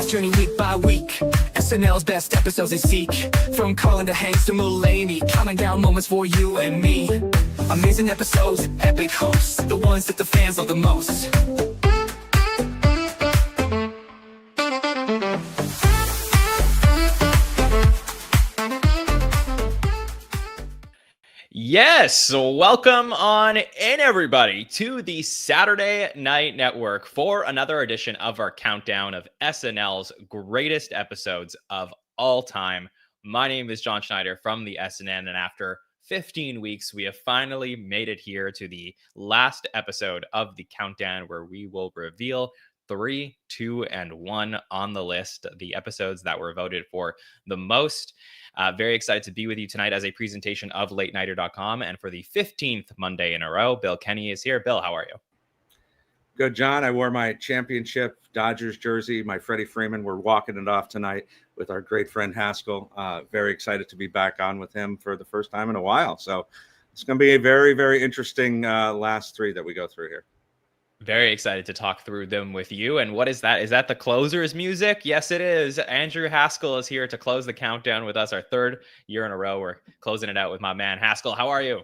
journey week by week. SNL's best episodes they seek. From Colin to Hanks to Mulaney, counting down moments for you and me. Amazing episodes, epic hosts, the ones that the fans love the most. Yes, welcome on in everybody to the Saturday Night Network for another edition of our countdown of SNL's greatest episodes of all time. My name is John Schneider from the SNN, and after 15 weeks, we have finally made it here to the last episode of the countdown where we will reveal 3, 2, and 1 on the list, the episodes that were voted for the most. Very excited to be with you tonight as a presentation of LateNighter.com. And for the 15th Monday in a row, Bill Kenny is here. Bill, how are you? Good, John. I wore my championship Dodgers jersey, my Freddie Freeman. We're walking it off tonight with our great friend Haskell. Very excited to be back on with him for the first time in a while. So it's going to be a very, very interesting last 3 that we go through here. Very excited to talk through them with you. And what is that? Is that the closer's music? Yes, it is. Andrew Haskell is here to close the countdown with us, our 3rd year in a row. We're closing it out with my man Haskell. How are you?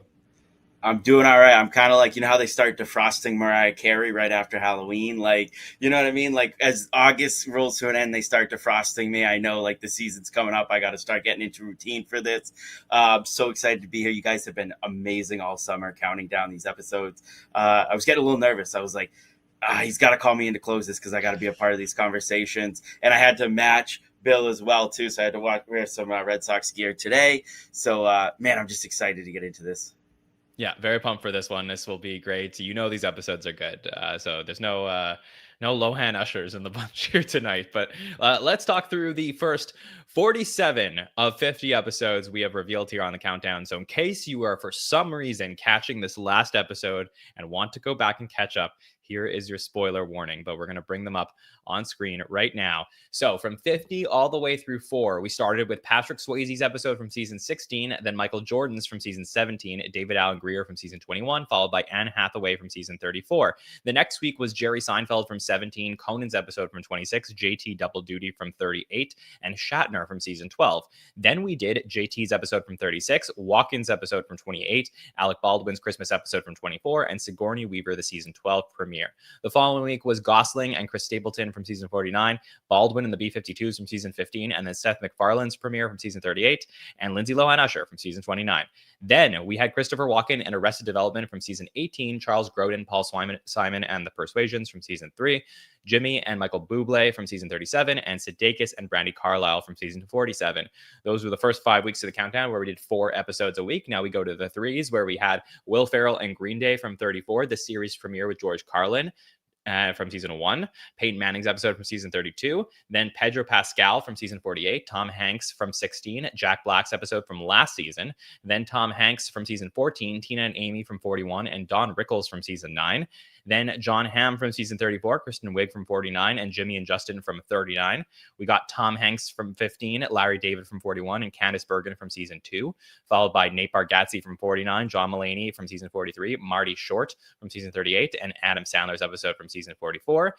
I'm doing all right. I'm kind of like, you know how they start defrosting Mariah Carey right after Halloween? Like, you know what I mean? Like, as August rolls to an end, they start defrosting me. I know, like, the season's coming up. I got to start getting into routine for this. I'm so excited to be here. You guys have been amazing all summer, counting down these episodes. I was getting a little nervous. I was like, he's got to call me in to close this because I got to be a part of these conversations. And I had to match Bill as well, too. So I had to wear some Red Sox gear today. So, man, I'm just excited to get into this. Yeah, very pumped for this one. This will be great. You know these episodes are good. So there's no Lohan Ushers in the bunch here tonight. But let's talk through the first 47 of 50 episodes we have revealed here on the countdown. So in case you are for some reason catching this last episode and want to go back and catch up, here is your spoiler warning, but we're going to bring them up on screen right now. So from 50 all the way through 4, we started with Patrick Swayze's episode from season 16, then Michael Jordan's from season 17, David Alan Grier from season 21, followed by Anne Hathaway from season 34. The next week was Jerry Seinfeld from 17, Conan's episode from 26, JT Double Duty from 38, and Shatner from season 12. Then we did JT's episode from 36, Walken's episode from 28, Alec Baldwin's Christmas episode from 24, and Sigourney Weaver, the season 12 premiere. The following week was Gosling and Chris Stapleton from season 49, Baldwin and the B-52s from season 15, and then Seth MacFarlane's premiere from season 38, and Lindsay Lohan Usher from season 29. Then we had Christopher Walken and Arrested Development from season 18, Charles Grodin, Paul Simon and the Persuasions from season 3, Jimmy and Michael Bublé from season 37, and Sudeikis and Brandy Carlisle from season 47. Those were the first 5 weeks of the countdown where we did 4 episodes a week. Now we go to the 3s where we had Will Ferrell and Green Day from 34, the series premiere with George Carlin from season 1, Peyton Manning's episode from season 32, then Pedro Pascal from season 48, Tom Hanks from 16, Jack Black's episode from last season, then Tom Hanks from season 14, Tina and Amy from 41, and Don Rickles from season 9, then John Hamm from season 34, Kristen Wiig from 49, and Jimmy and Justin from 39. We got Tom Hanks from 15, Larry David from 41, and Candice Bergen from season 2, followed by Nate Bargatze from 49, John Mulaney from season 43, Marty Short from season 38, and Adam Sandler's episode from season 44.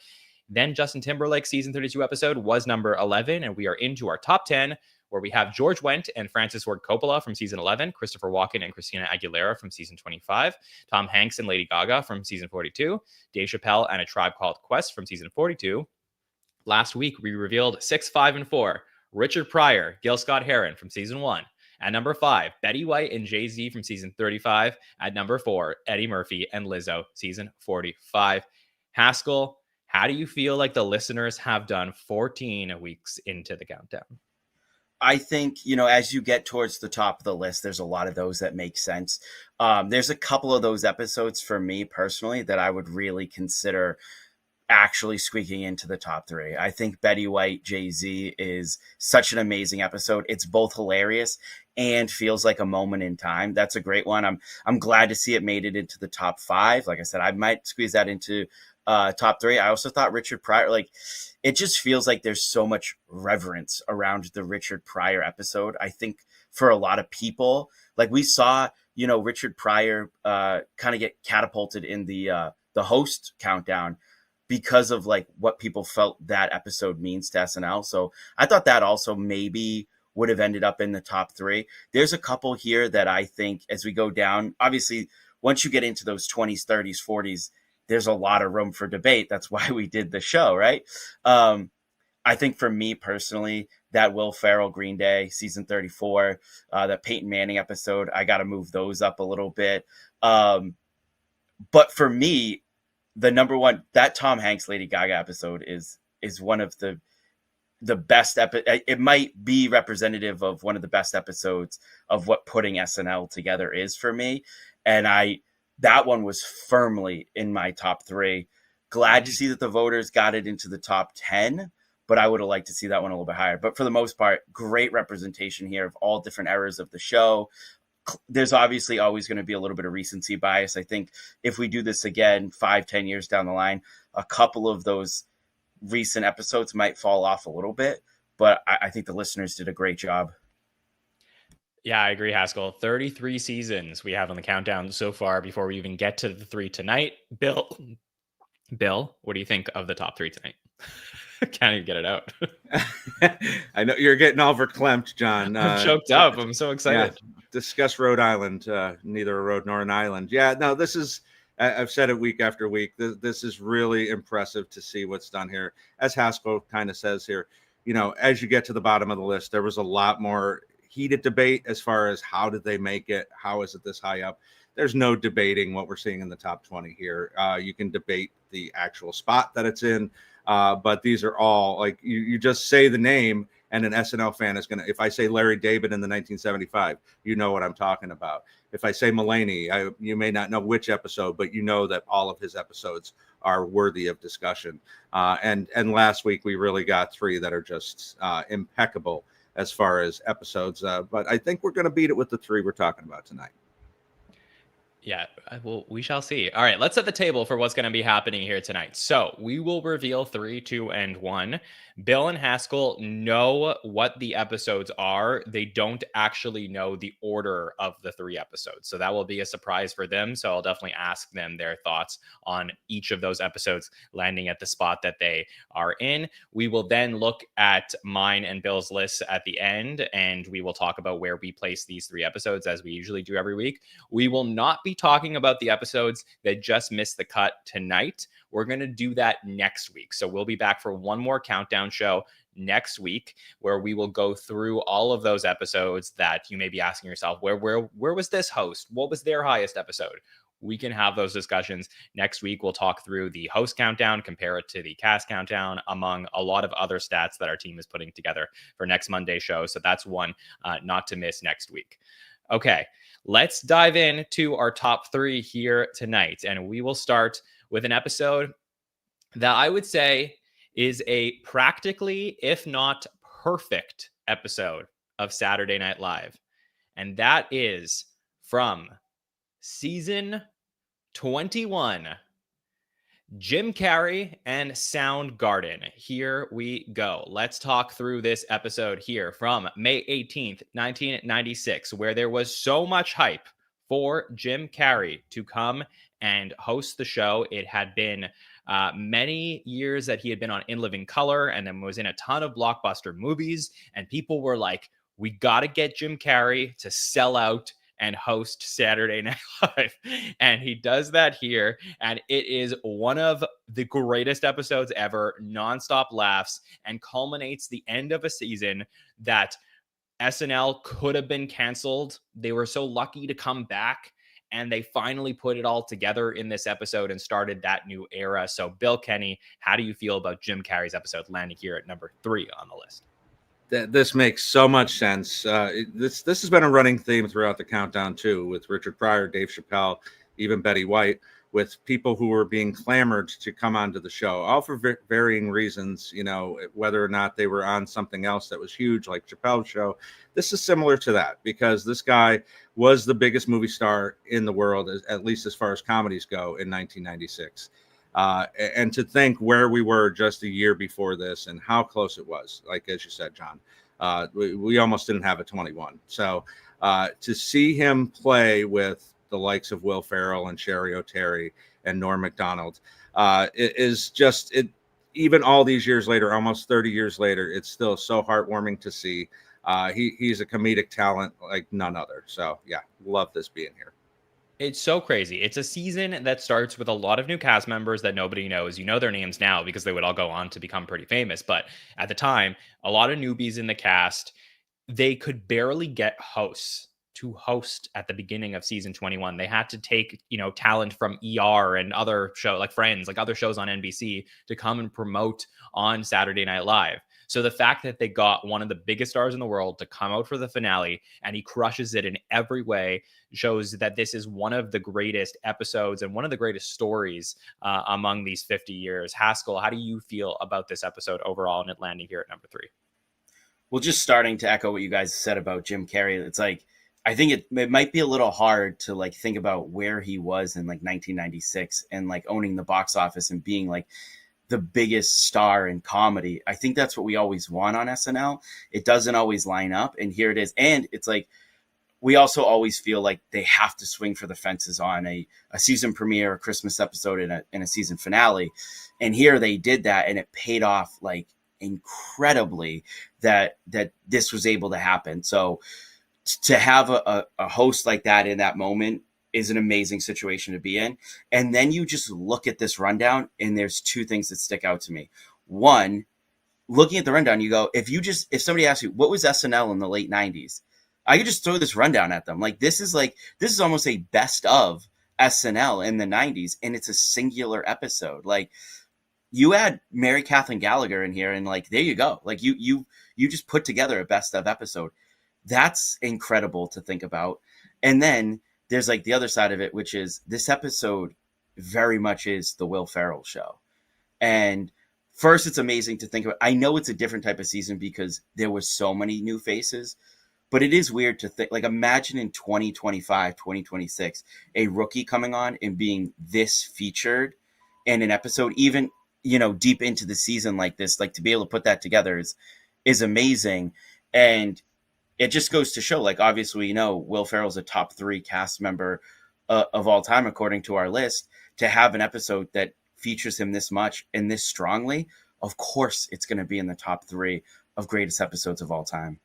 Then Justin Timberlake's season 32 episode was number 11, and we are into our top 10, where we have George Wendt and Francis Ford Coppola from season 11, Christopher Walken and Christina Aguilera from season 25, Tom Hanks and Lady Gaga from season 42, Dave Chappelle and A Tribe Called Quest from season 42. Last week, we revealed 6, 5, and 4, Richard Pryor, Gil Scott-Heron from season 1. At number 5, Betty White and Jay-Z from season 35. At number 4, Eddie Murphy and Lizzo, season 45. Haskell, how do you feel like the listeners have done 14 weeks into the countdown? I think, you know, as you get towards the top of the list, there's a lot of those that make sense. There's a couple of those episodes for me personally that I would really consider actually squeaking into the top 3. I think Betty White, Jay-Z is such an amazing episode. It's both hilarious and feels like a moment in time. That's a great one. I'm glad to see it made it into the top 5. Like I said, I might squeeze that into top 3. I also thought Richard Pryor, like, it just feels like there's so much reverence around the Richard Pryor episode. I think for a lot of people, like we saw, you know, Richard Pryor kind of get catapulted in the host countdown. because of like what people felt that episode means to SNL. So I thought that also maybe would have ended up in the top 3. There's a couple here that I think as we go down, obviously, once you get into those 20s, 30s, 40s, there's a lot of room for debate. That's why we did the show, right? I think for me personally, that Will Ferrell Green Day season 34, that Peyton Manning episode, I got to move those up a little bit. But for me, the number one, that Tom Hanks Lady Gaga episode is one of the best it might be representative of one of the best episodes of what putting SNL together is for me. And that one was firmly in my top 3. Glad to see that the voters got it into the top 10, but I would have liked to see that one a little bit higher. But for the most part, great representation here of all different eras of the show. There's obviously always going to be a little bit of recency bias. I think if we do this again 5-10 years down the line, a couple of those recent episodes might fall off a little bit, but I think the listeners did a great job. Yeah, I agree, Haskell. 33 seasons we have on the countdown so far before we even get to the 3 tonight. Bill, what do you think of the top 3 tonight? Can't even get it out. I know you're getting all verklempt, John. I'm choked up. I'm so excited. Yeah, discuss Rhode Island, neither a road nor an island. Yeah, no, this is, I've said it week after week. This is really impressive to see what's done here. As Haskell kind of says here, as you get to the bottom of the list, there was a lot more heated debate as far as how did they make it? How is it this high up? There's no debating what we're seeing in the top 20 here. You can debate the actual spot that it's in, but these are all like you just say the name and an SNL fan is going to, if I say Larry David in the 1975, you know what I'm talking about. If I say Mulaney, you may not know which episode, but you know that all of his episodes are worthy of discussion. And last week we really got 3 that are just impeccable as far as episodes. But I think we're going to beat it with the 3 we're talking about tonight. Yeah, well, we shall see. All right, let's set the table for what's going to be happening here tonight. So we will reveal 3, 2, and 1. Bill and Haskell know what the episodes are. They don't actually know the order of the 3 episodes. So that will be a surprise for them. So I'll definitely ask them their thoughts on each of those episodes landing at the spot that they are in. We will then look at mine and Bill's lists at the end, and we will talk about where we place these 3 episodes as we usually do every week. We will not be talking about the episodes that just missed the cut tonight. We're going to do that next week. So we'll be back for one more countdown show next week where we will go through all of those episodes that you may be asking yourself, where was this host? What was their highest episode? We can have those discussions next week. We'll talk through the host countdown, compare it to the cast countdown, among a lot of other stats that our team is putting together for next Monday show. So that's one not to miss next week. Okay, let's dive into our top 3 here tonight. And we will start with an episode that I would say is a practically, if not perfect, episode of Saturday Night Live. And that is from season 21, Jim Carrey and Soundgarden. Here we go. Let's talk through this episode here from May 18th, 1996, where there was so much hype for Jim Carrey to come and host the show. It had been many years that he had been on In Living Color and then was in a ton of blockbuster movies. And people were like, we got to get Jim Carrey to sell out and host Saturday Night Live. And he does that here. And it is one of the greatest episodes ever, nonstop laughs, and culminates the end of a season that SNL could have been canceled. They were so lucky to come back, and they finally put it all together in this episode and started that new era. So Bill Kenny, how do you feel about Jim Carrey's episode landing here at number 3 on the list? This makes so much sense. This has been a running theme throughout the countdown too, with Richard Pryor, Dave Chappelle, even Betty White, with people who were being clamored to come onto the show, all for varying reasons, whether or not they were on something else that was huge, like Chappelle's show. This is similar to that because this guy was the biggest movie star in the world, at least as far as comedies go, in 1996. And to think where we were just a year before this and how close it was, like as you said, John, we almost didn't have a 21. So to see him play with the likes of Will Ferrell and Sherry O'Terry and Norm Macdonald. It is just it. Even all these years later, almost 30 years later, it's still so heartwarming to see. He's a comedic talent like none other. So yeah, love this being here. It's so crazy. It's a season that starts with a lot of new cast members that nobody knows. You know their names now because they would all go on to become pretty famous. But at the time, a lot of newbies in the cast. They could barely get hosts to host at the beginning of season 21. They had to take, talent from ER and other show like Friends, like other shows on NBC to come and promote on Saturday Night Live. So the fact that they got one of the biggest stars in the world to come out for the finale and he crushes it in every way shows that this is one of the greatest episodes and one of the greatest stories among these 50 years. Haskell, how do you feel about this episode overall and it landing here at number 3? Well, just starting to echo what you guys said about Jim Carrey, it's like, I think it might be a little hard to like think about where he was in like 1996 and like owning the box office and being like the biggest star in comedy. I think that's what we always want on SNL. It doesn't always line up, and here it is. And it's like, we also always feel like they have to swing for the fences on a season premiere, a Christmas episode, and a season finale. And here they did that, and it paid off like incredibly that this was able to happen. So to have a host like that in that moment is an amazing situation to be in. And then you just look at this rundown and there's two things that stick out to me. One, looking at the rundown, you go, if somebody asks you, what was SNL in the late 90s? I could just throw this rundown at them. Like, this is almost a best of SNL in the 90s. And it's a singular episode. Like, you add Mary Kathleen Gallagher in here and like, there you go. Like you just put together a best of episode. That's incredible to think about. And then there's like the other side of it, which is this episode very much is the Will Ferrell show. And first, it's amazing to think about. I know it's a different type of season because there was so many new faces, but it is weird to think, like, imagine in 2025, 2026, a rookie coming on and being this featured in an episode, even, deep into the season like this, like to be able to put that together is amazing. And it just goes to show, like, obviously, Will Ferrell's a top 3 cast member of all time, according to our list. To have an episode that features him this much and this strongly, of course, it's going to be in the top 3 of greatest episodes of all time.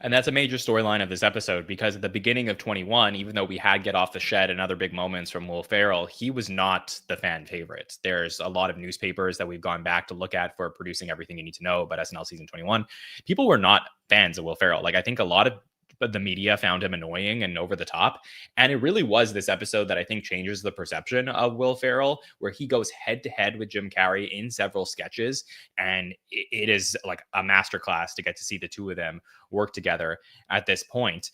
And that's a major storyline of this episode because at the beginning of 21, even though we had Get Off the Shed and other big moments from Will Ferrell, he was not the fan favorite. There's a lot of newspapers that we've gone back to look at for producing everything you need to know about SNL season 21. People were not fans of Will Ferrell. Like, I think a lot of the media found him annoying and over the top. And it really was this episode that I think changes the perception of Will Ferrell, where he goes head to head with Jim Carrey in several sketches. And it is like a masterclass to get to see the two of them work together at this point.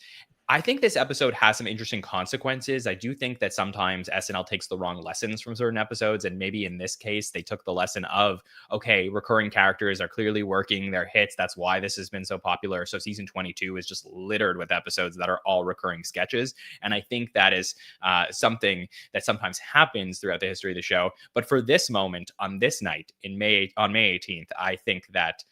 I think this episode has some interesting consequences. I do think that sometimes SNL takes the wrong lessons from certain episodes. And maybe in this case, they took the lesson of, okay, recurring characters are clearly working their hits. That's why this has been so popular. So season 22 is just littered with episodes that are all recurring sketches. And I think that is something that sometimes happens throughout the history of the show. But for this moment on this night on May 18th, I think that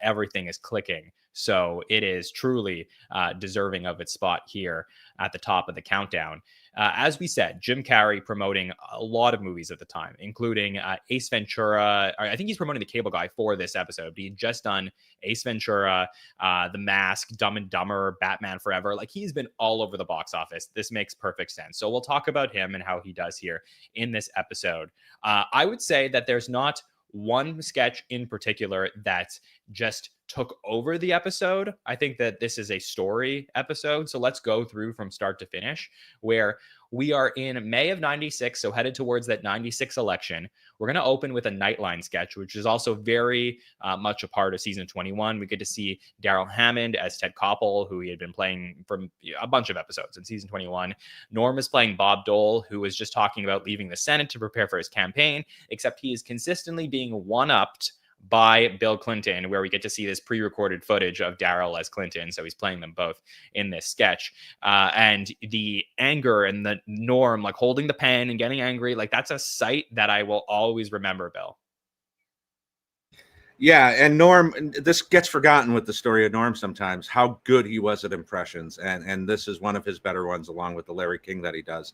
everything is clicking. So it is truly deserving of its spot here at the top of the countdown. As we said, Jim Carrey promoting a lot of movies at the time, including Ace Ventura. I think he's promoting The Cable Guy for this episode. He had just done Ace Ventura, The Mask, Dumb and Dumber, Batman Forever. Like, he's been all over the box office. This makes perfect sense. So we'll talk about him and how he does here in this episode. I would say that there's not one sketch in particular that just took over the episode. I think that this is a story episode. So let's go through from start to finish, where we are in May of 96. So headed towards that 96 election. We're going to open with a Nightline sketch, which is also very much a part of season 21. We get to see Daryl Hammond as Ted Koppel, who he had been playing from a bunch of episodes in season 21. Norm is playing Bob Dole, who was just talking about leaving the Senate to prepare for his campaign, except he is consistently being one-upped by Bill Clinton, where we get to see this pre-recorded footage of Daryl as Clinton. So he's playing them both in this sketch. And the anger and the Norm, like holding the pen and getting angry, like that's a sight that I will always remember, Bill. Yeah, and Norm, this gets forgotten with the story of Norm sometimes, how good he was at impressions, and this is one of his better ones, along with the Larry King that he does.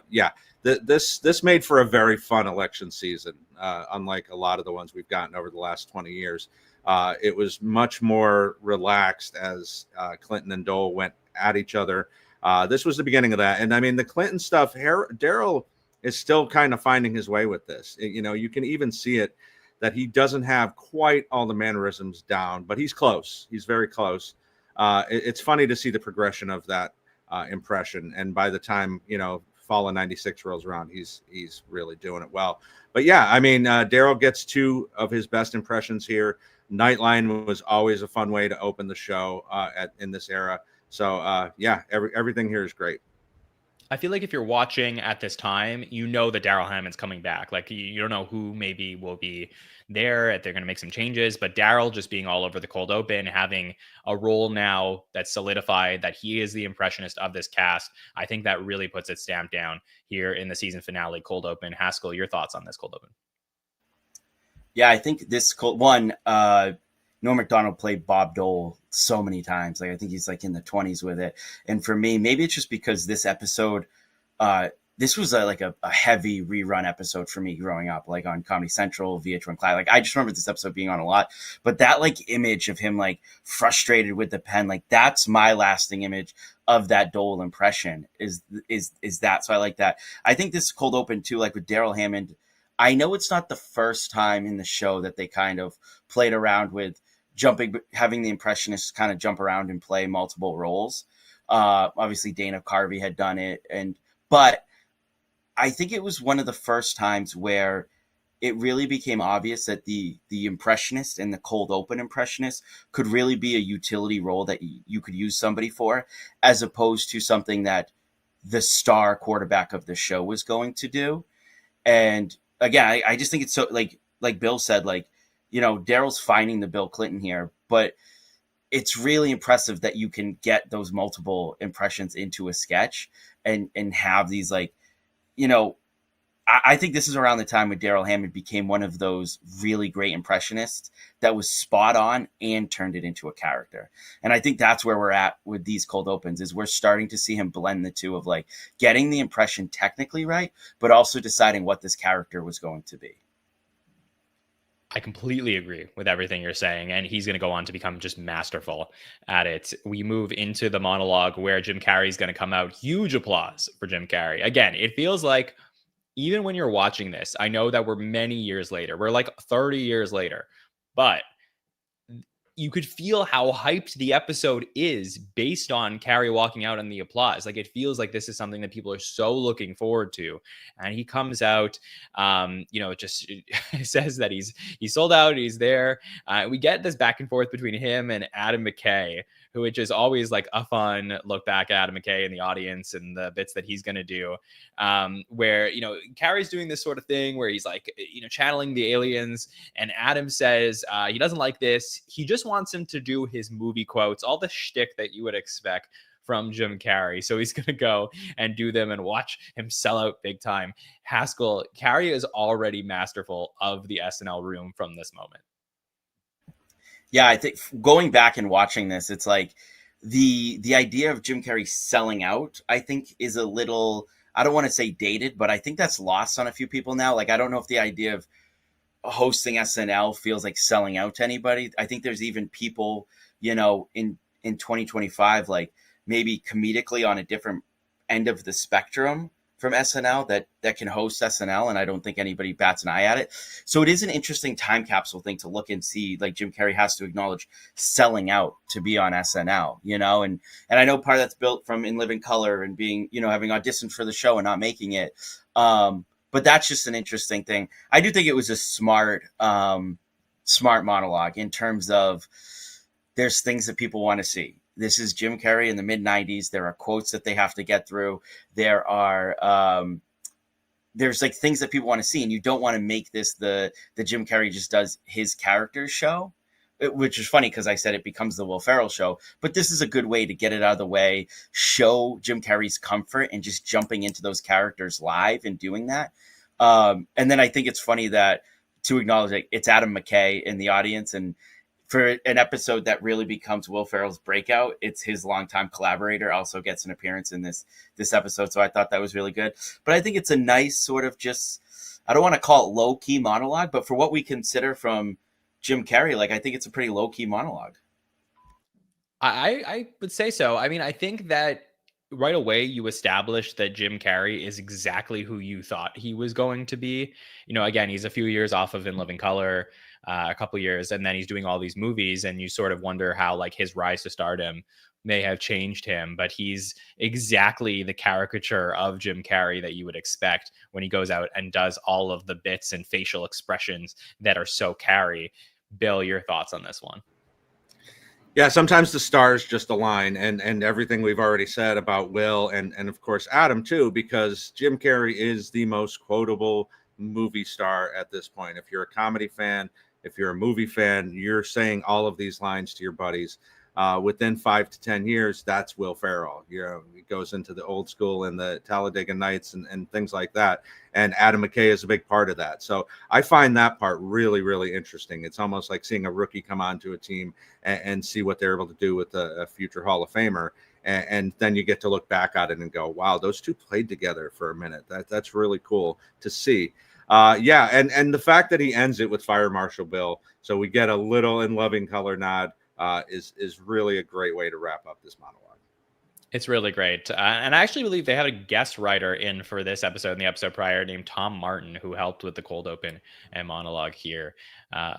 Yeah, this made for a very fun election season, unlike a lot of the ones we've gotten over the last 20 years. It was much more relaxed as Clinton and Dole went at each other. This was the beginning of that, and I mean the Clinton stuff. Daryl is still kind of finding his way with this. You know, you can even see it, that he doesn't have quite all the mannerisms down, but he's close. He's very close. It's funny to see the progression of that impression. And by the time, you know, Fall of 96 rolls around, he's really doing it well. But yeah, I mean, Daryl gets two of his best impressions here. Nightline was always a fun way to open the show in this era. So yeah, everything here is great. I feel like if you're watching at this time, you know that Daryl Hammond's coming back. Like you don't know who maybe will be there, if they're going to make some changes, but Daryl just being all over the cold open, having a role now that's solidified, that he is the impressionist of this cast. I think that really puts its stamp down here in the season finale, cold open. Haskell, your thoughts on this cold open? Yeah, I think this cold one, Norm Macdonald played Bob Dole so many times. Like I think he's like in the 20s with it. And for me, maybe it's just because this episode, this was like a heavy rerun episode for me growing up, like on Comedy Central, VH1 Class. Like I just remember this episode being on a lot. But that like image of him like frustrated with the pen, like that's my lasting image of that Dole impression is that. So I like that. I think this cold open too, like with Daryl Hammond, I know it's not the first time in the show that they kind of played around with having the impressionists kind of jump around and play multiple roles. Obviously Dana Carvey had done it, but I think it was one of the first times where it really became obvious that the impressionist and the cold open impressionist could really be a utility role that you could use somebody for, as opposed to something that the star quarterback of the show was going to do. And again, I just think it's so like Bill said, like, you know, Daryl's finding the Bill Clinton here, but it's really impressive that you can get those multiple impressions into a sketch and have these, like, you know, I think this is around the time when Daryl Hammond became one of those really great impressionists that was spot on and turned it into a character. And I think that's where we're at with these cold opens, is we're starting to see him blend the two of like getting the impression technically right, but also deciding what this character was going to be. I completely agree with everything you're saying, and he's going to go on to become just masterful at it. We move into the monologue where Jim Carrey's going to come out. Huge applause for Jim Carrey. Again, it feels like even when you're watching this, I know that we're many years later. We're like 30 years later, but you could feel how hyped the episode is based on Carrey walking out and the applause. Like it feels like this is something that people are so looking forward to. And he comes out, you know, just says that he's sold out. He's there. We get this back and forth between him and Adam McKay, which is always like a fun look back at Adam McKay in the audience and the bits that he's going to do, where, you know, Carrey's doing this sort of thing where he's like, you know, channeling the aliens. And Adam says he doesn't like this. He just wants him to do his movie quotes, all the shtick that you would expect from Jim Carrey. So he's going to go and do them and watch him sell out big time. Haskell, Carrey is already masterful of the SNL room from this moment. Yeah, I think going back and watching this, it's like the idea of Jim Carrey selling out, I think, is a little, I don't want to say dated, but I think that's lost on a few people now. Like, I don't know if the idea of hosting SNL feels like selling out to anybody. I think there's even people, you know, in 2025, like maybe comedically on a different end of the spectrum from SNL that can host SNL, and I don't think anybody bats an eye at it. So it is an interesting time capsule thing to look and see. Like Jim Carrey has to acknowledge selling out to be on SNL, you know, and I know part of that's built from In Living Color and being, you know, having auditioned for the show and not making it. But that's just an interesting thing. I do think it was a smart monologue in terms of there's things that people want to see. This is Jim Carrey in the mid-90s. There are quotes that they have to get through. There are there's like things that people want to see, and you don't want to make this the Jim Carrey just does his character show, which is funny because I said it becomes the Will Ferrell show. But this is a good way to get it out of the way, show Jim Carrey's comfort and just jumping into those characters live and doing that. And then I think it's funny that to acknowledge like it's Adam McKay in the audience, and for an episode that really becomes Will Ferrell's breakout, it's his longtime collaborator also gets an appearance in this episode. So I thought that was really good. But I think it's a nice sort of just, I don't want to call it low key monologue, but for what we consider from Jim Carrey, like I think it's a pretty low key monologue. I would say so. I mean, I think that right away you establish that Jim Carrey is exactly who you thought he was going to be. Again, he's a few years off of In Living Color, a couple years, and then he's doing all these movies, and you sort of wonder how like his rise to stardom may have changed him, but he's exactly the caricature of Jim Carrey that you would expect when he goes out and does all of the bits and facial expressions that are so Carrey. Bill, your thoughts on this one? Yeah, sometimes the stars just align, and everything we've already said about Will and of course Adam too, because Jim Carrey is the most quotable movie star at this point. If you're a comedy fan, if you're a movie fan, you're saying all of these lines to your buddies. Within 5 to 10 years, that's Will Ferrell. He goes into the Old School and the Talladega Nights and things like that. And Adam McKay is a big part of that. So I find that part really, really interesting. It's almost like seeing a rookie come onto a team and see what they're able to do with a future Hall of Famer. And then you get to look back at it and go, wow, those two played together for a minute. That's really cool to see. Yeah, and the fact that he ends it with Fire Marshal Bill, so we get a little In Loving Color nod, is really a great way to wrap up this monologue. It's really great. And I actually believe they had a guest writer in for this episode and the episode prior named Tom Martin, who helped with the cold open and monologue here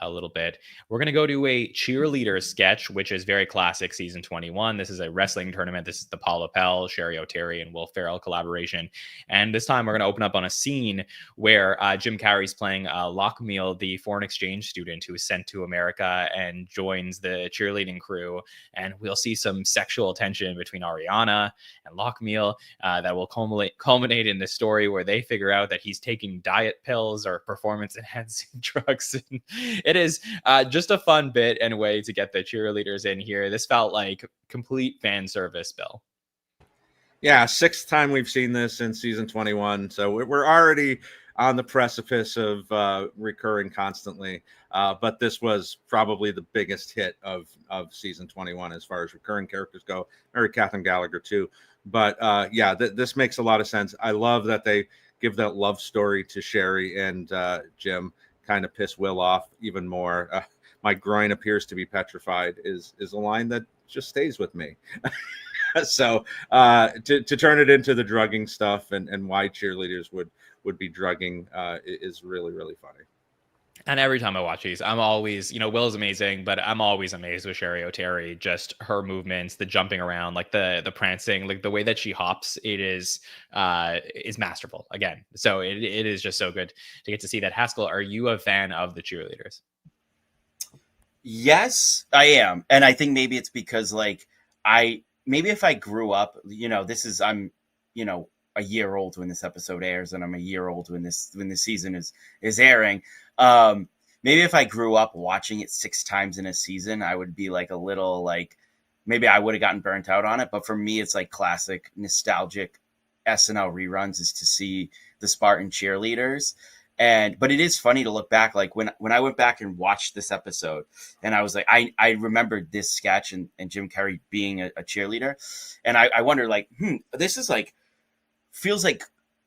a little bit. We're going to go to a cheerleader sketch, which is very classic season 21. This is a wrestling tournament. This is the Paul Appel, Sherry O'Terry, and Will Ferrell collaboration. And this time we're going to open up on a scene where Jim Carrey's playing Lockmeal, the foreign exchange student who is sent to America and joins the cheerleading crew. And we'll see some sexual tension between Ariana and Lockmeal that will culminate in this story where they figure out that he's taking diet pills or performance enhancing drugs. It is just a fun bit and way to get the cheerleaders in here. This felt like complete fan service, Bill. Yeah, 6th time we've seen this in season 21. So we're already on the precipice of recurring constantly. But this was probably the biggest hit of season 21 as far as recurring characters go. Mary Catherine Gallagher too. But yeah, this makes a lot of sense. I love that they give that love story to Sherry and Jim, kind of piss Will off even more. My groin appears to be petrified is a line that just stays with me. So to turn it into the drugging stuff and why cheerleaders would be drugging is really, really funny. And every time I watch these, I'm always, Will's amazing, but I'm always amazed with Sherry O'Terry, just her movements, the jumping around, like the prancing, like the way that she hops, it is masterful again. So it is just so good to get to see that. Haskell, are you a fan of the cheerleaders? Yes, I am. And I think maybe it's because maybe if I grew up, I'm a year old when this episode airs, and I'm a year old when this season is airing. Maybe if I grew up watching it 6 times in a season, I would be like a little maybe I would have gotten burnt out on it. But for me, it's like classic nostalgic SNL reruns is to see the Spartan cheerleaders. But it is funny to look back, like when I went back and watched this episode, and I was like, I remembered this sketch and Jim Carrey being a cheerleader. And I wonder this is feels like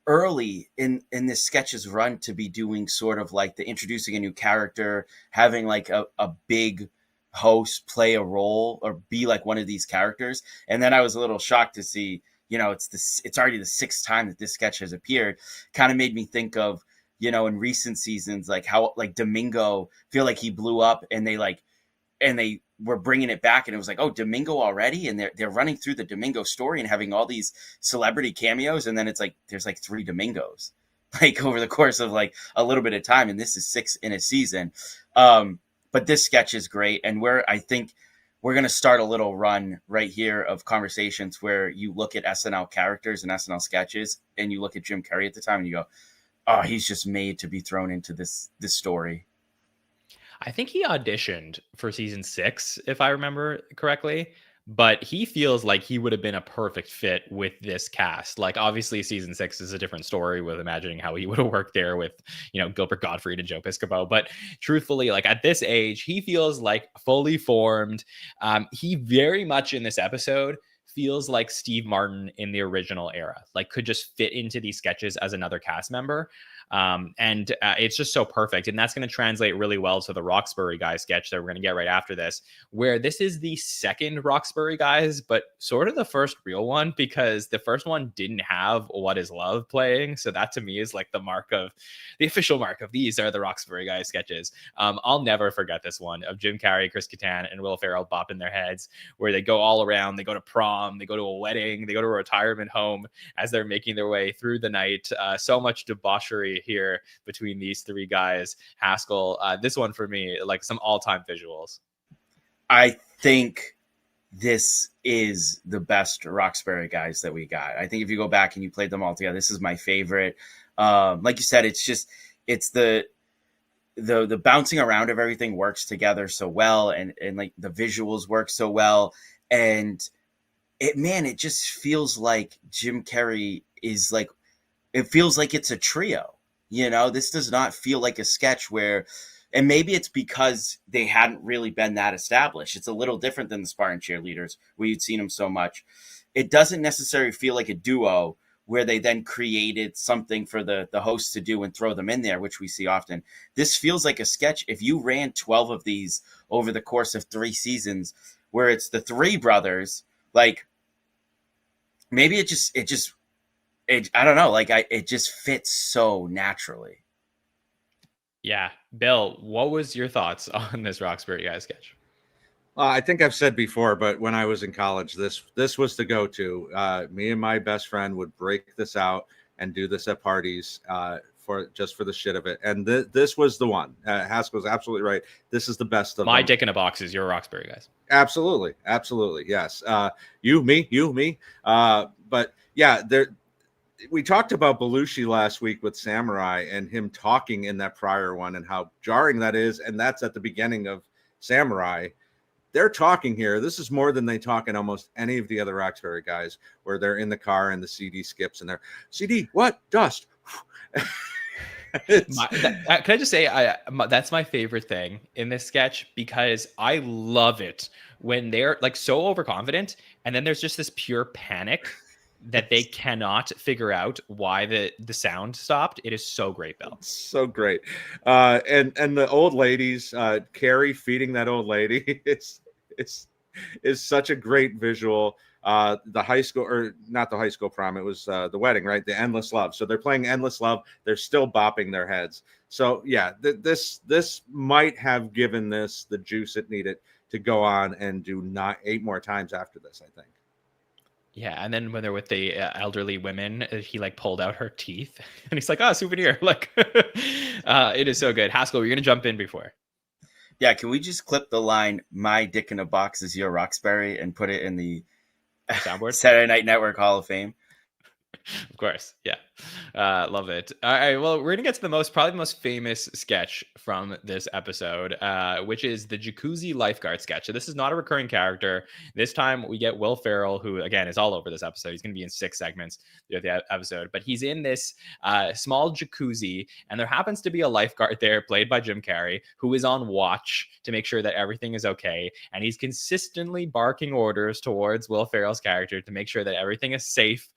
early in this sketch's run to be doing sort of like the introducing a new character, having like a big host play a role or be like one of these characters. And then I was a little shocked to see, it's already the 6th time that this sketch has appeared. Kind of made me think of, in recent seasons, like how like Domingo feel like he blew up and they were bringing it back, and it was like, oh, Domingo already, and they're running through the Domingo story and having all these celebrity cameos, and then it's like there's like 3 Domingos like over the course of like a little bit of time, and this is 6 in a season. But this sketch is great, and I think we're going to start a little run right here of conversations where you look at SNL characters and SNL sketches, and you look at Jim Carrey at the time, and you go, oh, he's just made to be thrown into this story. I think he auditioned for season 6, if I remember correctly, but he feels like he would have been a perfect fit with this cast. Like, obviously, season 6 is a different story with imagining how he would have worked there with, Gilbert Gottfried and Joe Piscopo. But truthfully, like at this age, he feels like fully formed. He very much in this episode feels like Steve Martin in the original era, like could just fit into these sketches as another cast member. And it's just so perfect. And that's going to translate really well to the Roxbury Guys sketch that we're going to get right after this, where this is the second Roxbury Guys, but sort of the first real one, because the first one didn't have What Is Love playing. So that to me is like the official mark of these are the Roxbury Guys sketches. I'll never forget this one of Jim Carrey, Chris Kattan, and Will Ferrell bopping their heads, where they go all around. They go to prom, they go to a wedding, they go to a retirement home as they're making their way through the night. So much debauchery here between these three guys. Haskell, this one for me, like some all-time visuals. I think this is the best Roxbury Guys that we got. I think if you go back and you played them all together, this is my favorite. Like you said, it's the bouncing around of everything works together so well, and like the visuals work so well, and it just feels like Jim Carrey is like, it feels like it's a trio. This does not feel like a sketch where, and maybe it's because they hadn't really been that established. It's a little different than the Spartan cheerleaders where you'd seen them so much. It doesn't necessarily feel like a duo where they then created something for the host to do and throw them in there, which we see often. This feels like a sketch. If you ran 12 of these over the course of 3 seasons, where it's the 3 brothers, like maybe it I don't know, like it just fits so naturally. Yeah. Bill, what was your thoughts on this Roxbury Guys sketch? I think I've said before, but when I was in college, this was the go-to. Me and my best friend would break this out and do this at parties for the shit of it. And this was the one. Haskell's absolutely right. This is the best of My them. dick in a box is your Roxbury Guys. Absolutely. Yes. You, me. But yeah, we talked about Belushi last week with Samurai and him talking in that prior one and how jarring that is. And that's at the beginning of Samurai. They're talking here. This is more than they talk in almost any of the other Roxbury Guys, where they're in the car and the CD skips and they're CD, what? Dust. Can I just say that's my favorite thing in this sketch, because I love it when they're like so overconfident and then there's just this pure panic that they cannot figure out why the sound stopped. It is so great, Bill. So great. And the old ladies, Carrey feeding that old lady is such a great visual. The high school, or not the high school prom, it was the wedding, right? The Endless Love. So they're playing Endless Love. They're still bopping their heads. So yeah, this might have given this the juice it needed to go on and do 8 more times after this, I think. Yeah, and then when they're with the elderly women, he like pulled out her teeth, and he's like, "Oh, souvenir!" Like, it is so good. Haskell, you're gonna jump in before. Yeah, can we just clip the line "My dick in a box is your Roxbury" and put it in the soundboard Saturday Night Network Hall of Fame? Of course, yeah. Love it. All right, well, we're gonna get to probably the most famous sketch from this episode, which is the Jacuzzi lifeguard sketch. So this is not a recurring character. This time we get Will Ferrell, who again is all over this episode. He's gonna be in 6 segments of the episode, but he's in this small jacuzzi, and there happens to be a lifeguard there, played by Jim Carrey, who is on watch to make sure that everything is okay, and he's consistently barking orders towards Will Ferrell's character to make sure that everything is safe,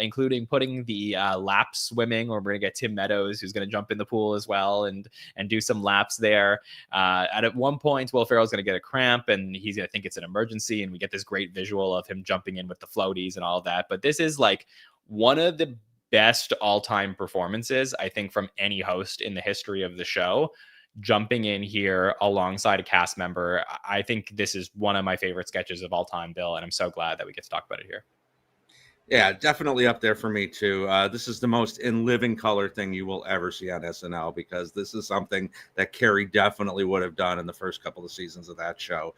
including putting the lap swimming, or we're gonna get Tim Meadows, who's gonna jump in the pool as well and do some laps there. At one point, Will Ferrell's gonna get a cramp and he's gonna think it's an emergency, and we get this great visual of him jumping in with the floaties and all of that. But this is like one of the best all-time performances, I think, from any host in the history of the show. Jumping in here alongside a cast member, I think this is one of my favorite sketches of all time, Bill, and I'm so glad that we get to talk about it here. Yeah, definitely up there for me too. This is the most in living color thing you will ever see on SNL, because this is something that Carrey definitely would have done in the first couple of seasons of that show.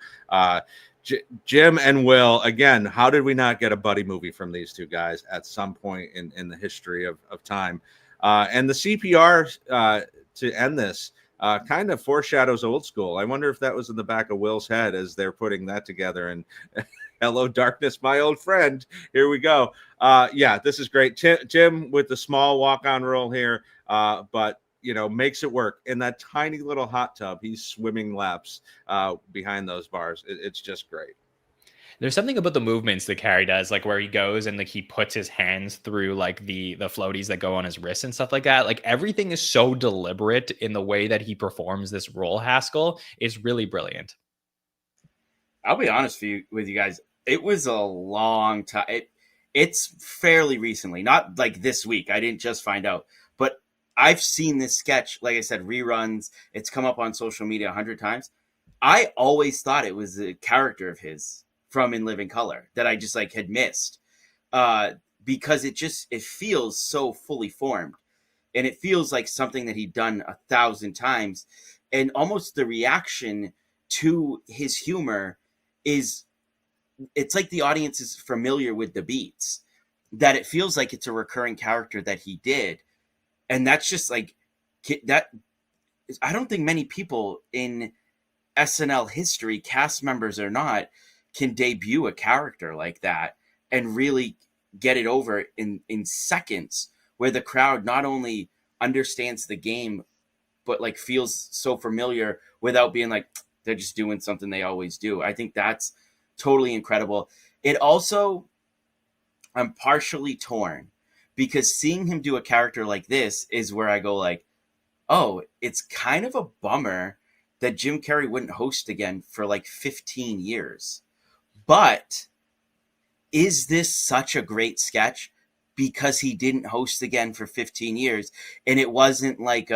Jim and Will, again, how did we not get a buddy movie from these two guys at some point in the history of time? And the CPR to end this kind of foreshadows old school. I wonder if that was in the back of Will's head as they're putting that together. And Hello, darkness, my old friend. Here we go. Yeah, this is great. Jim with the small walk-on role here, but makes it work in that tiny little hot tub. He's swimming laps behind those bars. It's just great. There's something about the movements that Carrey does, like where he goes and like he puts his hands through like the floaties that go on his wrists and stuff like that. Like everything is so deliberate in the way that he performs this role. Haskell is really brilliant. I'll be honest with you guys. It was a long time. It's fairly recently, not like this week. I didn't just find out, but I've seen this sketch, like I said, reruns. It's come up on social media 100 times. I always thought it was a character of his from In Living Color that I just like had missed, because it feels so fully formed, and it feels like something that he'd done 1,000 times, and almost the reaction to his humor is, it's like the audience is familiar with the beats, that it feels like it's a recurring character that he did. And that's just like that. I don't think many people in SNL history, cast members or not, can debut a character like that and really get it over in seconds, where the crowd not only understands the game, but like feels so familiar without being like, they're just doing something they always do. I think that's totally incredible. It also, I'm partially torn, because seeing him do a character like this is where I go like, oh, it's kind of a bummer that Jim Carrey wouldn't host again for like 15 years. But is this such a great sketch because he didn't host again for 15 years? And it wasn't like,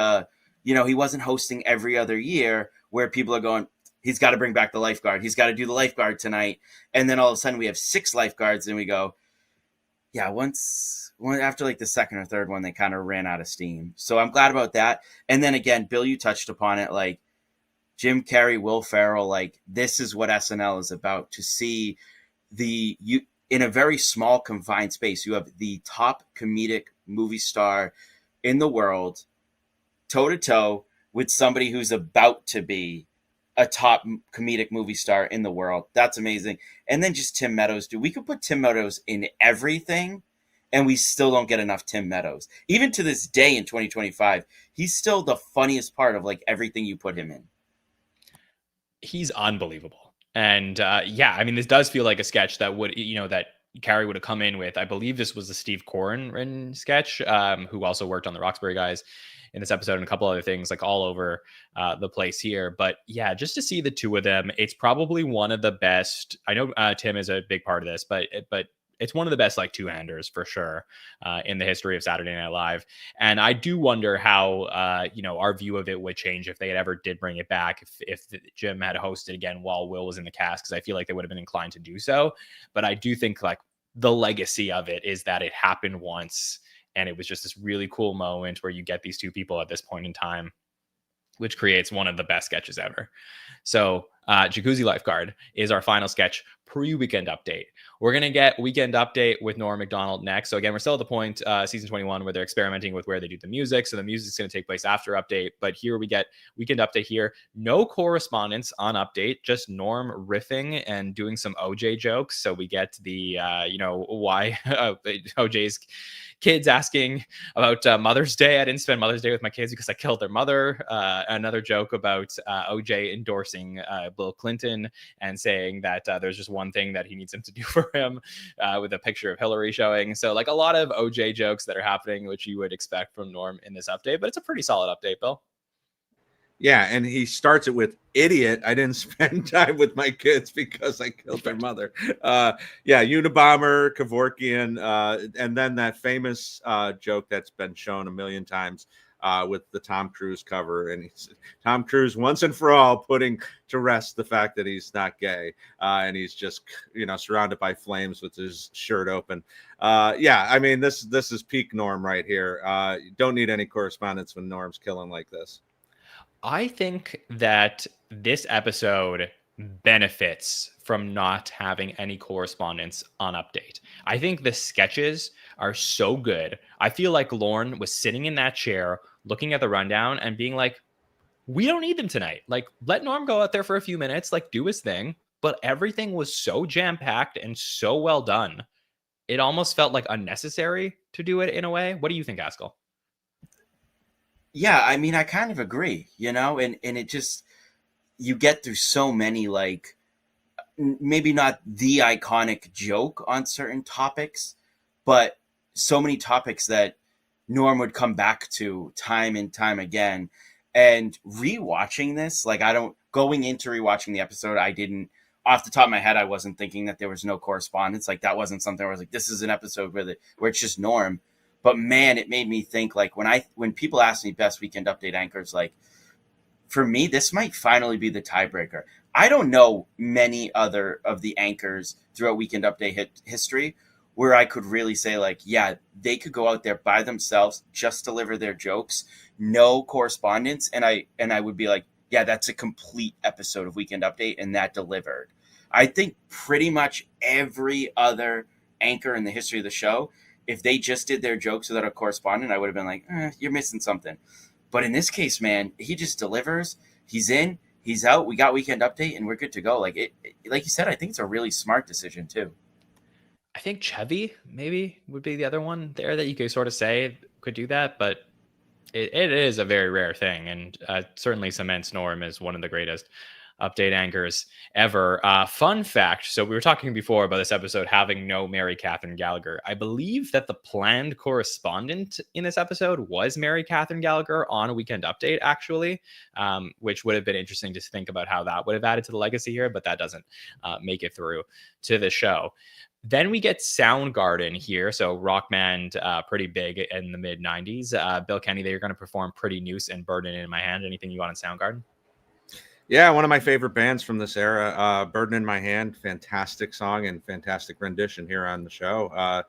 he wasn't hosting every other year where people are going, he's got to bring back the lifeguard. He's got to do the lifeguard tonight. And then all of a sudden we have 6 lifeguards and we go, yeah, after like the second or third one, they kind of ran out of steam. So I'm glad about that. And then again, Bill, you touched upon it, like Jim Carrey, Will Ferrell, like this is what SNL is about. To see in a very small confined space, you have the top comedic movie star in the world, toe to toe with somebody who's about to be a top comedic movie star in the world. That's amazing. And then just Tim Meadows, dude. We could put Tim Meadows in everything and we still don't get enough Tim Meadows. Even to this day in 2025, he's still the funniest part of like everything you put him in. He's unbelievable. And this does feel like a sketch that would, that Carrey would have come in with. I believe this was the Steve Corrin sketch, who also worked on the Roxbury Guys in this episode, and a couple other things like all over the place here. But yeah, just to see the two of them, it's probably one of the best. I know Tim is a big part of this, but it's one of the best like two-handers for sure in the history of Saturday Night Live. And I do wonder how our view of it would change if they had ever did bring it back, if Jim had hosted again while Will was in the cast, because I feel like they would have been inclined to do so. But I do think like the legacy of it is that it happened once, and it was just this really cool moment where you get these two people at this point in time, which creates one of the best sketches ever. So Jacuzzi Lifeguard is our final sketch pre-weekend update. We're going to get weekend update with Norm Macdonald next. So again, we're still at the point, season 21, where they're experimenting with where they do the music. So the music's going to take place after update. But here we get weekend update here. No correspondence on update, just Norm riffing and doing some OJ jokes. So we get the, why OJ's kids asking about Mother's Day. I didn't spend Mother's Day with my kids because I killed their mother. Another joke about OJ endorsing Bill Clinton and saying that there's just one thing that he needs him to do for him, with a picture of Hillary showing. So like a lot of OJ jokes that are happening, which you would expect from Norm in this update, but it's a pretty solid update, Bill. Yeah, and he starts it with idiot. I didn't spend time with my kids because I killed their mother. Unabomber, Kevorkian, and then that famous joke that's been shown a million times with the Tom Cruise cover. And Tom Cruise once and for all putting to rest the fact that he's not gay. And he's just, surrounded by flames with his shirt open. This is peak Norm right here. Don't need any correspondence when Norm's killing like this. I think that this episode benefits from not having any correspondence on update. I think the sketches are so good. I feel like Lorne was sitting in that chair looking at the rundown and being like, we don't need them tonight. Like, let Norm go out there for a few minutes, like do his thing. but everything was so jam-packed and so well done. It almost felt like unnecessary to do it in a way. What do you think, Haskell? Yeah, I mean, I kind of agree, and it just, you get through so many, like, maybe not the iconic joke on certain topics, but so many topics that Norm would come back to time and time again. And rewatching this, like, going into rewatching the episode, I didn't, off the top of my head, I wasn't thinking that there was no correspondence. Like, that wasn't something where I was like, this is an episode where it's just Norm. But man, it made me think, like, when people ask me best Weekend Update anchors, like, for me, this might finally be the tiebreaker. I don't know many other of the anchors throughout Weekend Update history where I could really say, like, yeah, they could go out there by themselves, just deliver their jokes, no correspondence, and I would be like, yeah, that's a complete episode of Weekend Update, and that delivered. I think pretty much every other anchor in the history of the show, if they just did their jokes without a correspondent, I would have been like, you're missing something. But in this case, man, he just delivers. He's in, he's out. We got Weekend Update, and we're good to go. Like you said, I think it's a really smart decision too. I think Chevy maybe would be the other one there that you could sort of say could do that, but it is a very rare thing, and certainly cements Norm as one of the greatest update anchors ever. Fun fact, so we were talking before about this episode having no Mary Catherine Gallagher. I believe that the planned correspondent in this episode was Mary Catherine Gallagher on a Weekend Update, actually, which would have been interesting to think about how that would have added to the legacy here, but that doesn't make it through to the show. Then we get Soundgarden here. So rock band, pretty big in the mid 90s. Bill Kenny, they're going to perform Pretty Noose and Burden in My Hand. Anything you want on Soundgarden? Yeah, one of my favorite bands from this era, Burden in My Hand. Fantastic song and fantastic rendition here on the show.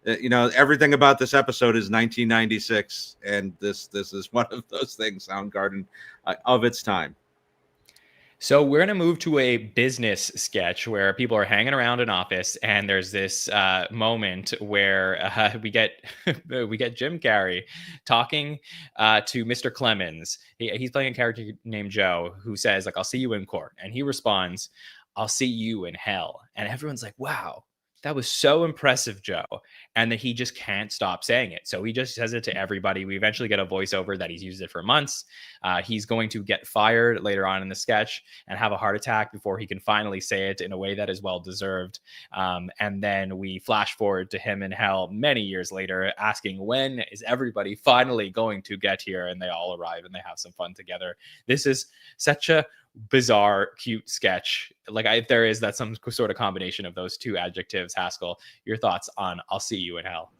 Everything about this episode is 1996, and this is one of those things, Soundgarden, of its time. So we're going to move to a business sketch where people are hanging around an office, and there's this moment where we get Jim Carrey talking to Mr. Clemens. He's playing a character named Joe who says, like, I'll see you in court. And he responds, I'll see you in hell. And everyone's like, wow, that was so impressive, Joe. And then he just can't stop saying it. So he just says it to everybody. We eventually get a voiceover that he's used it for months. He's going to get fired later on in the sketch and have a heart attack before he can finally say it in a way that is well deserved. And then we flash forward to him in hell many years later, asking, when is everybody finally going to get here? And they all arrive and they have some fun together. This is such a bizarre, cute sketch. Like, if there is that some sort of combination of those two adjectives. Haskell, your thoughts on I'll See You in Hell?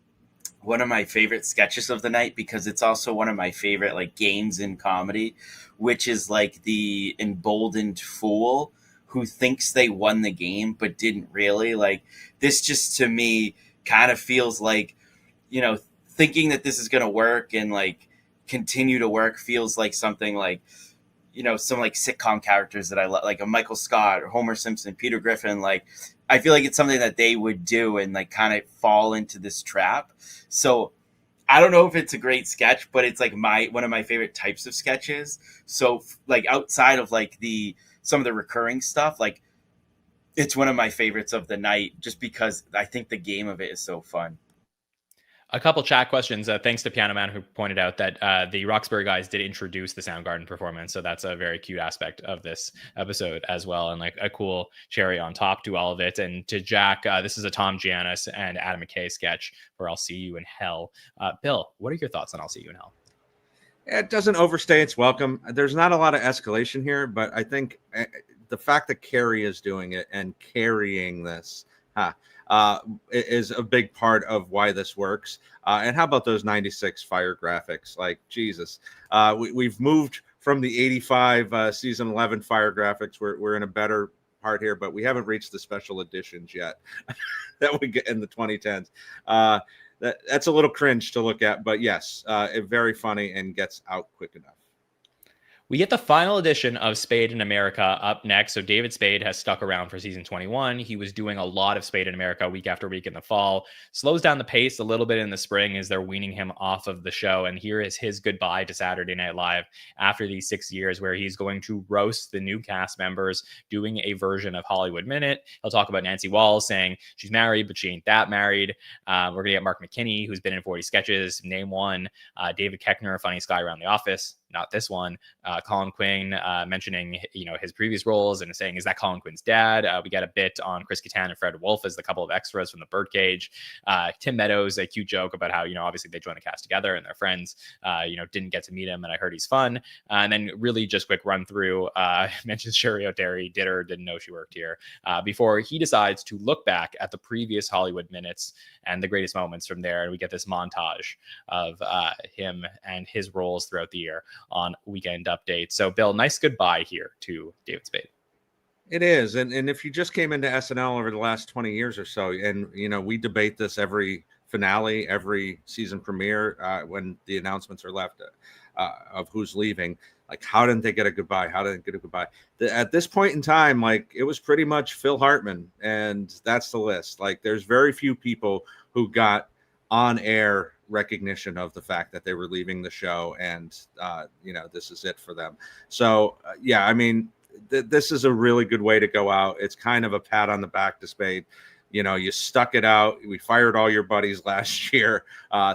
One of my favorite sketches of the night, because it's also one of my favorite, like, games in comedy, which is like the emboldened fool who thinks they won the game but didn't really. Like, this just, to me, kind of feels like, thinking that this is going to work and, like, continue to work feels like something like, some, like, sitcom characters that I like a Michael Scott or Homer Simpson, Peter Griffin. Like, I feel like it's something that they would do and, like, kind of fall into this trap. So I don't know if it's a great sketch, but it's like one of my favorite types of sketches. So, like, outside of, like, some of the recurring stuff, like, it's one of my favorites of the night just because I think the game of it is so fun. A couple chat questions. Thanks to Piano Man, who pointed out that the Roxbury Guys did introduce the Soundgarden performance. So that's a very cute aspect of this episode as well. And, like, a cool cherry on top to all of it. And to Jack, this is a Tom Giannis and Adam McKay sketch for I'll See You in Hell. Bill, what are your thoughts on I'll See You in Hell? It doesn't overstay its welcome. There's not a lot of escalation here, but I think the fact that Carrey is doing it and carrying this, is a big part of why this works. And how about those 96 fire graphics? Like, Jesus, we've moved from the 85 season 11 fire graphics. We're in a better part here, but we haven't reached the special editions yet that we get in the 2010s. That's a little cringe to look at, but yes, very funny and gets out quick enough. We get the final edition of Spade in America up next. So David Spade has stuck around for season 21. He was doing a lot of Spade in America week after week in the fall. Slows down the pace a little bit in the spring as they're weaning him off of the show. And here is his goodbye to Saturday Night Live after these 6 years, where he's going to roast the new cast members, doing a version of Hollywood Minute. He'll talk about Nancy Walls saying she's married, but she ain't that married. We're going to get Mark McKinney, who's been in 40 sketches. Name one. David Koechner, funniest guy around the office. Not this one. Colin Quinn mentioning, his previous roles and saying, is that Colin Quinn's dad? We got a bit on Chris Kattan and Fred Wolf as the couple of extras from the Birdcage. Tim Meadows, a cute joke about how, obviously they joined the cast together and their friends, didn't get to meet him. And I heard he's fun. And then really just quick run through, mentions Sherry O'Terry, didn't know she worked here, before he decides to look back at the previous Hollywood minutes and the greatest moments from there. And we get this montage of him and his roles throughout the year on Weekend Update. So Bill, nice goodbye here to David Spade. It is. And if you just came into SNL over the last 20 years or so, and, we debate this every finale, every season premiere, when the announcements are left of who's leaving, like, how didn't they get a goodbye? How didn't they get a goodbye? At this point in time, like, it was pretty much Phil Hartman, and that's the list. Like, there's very few people who got on air recognition of the fact that they were leaving the show, and this is it for them. So this is a really good way to go out. It's kind of a pat on the back to Spade. You stuck it out. We fired all your buddies last year.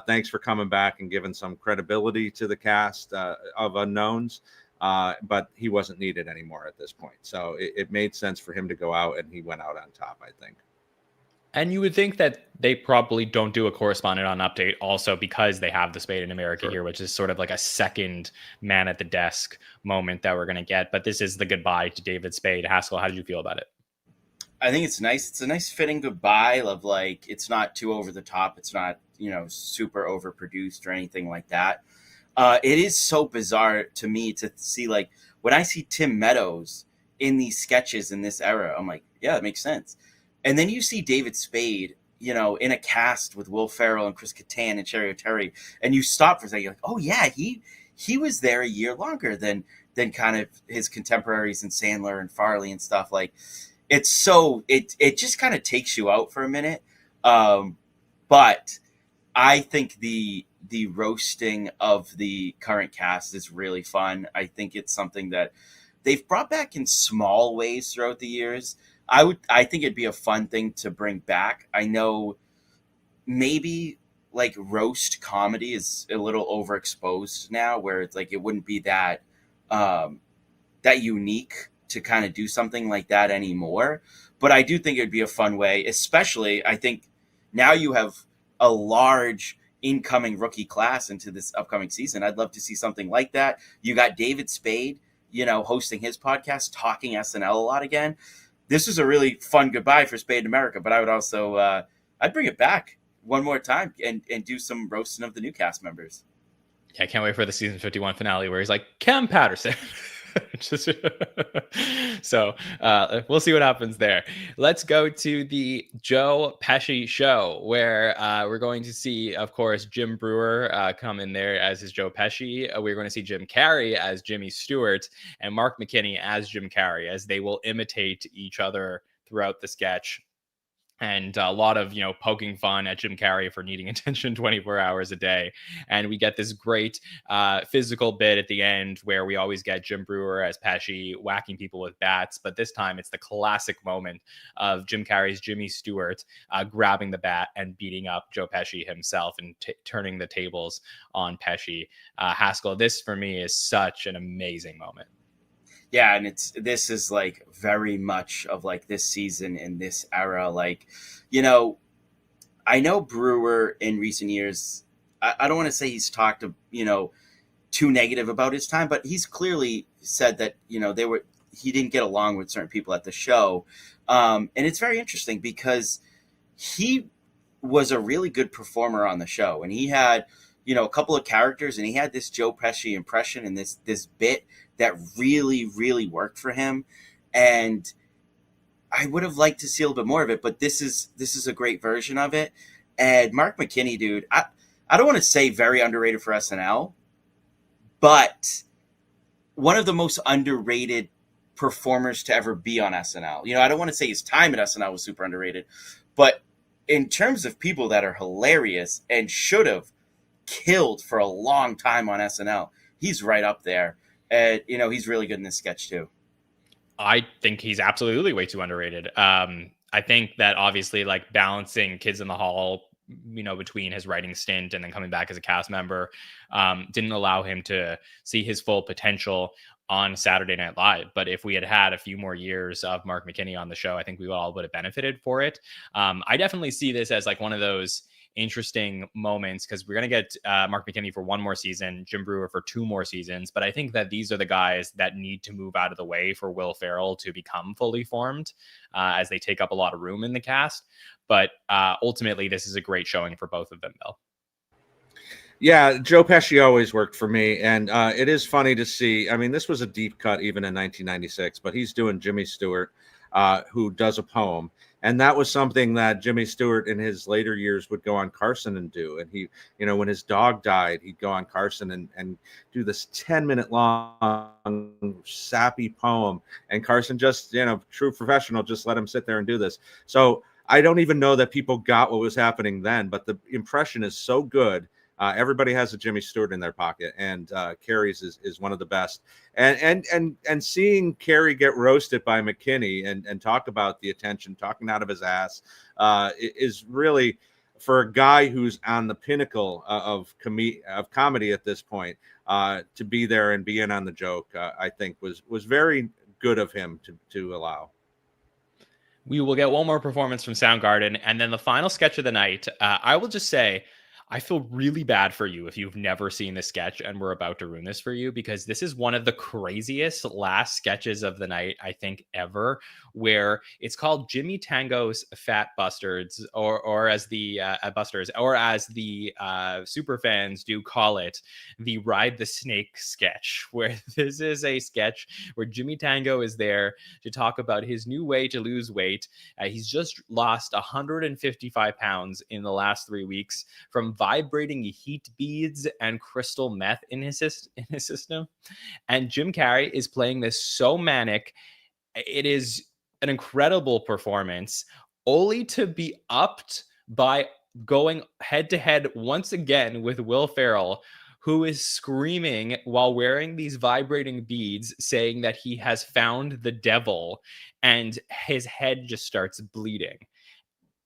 Thanks for coming back and giving some credibility to the cast of unknowns. But he wasn't needed anymore at this point. So it made sense for him to go out, and he went out on top, I think. And you would think that they probably don't do a correspondent on Update also because they have the Spade in America here, which is sort of like a second man at the desk moment that we're going to get. But this is the goodbye to David Spade. Haskell, how did you feel about it? I think it's nice. It's a nice fitting goodbye of, like, it's not too over the top. It's not, super overproduced or anything like that. It is so bizarre to me to see, like, when I see Tim Meadows in these sketches in this era, I'm like, yeah, that makes sense. And then you see David Spade, in a cast with Will Ferrell and Chris Kattan and Sherry O'Terry, and you stop for a second, you're like, oh yeah, he was there a year longer than kind of his contemporaries in Sandler and Farley and stuff. Like, it's so it just kind of takes you out for a minute. But I think the roasting of the current cast is really fun. I think it's something that they've brought back in small ways throughout the years. I think it'd be a fun thing to bring back. I know maybe like roast comedy is a little overexposed now, where it's like it wouldn't be that unique to kind of do something like that anymore. But I do think it'd be a fun way, especially I think now you have a large incoming rookie class into this upcoming season. I'd love to see something like that. You got David Spade, hosting his podcast, talking SNL a lot again. This is a really fun goodbye for Spade in America, but I would also, I'd bring it back one more time and do some roasting of the new cast members. Yeah, I can't wait for the season 51 finale where he's like, Cam Patterson. So we'll see what happens there. Let's go to the Joe Pesci show, where we're going to see, of course, Jim Brewer come in there as his Joe Pesci. We're going to see Jim Carrey as Jimmy Stewart and Mark McKinney as Jim Carrey, as they will imitate each other throughout the sketch. And a lot of, poking fun at Jim Carrey for needing attention 24 hours a day. And we get this great physical bit at the end where we always get Jim Brewer as Pesci whacking people with bats. But this time it's the classic moment of Jim Carrey's Jimmy Stewart grabbing the bat and beating up Joe Pesci himself and turning the tables on Pesci. Haskell, this for me is such an amazing moment. Yeah, and this is like very much of like this season in this era. Like, I know Brewer in recent years, I don't want to say he's talked, too negative about his time, but he's clearly said that, he didn't get along with certain people at the show. And it's very interesting because he was a really good performer on the show, and he had, a couple of characters, and he had this Joe Pesci impression and this bit that really, really worked for him. And I would have liked to see a little bit more of it, but this is a great version of it. And Mark McKinney, dude, I don't want to say very underrated for SNL, but one of the most underrated performers to ever be on SNL. I don't want to say his time at SNL was super underrated, but in terms of people that are hilarious and should have killed for a long time on SNL, he's right up there. And, he's really good in this sketch too. I think he's absolutely way too underrated. I think that obviously like balancing Kids in the Hall, between his writing stint and then coming back as a cast member, didn't allow him to see his full potential on Saturday Night Live. But if we had had a few more years of Mark McKinney on the show, I think we all would have benefited for it. I definitely see this as like one of those interesting moments because we're going to get Mark McKinney for one more season, Jim Brewer for 2 more seasons. But I think that these are the guys that need to move out of the way for Will Ferrell to become fully formed as they take up a lot of room in the cast. But ultimately, this is a great showing for both of them, Bill. Yeah, Joe Pesci always worked for me. And it is funny to see. I mean, this was a deep cut even in 1996, but he's doing Jimmy Stewart, who does a poem. And that was something that Jimmy Stewart in his later years would go on Carson and do. And he, when his dog died, he'd go on Carson and do this 10-minute long sappy poem. And Carson just, true professional, just let him sit there and do this. So I don't even know that people got what was happening then, but the impression is so good. Everybody has a Jimmy Stewart in their pocket, and Carrey's is one of the best. And seeing Carrey get roasted by McKinney and talk about the attention, talking out of his ass, is really, for a guy who's on the pinnacle of comedy at this point, to be there and be in on the joke. I think was very good of him to allow. We will get one more performance from Soundgarden, and then the final sketch of the night. I will just say, I feel really bad for you if you've never seen this sketch and we're about to ruin this for you, because this is one of the craziest last sketches of the night, I think, ever, where it's called Jimmy Tango's Fat Bustards, or as the Busters, or as the superfans do call it, the Ride the Snake sketch, where this is a sketch where Jimmy Tango is there to talk about his new way to lose weight. He's just lost 155 pounds in the last 3 weeks from vibrating heat beads and crystal meth in his system. And Jim Carrey is playing this so manic. It is an incredible performance, only to be upped by going head to head once again with Will Ferrell, who is screaming while wearing these vibrating beads, saying that he has found the devil, and his head just starts bleeding.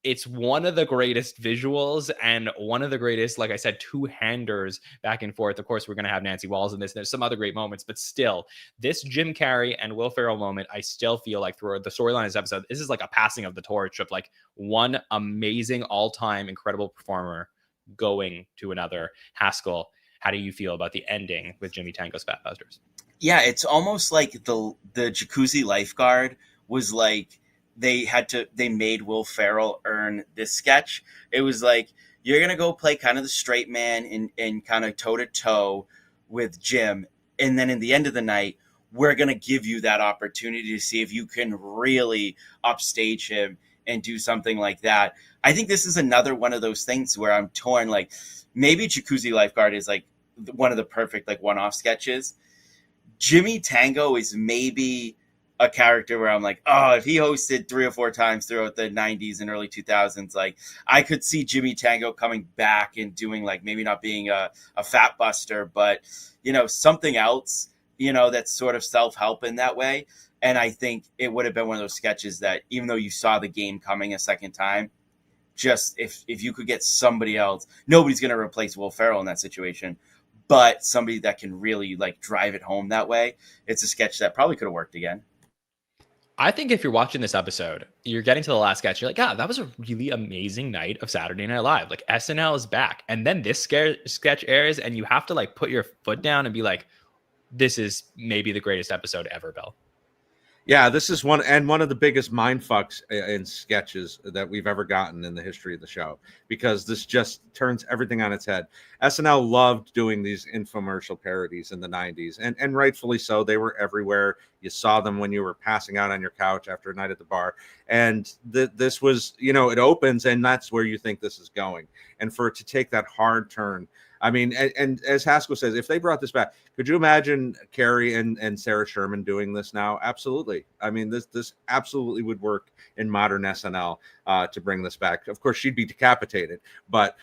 It's one of the greatest visuals and one of the greatest, like I said, two-handers back and forth. Of course, we're going to have Nancy Walls in this. There's some other great moments, but still, this Jim Carrey and Will Ferrell moment, I still feel like through the storyline of this episode, this is like a passing of the torch of like one amazing all-time incredible performer going to another. They how do you feel about the ending with Jimmy Tango's Fat Busters? Yeah, it's almost like the Jacuzzi lifeguard was like, they made Will Ferrell earn this sketch. It was like, you're going to go play kind of the straight man and kind of toe to toe with Jim. And then in the end of the night, we're going to give you that opportunity to see if you can really upstage him and do something like that. I think this is another one of those things where I'm torn. Like, maybe Jacuzzi lifeguard is like one of the perfect like one-off sketches. Jimmy Tango is maybe a character where I'm like, oh, if he hosted 3 or 4 times throughout the 90s and early 2000s, like I could see Jimmy Tango coming back and doing like, maybe not being a fat buster, but something else, that's sort of self-help in that way. And I think it would have been one of those sketches that, even though you saw the game coming a second time, just if you could get somebody else, nobody's going to replace Will Ferrell in that situation, but somebody that can really like drive it home that way, it's a sketch that probably could have worked again. I think if you're watching this episode, you're getting to the last sketch, you're like, God, that was a really amazing night of Saturday Night Live. Like, SNL is back. And then this sketch airs, and you have to like put your foot down and be like, this is maybe the greatest episode ever, Bill. Yeah, this is one of the biggest mind fucks in sketches that we've ever gotten in the history of the show, because this just turns everything on its head. SNL loved doing these infomercial parodies in the 90s, and rightfully so. They were everywhere. You saw them when you were passing out on your couch after a night at the bar. And this was, it opens, and that's where you think this is going. And for it to take that hard turn, I mean, and as Haskell says, if they brought this back, could you imagine Carrey and Sarah Sherman doing this now? Absolutely. I mean, this absolutely would work in modern SNL to bring this back. Of course, she'd be decapitated, but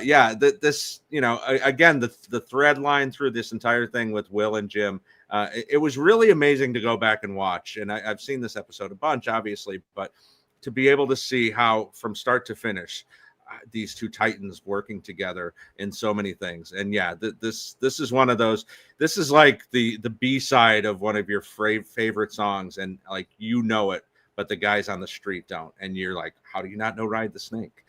yeah, this, you know, again, the thread line through this entire thing with Will and Jim, it was really amazing to go back and watch. And I've seen this episode a bunch, obviously, but to be able to see how from start to finish, these two titans working together in so many things. And yeah, this is one of those. This is like the B-side of one of your favorite songs, and like, you know it, but the guys on the street don't, and you're like, how do you not know Ride the Snake?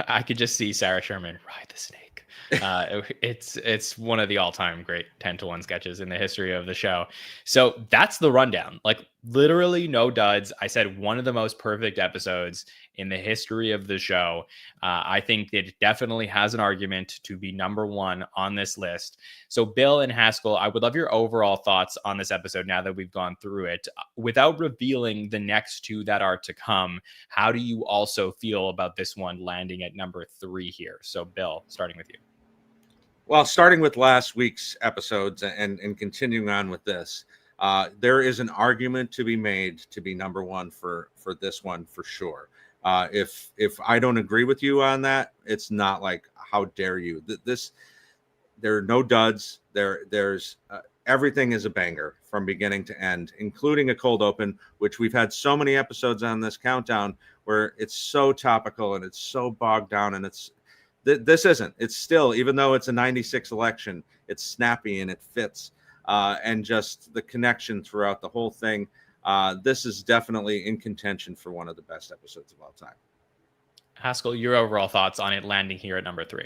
I could just see Sarah Sherman ride the snake. It's one of the all-time great 10-to-1 sketches in the history of the show. So that's the rundown. Like, literally no duds. I said one of the most perfect episodes in the history of the show. I think it definitely has an argument to be number one on this list. So Bill and Haskell, I would love your overall thoughts on this episode now that we've gone through it. Without revealing the next two that are to come, how do you also feel about this one landing at number 3 here? So Bill, starting with you. Well, starting with last week's episodes and continuing on with this, there is an argument to be made to be number one for this one for sure. If I don't agree with you on that, it's not like, how dare you? There are no duds. There's everything is a banger from beginning to end, including a cold open, which we've had so many episodes on this countdown where it's so topical and it's so bogged down, and this isn't. It's still, even though it's a 96 election, it's snappy and it fits. And just the connection throughout the whole thing. This is definitely in contention for one of the best episodes of all time. Haskell, your overall thoughts on it landing here at number 3?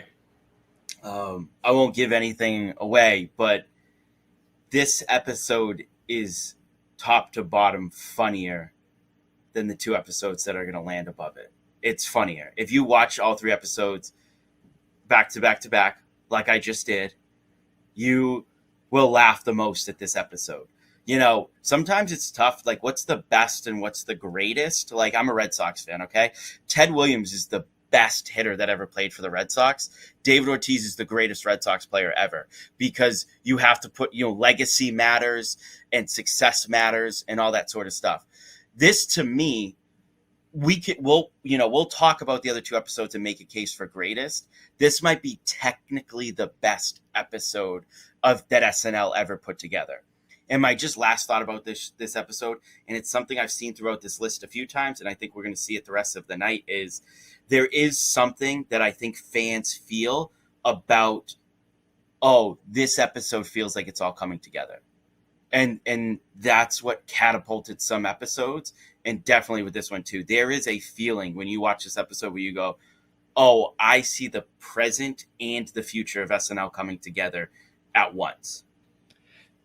I won't give anything away, but this episode is top to bottom funnier than the 2 episodes that are going to land above it. It's funnier. If you watch all 3 episodes back to back to back, like I just did, you will laugh the most at this episode. You know, sometimes it's tough. Like, what's the best and what's the greatest? Like, I'm a Red Sox fan, okay? Ted Williams is the best hitter that ever played for the Red Sox. David Ortiz is the greatest Red Sox player ever, because you have to put, you know, legacy matters and success matters and all that sort of stuff. This, to me, we'll talk about the other 2 episodes and make a case for greatest. This might be technically the best episode of that SNL ever put together. And my just last thought about this episode, and it's something I've seen throughout this list a few times, and I think we're going to see it the rest of the night, is there is something that I think fans feel about, oh, this episode feels like it's all coming together. And that's what catapulted some episodes, and definitely with this one too. There is a feeling when you watch this episode where you go, oh, I see the present and the future of SNL coming together at once.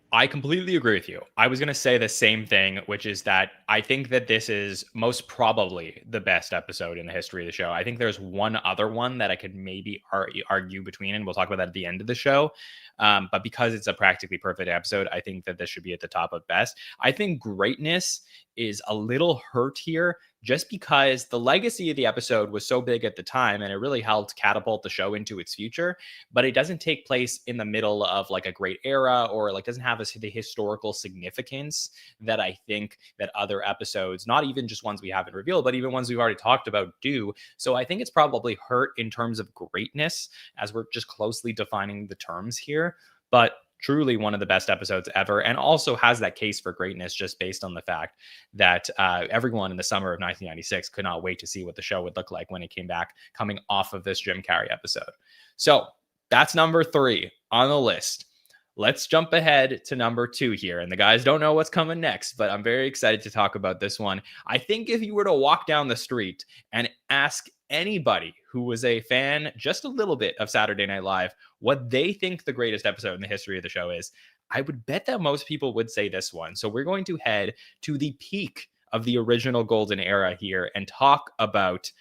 I completely agree with you. I was going to say the same thing, which is that I think that this is most probably the best episode in the history of the show. I think there's one other one that I could maybe argue between, and we'll talk about that at the end of the show. But because it's a practically perfect episode, I think that this should be at the top of best. I think greatness is a little hurt here just because the legacy of the episode was so big at the time, and it really helped catapult the show into its future, but it doesn't take place in the middle of like a great era, or like doesn't have the historical significance that I think that other episodes, not even just ones we haven't revealed, but even ones we've already talked about, do. So I think it's probably hurt in terms of greatness, as we're just closely defining the terms here, but truly one of the best episodes ever, and also has that case for greatness just based on the fact that everyone in the summer of 1996 could not wait to see what the show would look like when it came back, coming off of this Jim Carrey episode. So that's number 3 on the list. Let's jump ahead to number 2 here. And the guys don't know what's coming next, but I'm very excited to talk about this one. I think if you were to walk down the street and ask anybody who was a fan just a little bit of Saturday Night Live what they think the greatest episode in the history of the show is, I would bet that most people would say this one. So we're going to head to the peak of the original golden era here and talk about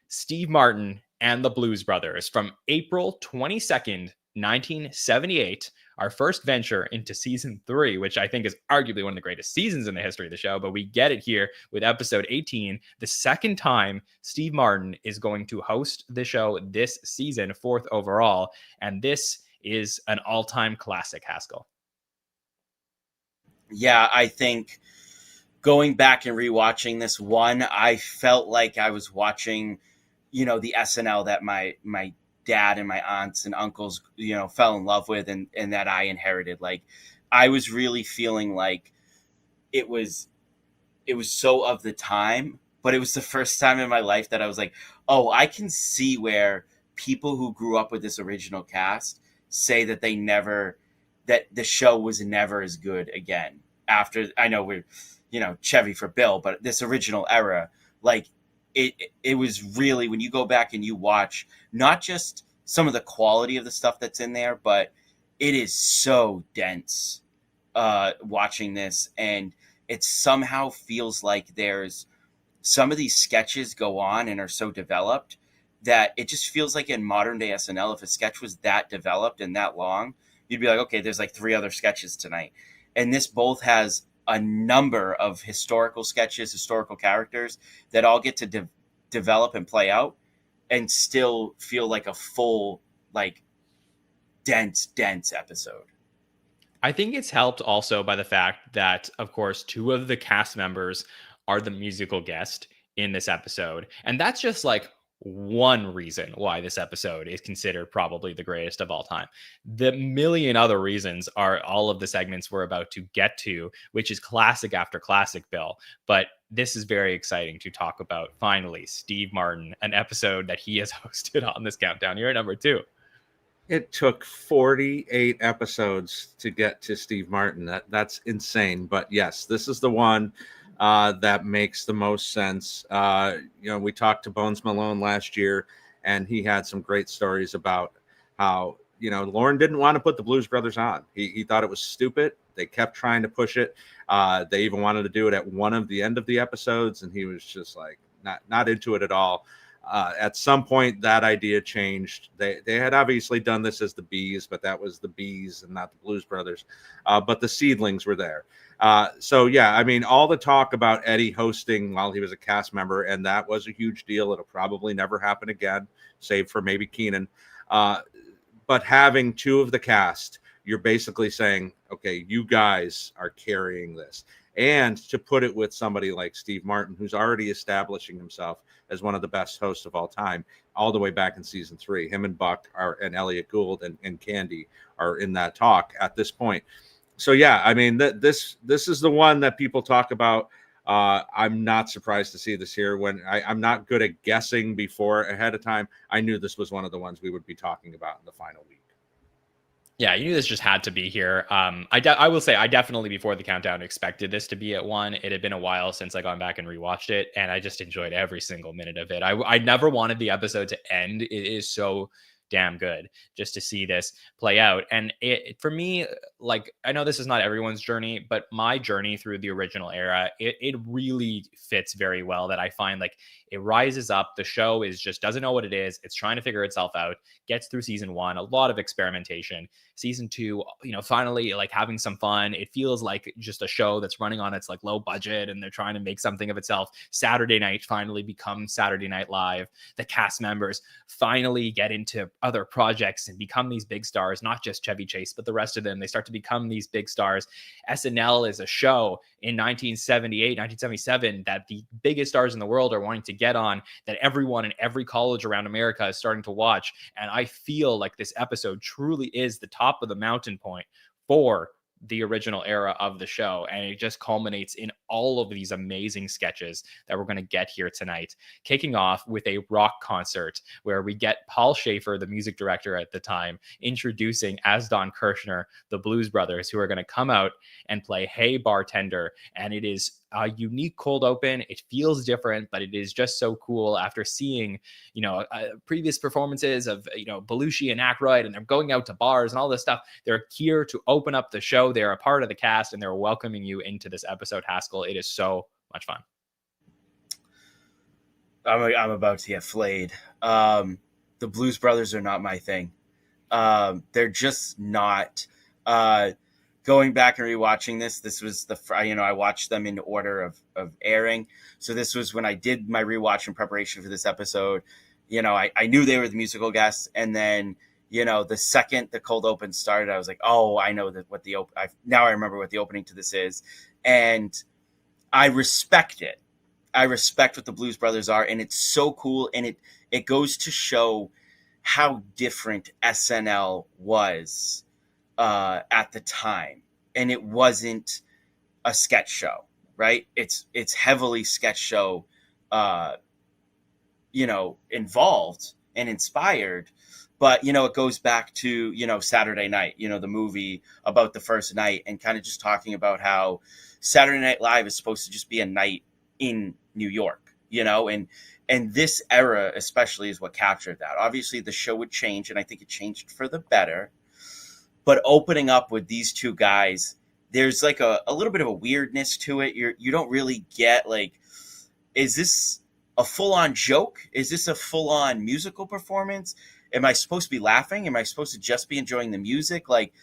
Steve Martin and the Blues Brothers from April 22nd, 1978, our first venture into season 3, which I think is arguably one of the greatest seasons in the history of the show. But we get it here with episode 18, the second time Steve Martin is going to host the show this season, 4th overall. And this is an all-time classic, Haskell. Yeah, I think going back and rewatching this one, I felt like I was watching, the SNL that my dad and my aunts and uncles, fell in love with and that I inherited. Like, I was really feeling like it was so of the time, but it was the first time in my life that I was like, oh, I can see where people who grew up with this original cast say that that the show was never as good again. After, I know we're, Chevy for Bill, but this original era, like it was really, when you go back and you watch not just some of the quality of the stuff that's in there, but it is so dense watching this. And it somehow feels like there's some of these sketches go on and are so developed that it just feels like in modern day SNL, if a sketch was that developed and that long, you'd be like, okay, there's like 3 other sketches tonight. And this both has a number of historical sketches, historical characters that all get to develop and play out and still feel like a full, like dense episode. I think it's helped also by the fact that, of course, 2 of the cast members are the musical guest in this episode. And that's just like one reason why this episode is considered probably the greatest of all time. The million other reasons are all of the segments we're about to get to, which is classic after classic, Bill. But this is very exciting to talk about. Finally, Steve Martin, an episode that he has hosted on this countdown. You're at number 2. It took 48 episodes to get to Steve Martin. That's insane. But yes, this is the one that makes the most sense. We talked to Bones Malone last year, and he had some great stories about how, Lauren didn't want to put the Blues Brothers on. He thought it was stupid. They kept trying to push it. They even wanted to do it at one of the end of the episodes, and he was just like not into it at all. At some point, that idea changed. They had obviously done this as the Bees, but that was the Bees and not the Blues Brothers. But the Seedlings were there. So, yeah, I mean, all the talk about Eddie hosting while he was a cast member, and that was a huge deal. It'll probably never happen again, save for maybe Keenan. But having 2 of the cast, you're basically saying, okay, you guys are carrying this. And to put it with somebody like Steve Martin, who's already establishing himself as one of the best hosts of all time, all the way back in season 3. Him and Buck and Elliot Gould and Candy are in that talk at this point. So, yeah, I mean, this is the one that people talk about. I'm not surprised to see this here. When I'm not good at guessing ahead of time, I knew this was one of the ones we would be talking about in the final week. Yeah, you knew this just had to be here. I will say I definitely, before the countdown, expected this to be at 1. It had been a while since I gone back and rewatched it, and I just enjoyed every single minute of it. I never wanted the episode to end. It is so damn good just to see this play out. And for me, like, I know this is not everyone's journey, but my journey through the original era, it really fits very well. That I find, like, it rises up. The show doesn't know what it is. It's trying to figure itself out. Gets through season 1, a lot of experimentation. Season 2, finally, like, having some fun. It feels like just a show that's running on its, like, low budget, and they're trying to make something of itself. Saturday night finally becomes Saturday Night Live. The cast members finally get into other projects and become these big stars, not just Chevy Chase, but the rest of them. They start to become these big stars. SNL is a show in 1978, 1977 that the biggest stars in the world are wanting to get on, that everyone in every college around America is starting to watch. And I feel like this episode truly is the top of the mountain point for the original era of the show, and it just culminates in all of these amazing sketches that we're going to get here tonight, kicking off with a rock concert where we get Paul Schaefer, the music director at the time, introducing as Don Kirshner the Blues Brothers, who are going to come out and play Hey Bartender. And it is a unique cold open. It feels different, but it is just so cool after seeing, previous performances of, Belushi and Aykroyd, and they're going out to bars and all this stuff. They're here to open up the show. They're a part of the cast, and they're welcoming you into this episode, Haskell. It is so much fun. I'm about to get flayed. The Blues Brothers are not my thing. They're just not. Going back and rewatching this was I watched them in order of airing. So this was when I did my rewatch in preparation for this episode. I knew they were the musical guests, and then the second the cold open started, I was like, oh, I know that now I remember what the opening to this is, and I respect it. I respect what the Blues Brothers are, and it's so cool, and it goes to show how different SNL was at the time, and it wasn't a sketch show, right? It's heavily sketch show, involved and inspired, but it goes back to Saturday Night, the movie about the first night, and kind of just talking about how Saturday Night Live is supposed to just be a night in New York, and this era especially is what captured that. Obviously the show would change, and I think it changed for the better, but opening up with these two guys, there's like a little bit of a weirdness to it. You don't really get, like, is this a full-on joke? Is this a full-on musical performance? Am I supposed to be laughing? Am I supposed to just be enjoying the music? Like,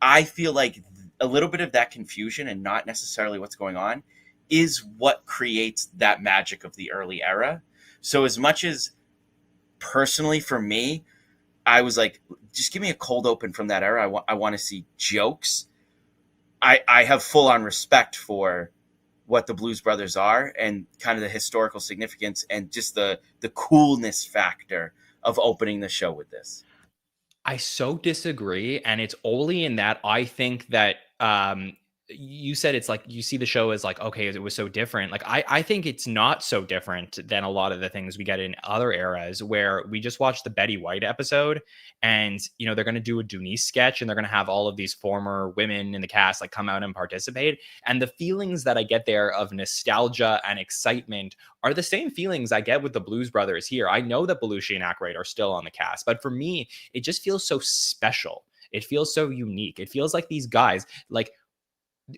I feel like a little bit of that confusion and not necessarily what's going on is what creates that magic of the early era. So as much as personally for me, I was like, just give me a cold open from that era. I want to see jokes. I have full on respect for what the Blues Brothers are and kind of the historical significance and just the coolness factor of opening the show with this. I so disagree, and it's only in that I think that you said it's like you see the show as like, okay, it was so different. Like I think it's not so different than a lot of the things we get in other eras, where we just watched the Betty White episode, and they're going to do a Denise sketch, and they're going to have all of these former women in the cast like come out and participate, and the feelings that I get there of nostalgia and excitement are the same feelings I get with the Blues Brothers here. I know that Belushi and Aykroyd are still on the cast, but for me, it just feels so special. It feels so unique. It feels like these guys, like,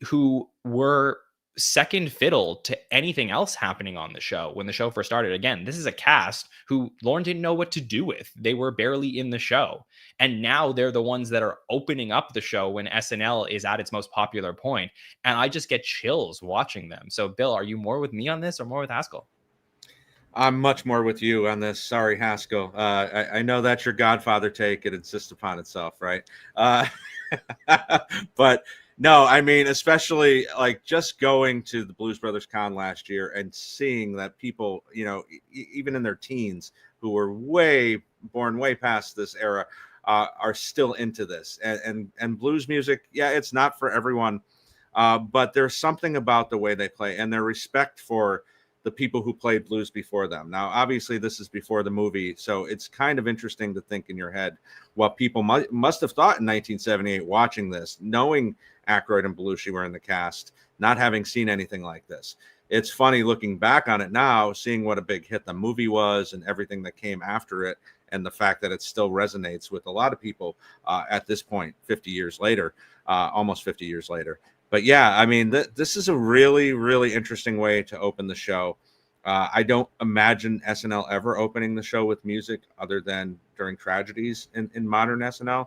who were second fiddle to anything else happening on the show when the show first started. Again, this is a cast who Lauren didn't know what to do with. They were barely in the show. And now they're the ones that are opening up the show when SNL is at its most popular point. And I just get chills watching them. So, Bill, are you more with me on this or more with Haskell? I'm much more with you on this. Sorry, Haskell. I know that's your Godfather take. It insists upon itself, right? But no, I mean, especially like just going to the Blues Brothers Con last year and seeing that people, even in their teens, who were born way past this era, are still into this. And blues music, yeah, it's not for everyone, but there's something about the way they play and their respect for the people who played blues before them. Now, obviously, this is before the movie, so it's kind of interesting to think in your head what people must have thought in 1978 watching this, knowing Aykroyd and Belushi were in the cast, not having seen anything like this. It's funny looking back on it now, seeing what a big hit the movie was and everything that came after it, and the fact that it still resonates with a lot of people at this point, 50 years later, almost 50 years later. But yeah, I mean, this is a really, really interesting way to open the show. I don't imagine SNL ever opening the show with music other than during tragedies in modern SNL.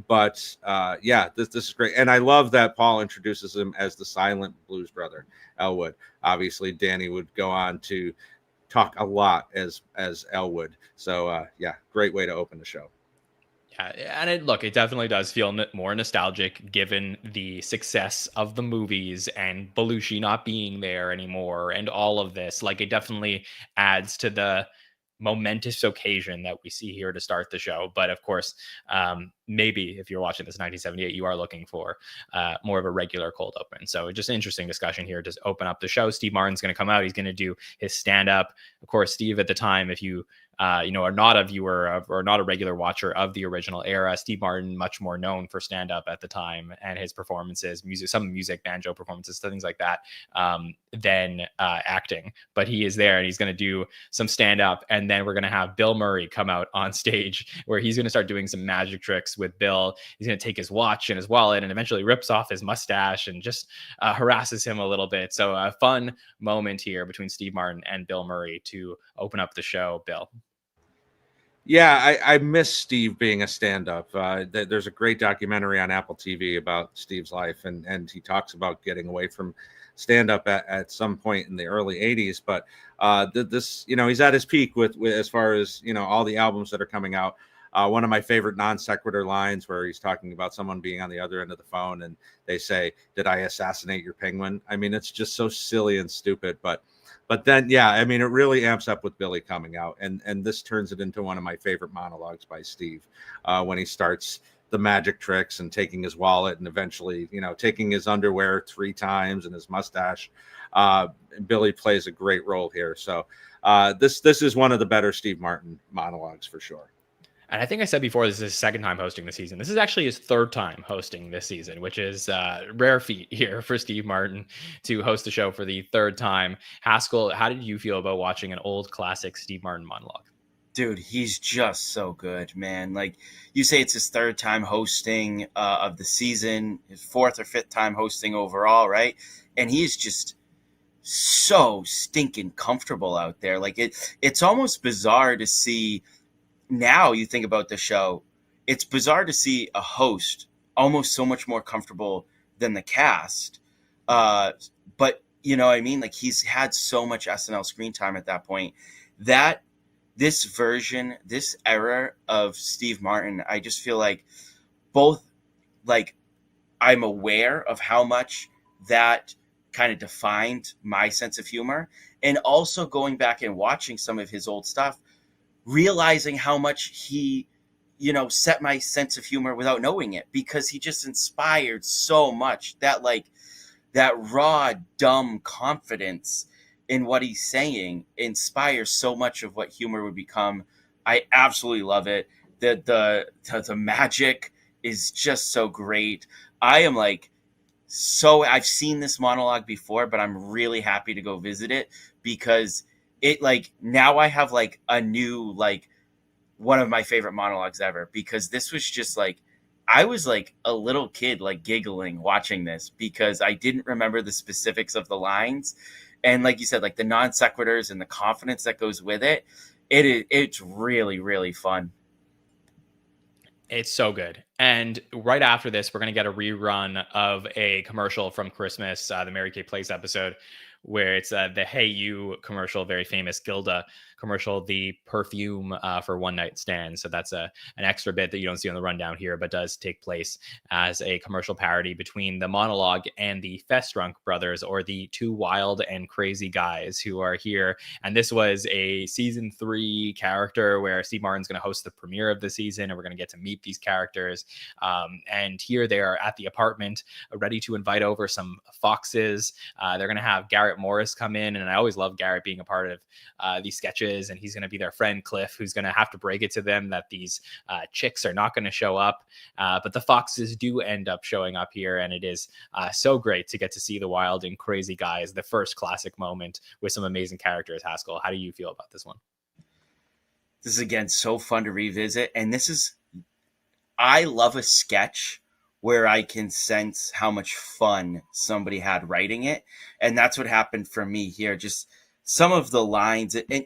But yeah, this is great. And I love that Paul introduces him as the silent blues brother, Elwood. Obviously, Danny would go on to talk a lot as Elwood. So yeah, great way to open the show. Yeah, and it definitely does feel more nostalgic given the success of the movies and Belushi not being there anymore and all of this. Like, it definitely adds to the momentous occasion that we see here to start the show. But of course, maybe if you're watching this in 1978, you are looking for more of a regular cold open. So just an interesting discussion here to open up the show. Steve Martin's going to come out. He's going to do his stand-up. Of course, Steve, at the time, if you are not a viewer of, or not a regular watcher of the original era, Steve Martin, much more known for stand-up at the time and his performances, some music, banjo performances, things like that, than acting. But he is there and he's going to do some stand-up. And then we're going to have Bill Murray come out on stage where he's going to start doing some magic tricks with Bill. He's going to take his watch and his wallet and eventually rips off his mustache and just harasses him a little bit. So a fun moment here between Steve Martin and Bill Murray to open up the show. Bill. Yeah, I miss Steve being a stand-up. There's a great documentary on Apple TV about Steve's life, and he talks about getting away from stand-up at some point in the early '80s. But this, he's at his peak with as far as all the albums that are coming out. One of my favorite non sequitur lines where he's talking about someone being on the other end of the phone, and they say, "Did I assassinate your penguin?" I mean, it's just so silly and stupid, but then, yeah, I mean, it really amps up with Billy coming out, and this turns it into one of my favorite monologues by Steve, when he starts the magic tricks and taking his wallet and eventually, taking his underwear 3 times and his mustache. Billy plays a great role here. So this is one of the better Steve Martin monologues for sure. And I think I said before, this is his second time hosting the season. This is actually his third time hosting this season, which is a rare feat here for Steve Martin to host the show for the third time. Haskell, how did you feel about watching an old classic Steve Martin monologue? Dude, he's just so good, man. Like you say, it's his third time hosting of the season, his 4th or 5th time hosting overall, right? And he's just so stinking comfortable out there. Like it's almost bizarre to see. Now you think about the show, it's bizarre to see a host almost so much more comfortable than the cast. But you know what I mean? Like he's had so much SNL screen time at that point that this version, this era of Steve Martin, I just feel like both, like, I'm aware of how much that kind of defined my sense of humor, and also going back and watching some of his old stuff, realizing how much he, set my sense of humor without knowing it, because he just inspired so much. That raw, dumb confidence in what he's saying inspires so much of what humor would become. I absolutely love it. The magic is just so great. I am I've seen this monologue before, but I'm really happy to go visit it, because it now I have a new one of my favorite monologues ever, because this was just I was a little kid giggling watching this, because I didn't remember the specifics of the lines, and like you said, the non sequiturs and the confidence that goes with it. It's really, really fun. It's so good. And right after this, we're going to get a rerun of a commercial from Christmas, the Mary Kay Place episode, where it's the Hey You commercial, very famous Gilda commercial, the perfume for one night stands. So that's an extra bit that you don't see on the rundown here, but does take place as a commercial parody between the monologue and the Festrunk brothers, or the 2 wild and crazy guys who are here. And this was a season 3 character where Steve Martin's going to host the premiere of the season, and we're going to get to meet these characters. And here they are at the apartment, ready to invite over some foxes. They're going to have Garrett Morris come in, and I always love Garrett being a part of these sketches, and he's going to be their friend Cliff, who's going to have to break it to them that these chicks are not going to show up, but the foxes do end up showing up here, and it is so great to get to see the wild and crazy guys, the first classic moment with some amazing characters. Haskell, how do you feel about this one? This is, again, so fun to revisit, and I love a sketch where I can sense how much fun somebody had writing it. And that's what happened for me here. Just some of the lines, and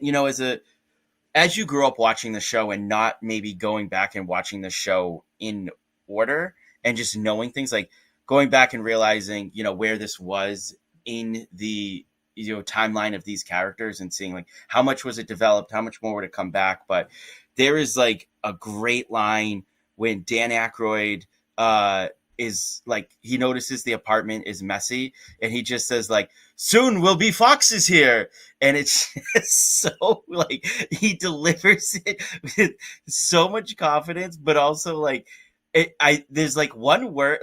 as you grew up watching the show and not maybe going back and watching the show in order, and just knowing things, going back and realizing, where this was in the timeline of these characters, and seeing how much was it developed, how much more would it come back. But there is a great line when Dan Aykroyd is he notices the apartment is messy, and he just says soon will be foxes here. And it's just so he delivers it with so much confidence, but also there's one word,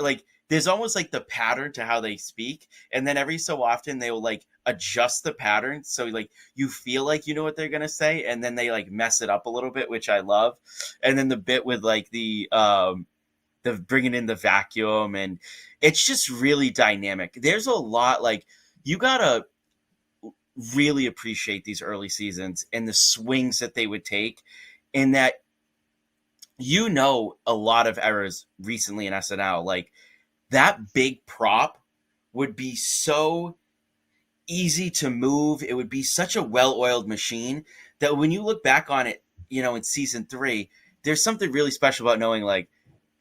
there's almost the pattern to how they speak, and then every so often they will adjust the pattern so you feel you know what they're gonna say, and then they mess it up a little bit, which I love. And then the bit with the bringing in the vacuum, and it's just really dynamic. There's a lot, you gotta really appreciate these early seasons and the swings that they would take, in that a lot of eras recently in SNL, that big prop would be so easy to move. It would be such a well-oiled machine that when you look back on it in season 3, there's something really special about knowing, like,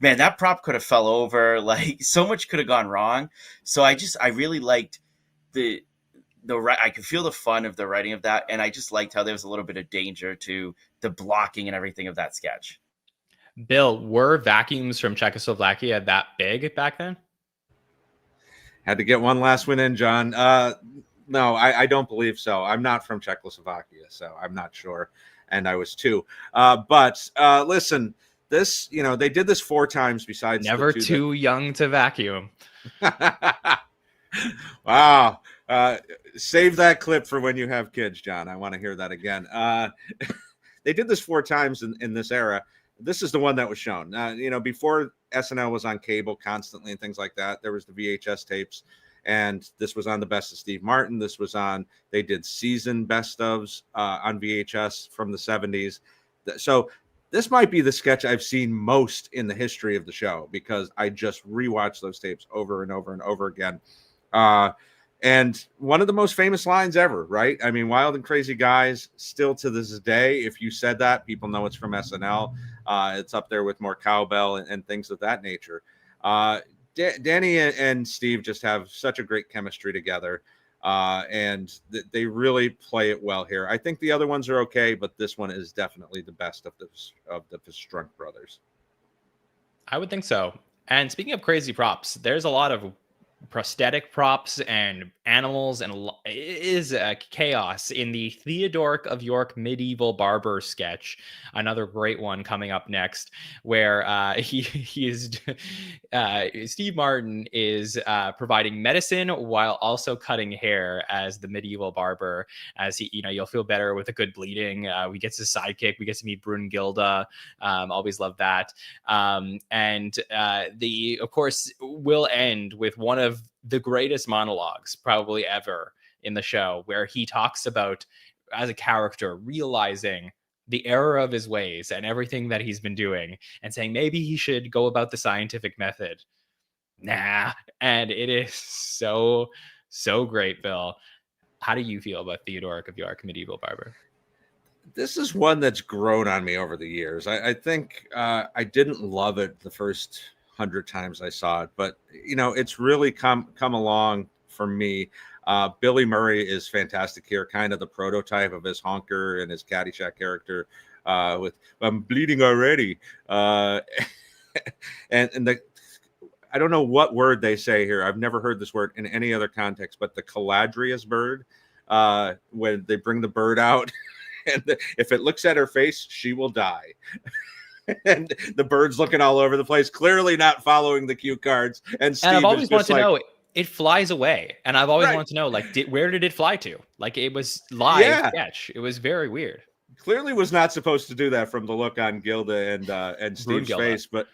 man, that prop could have fell over. Like, so much could have gone wrong. So I really liked the I could feel the fun of the writing of that, and I just liked how there was a little bit of danger to the blocking and everything of that sketch. Bill, were vacuums from Czechoslovakia that big back then? Had to get one last one in, John. No, I don't believe so. I'm not from Czechoslovakia, so I'm not sure. And I was 2. But listen, this, they did this 4 times besides Never too young to vacuum. Wow. Save that clip for when you have kids, John. I want to hear that again. They did this 4 times in this era. This is the one that was shown. Before SNL was on cable constantly and things like that, there was the VHS tapes, and this was on the Best of Steve Martin. This was on, they did season best ofs on VHS from the 70s. So this might be the sketch I've seen most in the history of the show, because I just rewatched those tapes over and over and over again. And one of the most famous lines ever, right? I mean, Wild and Crazy Guys, still to this day, if you said that, people know it's from SNL. It's up there with more cowbell and things of that nature. Danny and Steve just have such a great chemistry together, and they really play it well here. I think the other ones are okay, but this one is definitely the best of the Strunk brothers. I would think so. And speaking of crazy props, there's a lot of prosthetic props and animals, and it is chaos in the Theodoric of York medieval barber sketch. Another great one coming up next, where Steve Martin is providing medicine while also cutting hair as the medieval barber. As he, you'll feel better with a good bleeding. We get his sidekick. We get to meet Brunhilde. Always love that. And of course, will end with one of the greatest monologues probably ever in the show, where he talks about, as a character, realizing the error of his ways and everything that he's been doing, and saying maybe he should go about the scientific method. Nah. And it is so great. Bill, how do you feel about Theodoric of York medieval barber? This is one that's grown on me over the years. I think I didn't love it the first 100 times I saw it, but it's really come along for me. Billy Murray is fantastic here, kind of the prototype of his honker and his Caddyshack character, with "I'm bleeding already," and I don't know what word they say here. I've never heard this word in any other context, but the caladrius bird, when they bring the bird out, and if it looks at her face, she will die. And the bird's looking all over the place, clearly not following the cue cards. And Steve I've always wanted to know, it flies away. And I've always wanted to know, like, where did it fly to? Like, it was live sketch. It was very weird. Clearly was not supposed to do that from the look on Gilda and Steve's face, but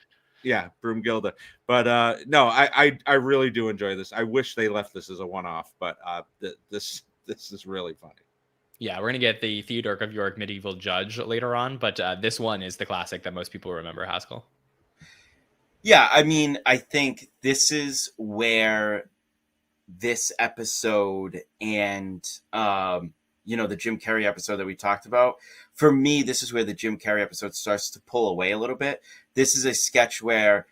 yeah, Broomgilda. But no, I really do enjoy this. I wish they left this as a one-off, but this is really funny. Yeah, we're going to get the Theodoric of York medieval judge later on, but this one is the classic that most people remember, Haskell. Yeah, I mean, I think this is where this episode and, the Jim Carrey episode that we talked about, for me, this is where the Jim Carrey episode starts to pull away a little bit. This is a sketch where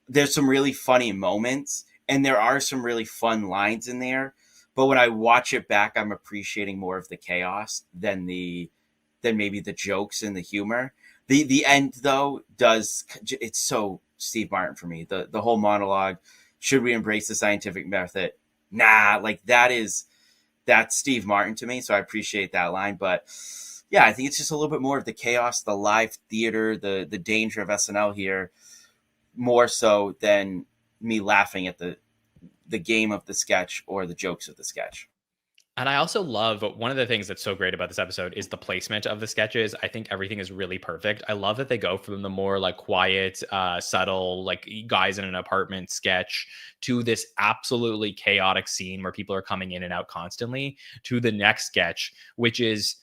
there's some really funny moments, and there are some really fun lines in there. But when I watch it back, I'm appreciating more of the chaos than maybe the jokes and the humor. The end, though, it's so Steve Martin for me. The whole monologue, should we embrace the scientific method? Nah, like that's Steve Martin to me, so I appreciate that line. But yeah, I think it's just a little bit more of the chaos, the live theater, the danger of SNL here, more so than me laughing at the game of the sketch or the jokes of the sketch. And I also love, one of the things that's so great about this episode is the placement of the sketches. I think everything is really perfect. I love that they go from the more like quiet, subtle, like guys in an apartment sketch to this absolutely chaotic scene where people are coming in and out constantly, to the next sketch, which is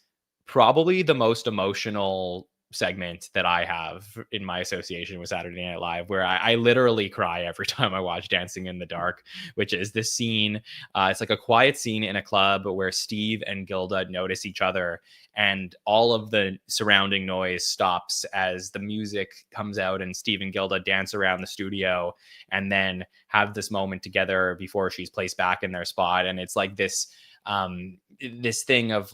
probably the most emotional segment that I have in my association with Saturday Night Live, where I literally cry every time I watch Dancing in the Dark, which is this scene. It's like a quiet scene in a club where Steve and Gilda notice each other, and all of the surrounding noise stops as the music comes out, and Steve and Gilda dance around the studio and then have this moment together before she's placed back in their spot. And it's like this thing of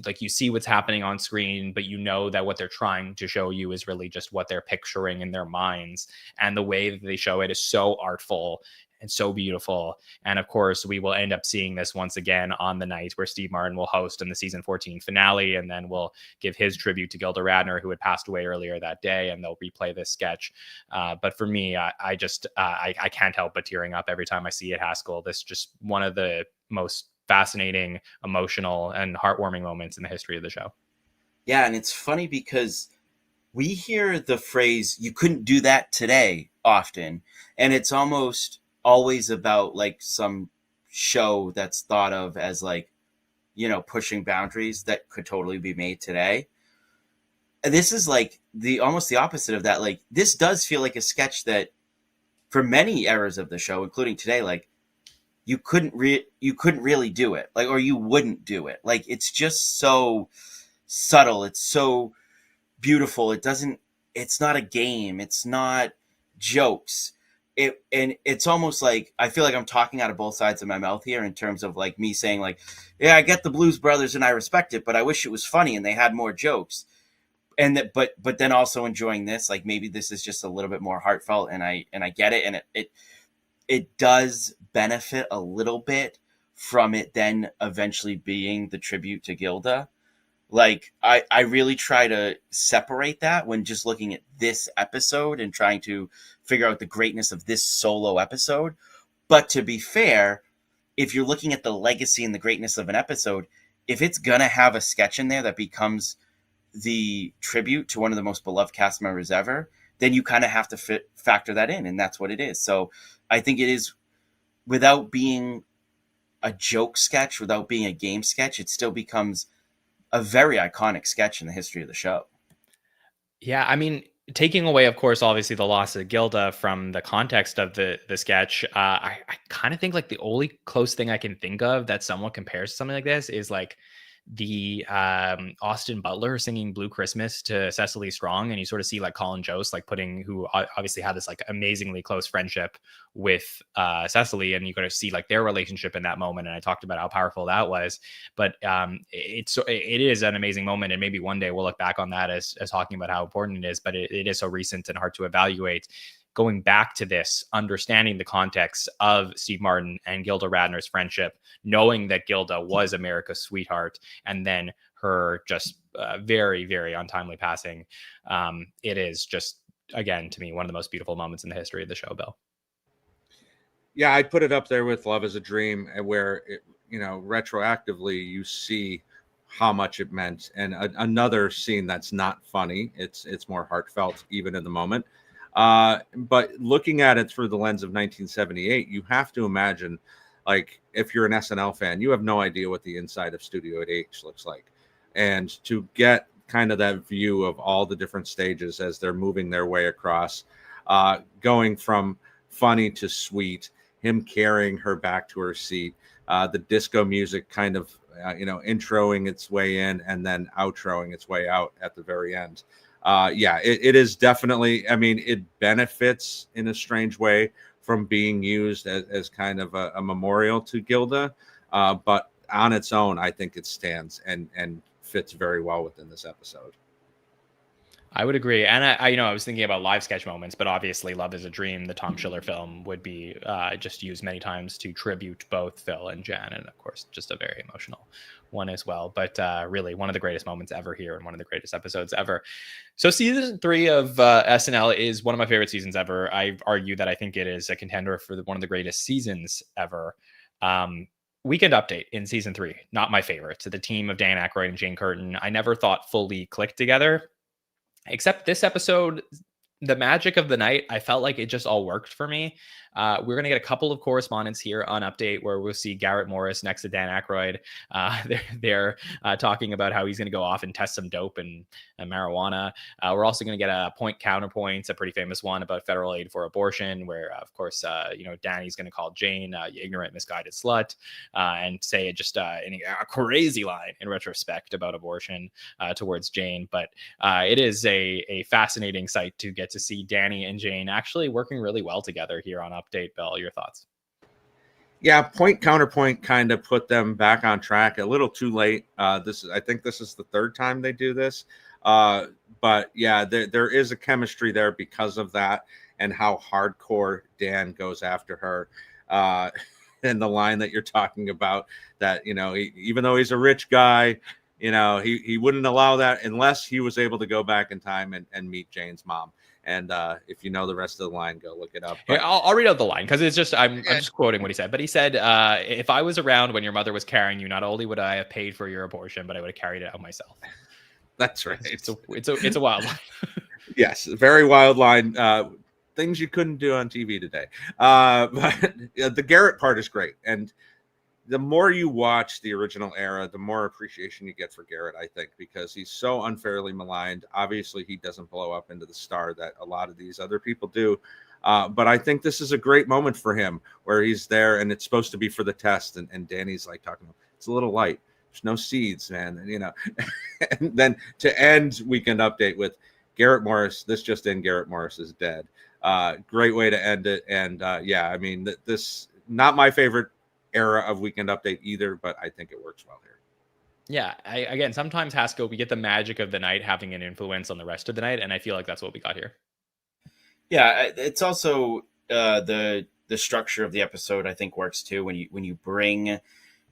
like, you see what's happening on screen, but you know that what they're trying to show you is really just what they're picturing in their minds. And the way that they show it is so artful and so beautiful. And of course, we will end up seeing this once again on the night where Steve Martin will host in the season 14 finale, and then we'll give his tribute to Gilda Radner, who had passed away earlier that day, and they'll replay this sketch. But for me, I can't help but tearing up every time I see it, Haskell. This just one of the most fascinating, emotional, and heartwarming moments in the history of the show. Yeah, and it's funny because we hear the phrase, "you couldn't do that today," often, and it's almost always about like some show that's thought of as like, you know, pushing boundaries that could totally be made today. And this is like almost the opposite of that. Like, this does feel like a sketch that for many eras of the show, including today, like, you couldn't really do it, like, or you wouldn't do it. Like, it's just so subtle. It's so beautiful. It's not a game. It's not jokes. And it's almost like, I feel like I'm talking out of both sides of my mouth here in terms of like me saying like, yeah, I get the Blues Brothers and I respect it, but I wish it was funny and they had more jokes. And that, but then also enjoying this, like, maybe this is just a little bit more heartfelt, and I get it. And it does benefit a little bit from it then eventually being the tribute to Gilda. Like, I really try to separate that when just looking at this episode and trying to figure out the greatness of this solo episode. But to be fair, if you're looking at the legacy and the greatness of an episode, if it's going to have a sketch in there that becomes the tribute to one of the most beloved cast members ever, then you kind of have to factor that in. And that's what it is. So I think it is, without being a joke sketch, without being a game sketch, it still becomes a very iconic sketch in the history of the show. Yeah, I mean, taking away, of course, obviously the loss of Gilda from the context of the sketch, I kind of think like the only close thing I can think of that somewhat compares to something like this is like the Austin Butler singing Blue Christmas to Cecily Strong, and you sort of see like Colin Jost like who obviously had this like amazingly close friendship with Cecily, and you got to see like their relationship in that moment, and I talked about how powerful that was. But it is an amazing moment, and maybe one day we'll look back on that as talking about how important it is, but it is so recent and hard to evaluate. Going back to this, understanding the context of Steve Martin and Gilda Radner's friendship, knowing that Gilda was America's sweetheart, and then her just very, very untimely passing. It is just, again, to me, one of the most beautiful moments in the history of the show, Bill. Yeah, I'd put it up there with Love is a Dream, where, retroactively you see how much it meant. And another scene that's not funny. It's more heartfelt even in the moment. But looking at it through the lens of 1978, you have to imagine, like, if you're an SNL fan, you have no idea what the inside of Studio H looks like. And to get kind of that view of all the different stages as they're moving their way across, going from funny to sweet, him carrying her back to her seat, the disco music kind of, introing its way in and then outroing its way out at the very end. It is definitely, I mean, it benefits in a strange way from being used as kind of a memorial to Gilda. But on its own, I think it stands and fits very well within this episode. I would agree. And I was thinking about live sketch moments, but obviously Love is a Dream, the Tom Schiller film, would be just used many times to tribute both Phil and Jan. And of course, just a very emotional one as well. But really one of the greatest moments ever here and one of the greatest episodes ever. So season 3 of SNL is one of my favorite seasons ever. I argue that I think it is a contender for one of the greatest seasons ever. Weekend Update in season 3, not my favorite. The team of Dan Aykroyd and Jane Curtin, I never thought fully clicked together. Except this episode, the magic of the night, I felt like it just all worked for me. We're going to get a couple of correspondents here on Update where we'll see Garrett Morris next to Dan Aykroyd. They're talking about how he's going to go off and test some dope and marijuana. We're also going to get a point counterpoint, a pretty famous one about federal aid for abortion, where, of course, Danny's going to call Jane you ignorant, misguided slut, and say just a crazy line in retrospect about abortion towards Jane. But it is a fascinating sight to get to see Danny and Jane actually working really well together here on Update. Bill, your thoughts? Yeah, point counterpoint kind of put them back on track a little too late. I think this is the third time they do this. But yeah, there is a chemistry there because of that and how hardcore Dan goes after her. And the line that you're talking about, that, even though he's a rich guy, he wouldn't allow that unless he was able to go back in time and meet Jane's mom. And if you know the rest of the line, go look it up. But, I'll read out the line because it's just I'm just quoting what he said. But he said, "If I was around when your mother was carrying you, not only would I have paid for your abortion, but I would have carried it out myself." That's right. It's a wild line. Yes, very wild line. Things you couldn't do on TV today. But the Garrett part is great, and the more you watch the original era, the more appreciation you get for Garrett, I think, because he's so unfairly maligned. Obviously, he doesn't blow up into the star that a lot of these other people do. But I think this is a great moment for him where he's there and it's supposed to be for the test. And Danny's like talking, it's a little light. There's no seeds, man. And, and then to end Weekend Update with Garrett Morris, this just in, Garrett Morris is dead. Great way to end it. And this, not my favorite era of Weekend Update either, but I think it works well here. Yeah, again, sometimes Haskell, we get the magic of the night having an influence on the rest of the night, and I feel like that's what we got here. Yeah, it's also the structure of the episode, I think, works too when you bring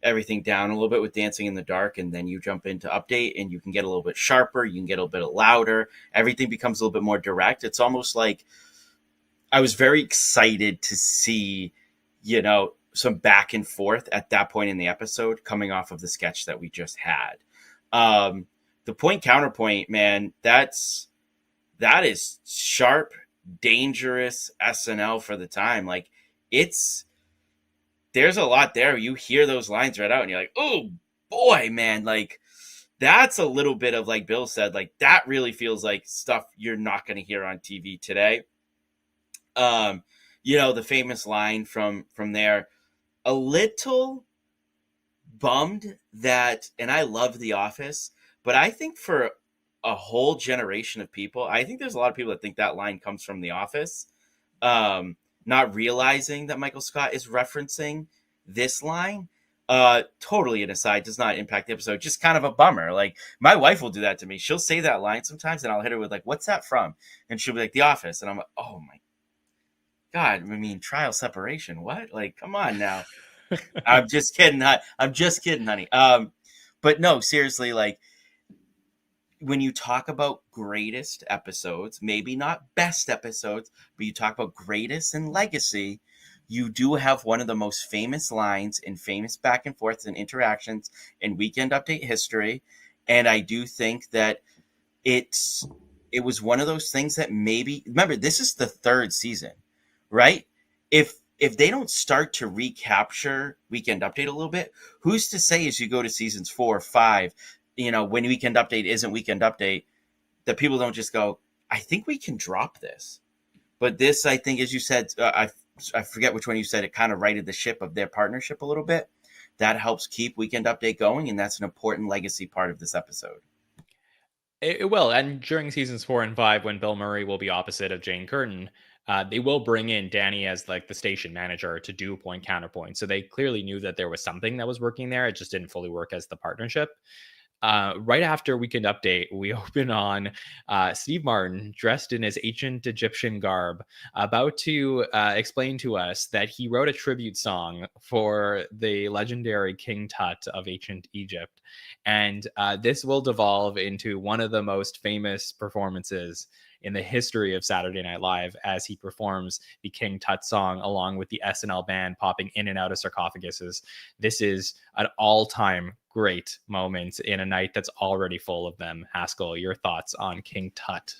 everything down a little bit with Dancing in the Dark, and then you jump into Update, and you can get a little bit sharper, you can get a little bit louder, everything becomes a little bit more direct. It's almost like I was very excited to see, some back and forth at that point in the episode coming off of the sketch that we just had. The point counterpoint, man, that is sharp, dangerous SNL for the time. Like, there's a lot there. You hear those lines right out and you're like, oh boy, man, like that's a little bit of, like Bill said, like that really feels like stuff you're not going to hear on TV today. The famous line from there, a little bummed that, and I love The Office, but I think for a whole generation of people, I think there's a lot of people that think that line comes from The Office, not realizing that Michael Scott is referencing this line. Totally an aside, does not impact the episode, just kind of a bummer. Like, my wife will do that to me. She'll say that line sometimes and I'll hit her with like, what's that from? And she'll be like, The Office. And I'm like, oh my God, I mean, trial separation. What? Like, come on now. I'm just kidding. I'm just kidding, honey. But no, seriously, like, when you talk about greatest episodes, maybe not best episodes, but you talk about greatest and legacy, you do have one of the most famous lines and famous back and forths and interactions in Weekend Update history. And I do think that it was one of those things that maybe, remember, this is the third season, right? If they don't start to recapture Weekend Update a little bit, who's to say as you go to seasons 4 or 5, when Weekend Update isn't Weekend Update, that people don't just go, I think we can drop this. But this, I think, as you said, I forget which one you said, it kind of righted the ship of their partnership a little bit. That helps keep Weekend Update going, and that's an important legacy part of this episode. It will. And during seasons 4 and 5, when Bill Murray will be opposite of Jane Curtin, they will bring in Danny as like the station manager to do point counterpoint. So they clearly knew that there was something that was working there. It just didn't fully work as the partnership. Right after Weekend Update, we open on Steve Martin dressed in his ancient Egyptian garb, about to explain to us that he wrote a tribute song for the legendary King Tut of ancient Egypt. And this will devolve into one of the most famous performances in the history of Saturday Night Live, as he performs the King Tut song along with the SNL band popping in and out of sarcophaguses. This is an all-time great moment in a night that's already full of them. Haskell, your thoughts on King Tut?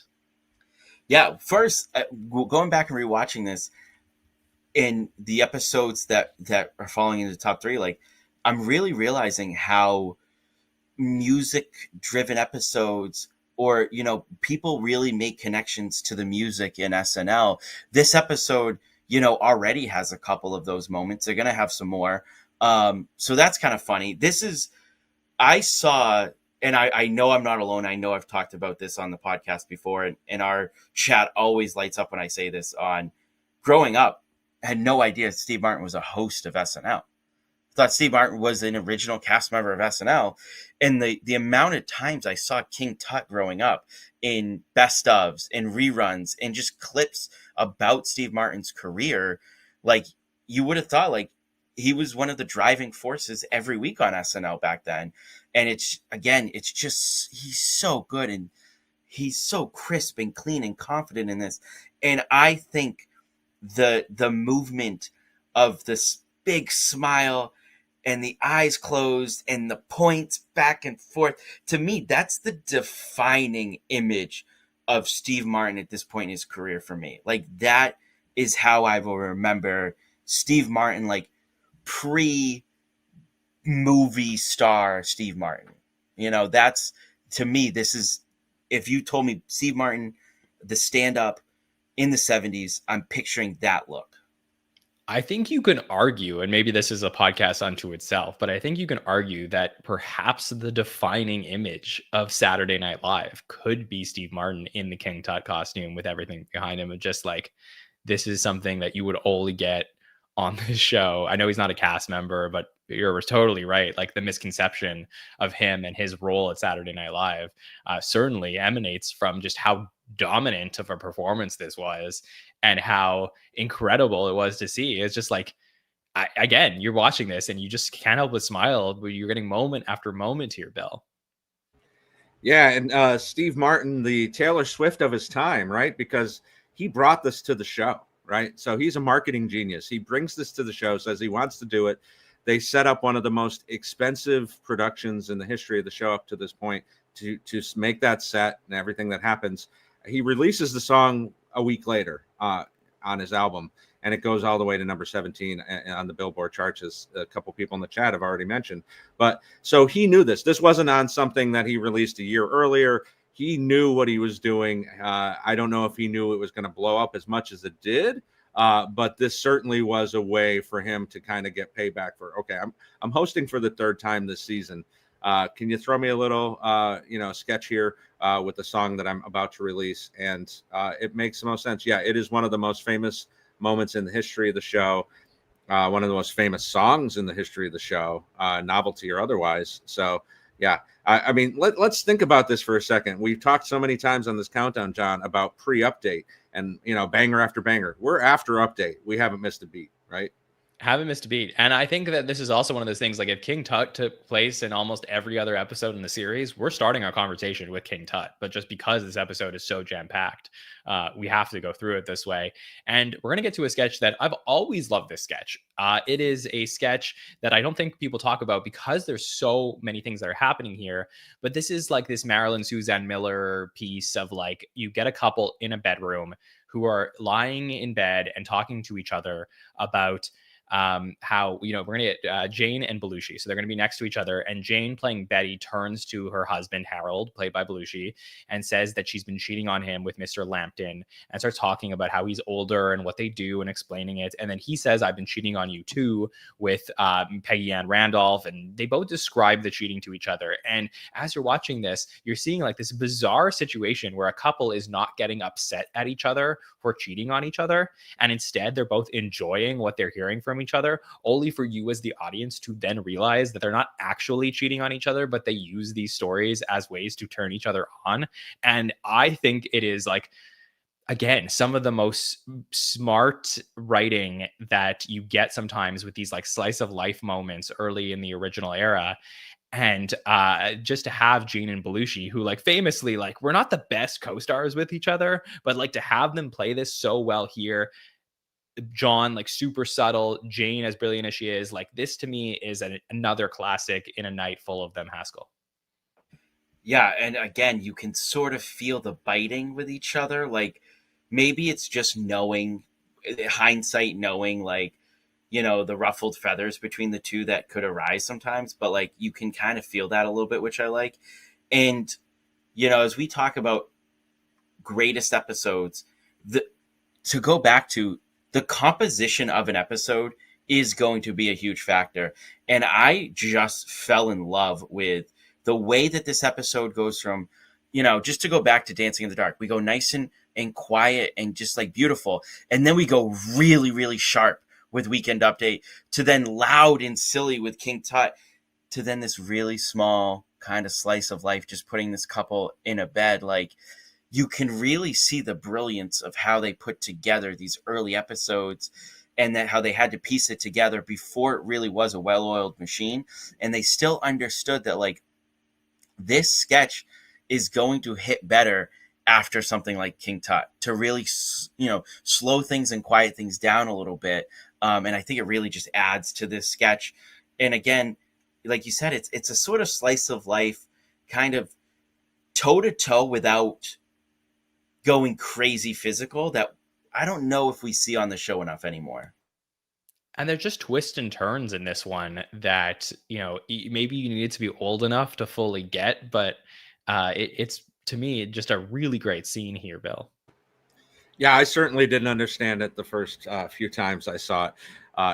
Yeah, first, going back and rewatching this, in the episodes that are falling into the top three, like I'm really realizing how music driven episodes, or people really make connections to the music in SNL. This episode, already has a couple of those moments. They're gonna have some more. So that's kind of funny. I saw, and I know I'm not alone. I know I've talked about this on the podcast before, and our chat always lights up when I say this. On growing up, I had no idea Steve Martin was a host of SNL. Thought Steve Martin was an original cast member of SNL. And the amount of times I saw King Tut growing up in best ofs and reruns and just clips about Steve Martin's career, like you would have thought like he was one of the driving forces every week on SNL back then. And it's just, he's so good, and he's so crisp and clean and confident in this. And I think the movement of this big smile and the eyes closed and the points back and forth, to me, that's the defining image of Steve Martin at this point in his career for me. Like, that is how I will remember Steve Martin, like pre-movie star Steve Martin. That's, to me, this is, if you told me Steve Martin, the stand-up in the 70s, I'm picturing that look. I think you can argue, and maybe this is a podcast unto itself, but I think you can argue that perhaps the defining image of Saturday Night Live could be Steve Martin in the King Tut costume with everything behind him. And just like, this is something that you would only get on this show. I know he's not a cast member, but you're totally right. Like, the misconception of him and his role at Saturday Night Live certainly emanates from just how dominant of a performance this was and how incredible it was to see. It's just like, again, you're watching this and you just can't help but smile, but you're getting moment after moment here, Bill. Yeah, and Steve Martin, the Taylor Swift of his time, right? Because he brought this to the show, right? So he's a marketing genius. He brings this to the show, says he wants to do it. They set up one of the most expensive productions in the history of the show up to this point to make that set and everything that happens. He releases the song a week later on his album, and it goes all the way to number 17 on the Billboard charts, as a couple people in the chat have already mentioned. But so he knew this. This wasn't on something that he released a year earlier. He knew what he was doing. I don't know if he knew it was going to blow up as much as it did, but this certainly was a way for him to kind of get payback for, okay, I'm hosting for the third time this season. Can you throw me a little, sketch here with the song that I'm about to release? And it makes the most sense. Yeah, it is one of the most famous moments in the history of the show. One of the most famous songs in the history of the show, novelty or otherwise. So, yeah, I mean, let's think about this for a second. We've talked so many times on this countdown, John, about pre-update and, banger after banger. We're after update. We haven't missed a beat, right? Haven't missed a beat. And I think that this is also one of those things, like, if King Tut took place in almost every other episode in the series, we're starting our conversation with King Tut. But just because this episode is so jam-packed, we have to go through it this way. And we're going to get to a sketch that I've always loved this sketch. It is a sketch that I don't think people talk about because there's so many things that are happening here. But this is like this Marilyn Suzanne Miller piece of, like, you get a couple in a bedroom who are lying in bed and talking to each other about how, we're going to get Jane and Belushi. So they're going to be next to each other. And Jane, playing Betty, turns to her husband, Harold, played by Belushi, and says that she's been cheating on him with Mr. Lampton, and starts talking about how he's older and what they do and explaining it. And then he says, I've been cheating on you too with Peggy Ann Randolph. And they both describe the cheating to each other. And as you're watching this, you're seeing like this bizarre situation where a couple is not getting upset at each other for cheating on each other. And instead, they're both enjoying what they're hearing from each other, only for you as the audience to then realize that they're not actually cheating on each other, but they use these stories as ways to turn each other on. And I think it is, like, again, some of the most smart writing that you get sometimes with these, like, slice of life moments early in the original era. And just to have Jane and Belushi, who, like, famously, like, we're not the best co-stars with each other, but, like, to have them play this so well here. John, like, super subtle. Jane, as brilliant as she is, like, this to me is another classic in a night full of them, Haskell. Yeah, and again, you can sort of feel the biting with each other. Like, maybe it's just knowing hindsight, knowing like, you know, the ruffled feathers between the two that could arise sometimes, but like you can kind of feel that a little bit, which I like. And, you know, as we talk about greatest episodes, to go back to the composition of an episode is going to be a huge factor. And I just fell in love with the way that this episode goes from, you know, just to go back to Dancing in the Dark, we go nice and quiet and just like beautiful. And then we go really, really sharp with Weekend Update, to then loud and silly with King Tut, to then this really small kind of slice of life, just putting this couple in a bed. Like, you can really see the brilliance of how they put together these early episodes, and that how they had to piece it together before it really was a well-oiled machine. And they still understood that like this sketch is going to hit better after something like King Tut, to really, you know, slow things and quiet things down a little bit. And I think it really just adds to this sketch. And again, like you said, it's a sort of slice of life, kind of toe to toe without going crazy physical, that I don't know if we see on the show enough anymore. And there's just twists and turns in this one that, you know, maybe you need to be old enough to fully get, but it's, to me, just a really great scene here, Bill. Yeah, I certainly didn't understand it the first few times I saw it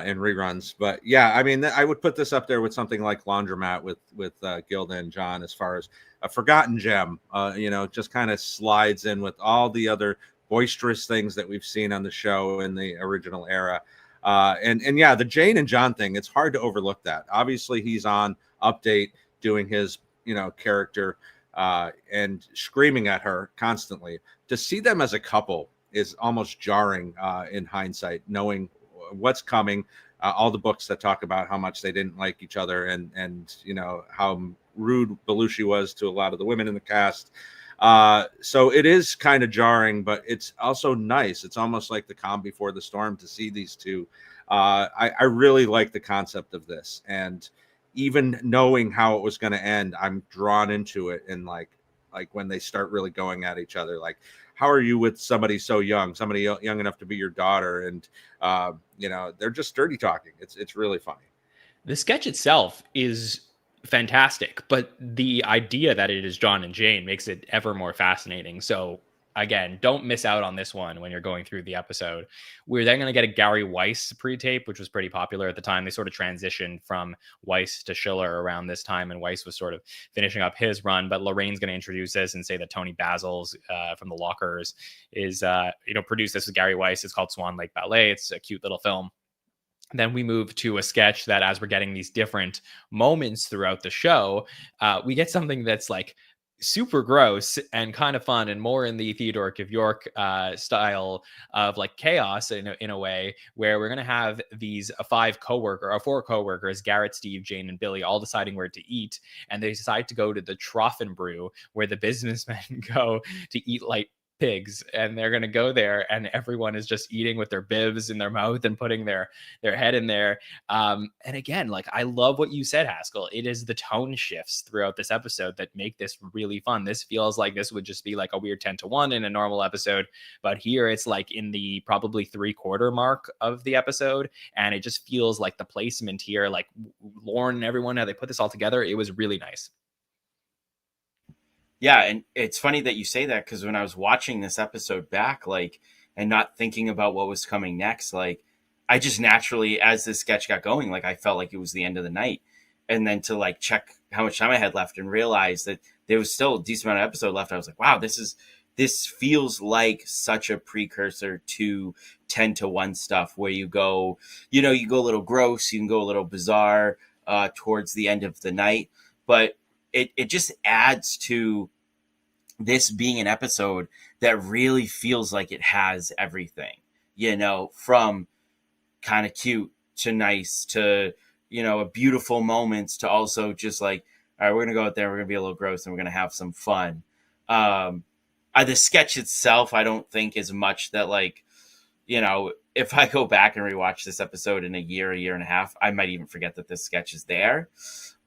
in reruns. But yeah, I mean, I would put this up there with something like Laundromat with Gilda and John, as far as a forgotten gem. You know, just kind of slides in with all the other boisterous things that we've seen on the show in the original era. And yeah, the Jane and John thing, it's hard to overlook that. Obviously, he's on Update doing his, you know, character and screaming at her constantly. To see them as a couple is almost jarring in hindsight, knowing what's coming. All the books that talk about how much they didn't like each other, and you know how rude Belushi was to a lot of the women in the cast. So it is kind of jarring, but it's also nice. It's almost like the calm before the storm to see these two. I really like the concept of this, and even knowing how it was going to end, I'm drawn into it. And like when they start really going at each other, like, how are you with somebody so young, somebody young enough to be your daughter? And, you know, they're just dirty talking. It's really funny. The sketch itself is fantastic, but the idea that it is John and Jane makes it ever more fascinating. So again, don't miss out on this one when you're going through the episode. We're then going to get a Gary Weiss pre-tape, which was pretty popular at the time. They sort of transitioned from Weiss to Schiller around this time, and Weiss was sort of finishing up his run. But Lorraine's going to introduce this and say that Tony Basil's from The Lockers is, you know, produced this with Gary Weiss. It's called Swan Lake Ballet. It's a cute little film. Then we move to a sketch that, as we're getting these different moments throughout the show, we get something that's like super gross and kind of fun, and more in the Theodoric of York style of like chaos in a way, where we're going to have these four coworkers, Garrett, Steve, Jane, and Billy, all deciding where to eat. And they decide to go to the Trough and Brew, where the businessmen go to eat like pigs, and they're going to go there, and everyone is just eating with their bibs in their mouth and putting their head in there. And again, like, I love what you said, Haskell. It is the tone shifts throughout this episode that make this really fun. This feels like this would just be like a weird 10-1 in a normal episode, but here it's like in the probably 3/4 mark of the episode, and it just feels like the placement here, like Lauren and everyone, how they put this all together, it was really nice. Yeah, and it's funny that you say that, because when I was watching this episode back, like, and not thinking about what was coming next, like, I just naturally, as this sketch got going, like, I felt like it was the end of the night. And then to like check how much time I had left and realize that there was still a decent amount of episode left, I was like, wow, this feels like such a precursor to 10-1 stuff, where you go, you know, you go a little gross, you can go a little bizarre towards the end of the night, but it just adds to this being an episode that really feels like it has everything, you know, from kind of cute to nice to, you know, beautiful moments to also just like, all right, we're going to go out there, we're going to be a little gross, and we're going to have some fun. The sketch itself, I don't think is much that, like, you know, if I go back and rewatch this episode in a year and a half, I might even forget that this sketch is there.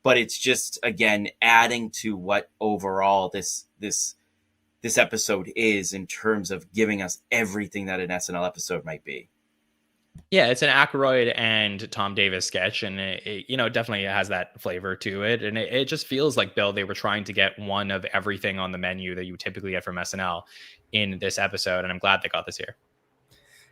But it's just, again, adding to what overall this episode is, in terms of giving us everything that an SNL episode might be. Yeah, it's an Aykroyd and Tom Davis sketch, and it definitely has that flavor to it, and it just feels like Bill. They were trying to get one of everything on the menu that you typically get from SNL in this episode, and I'm glad they got this here.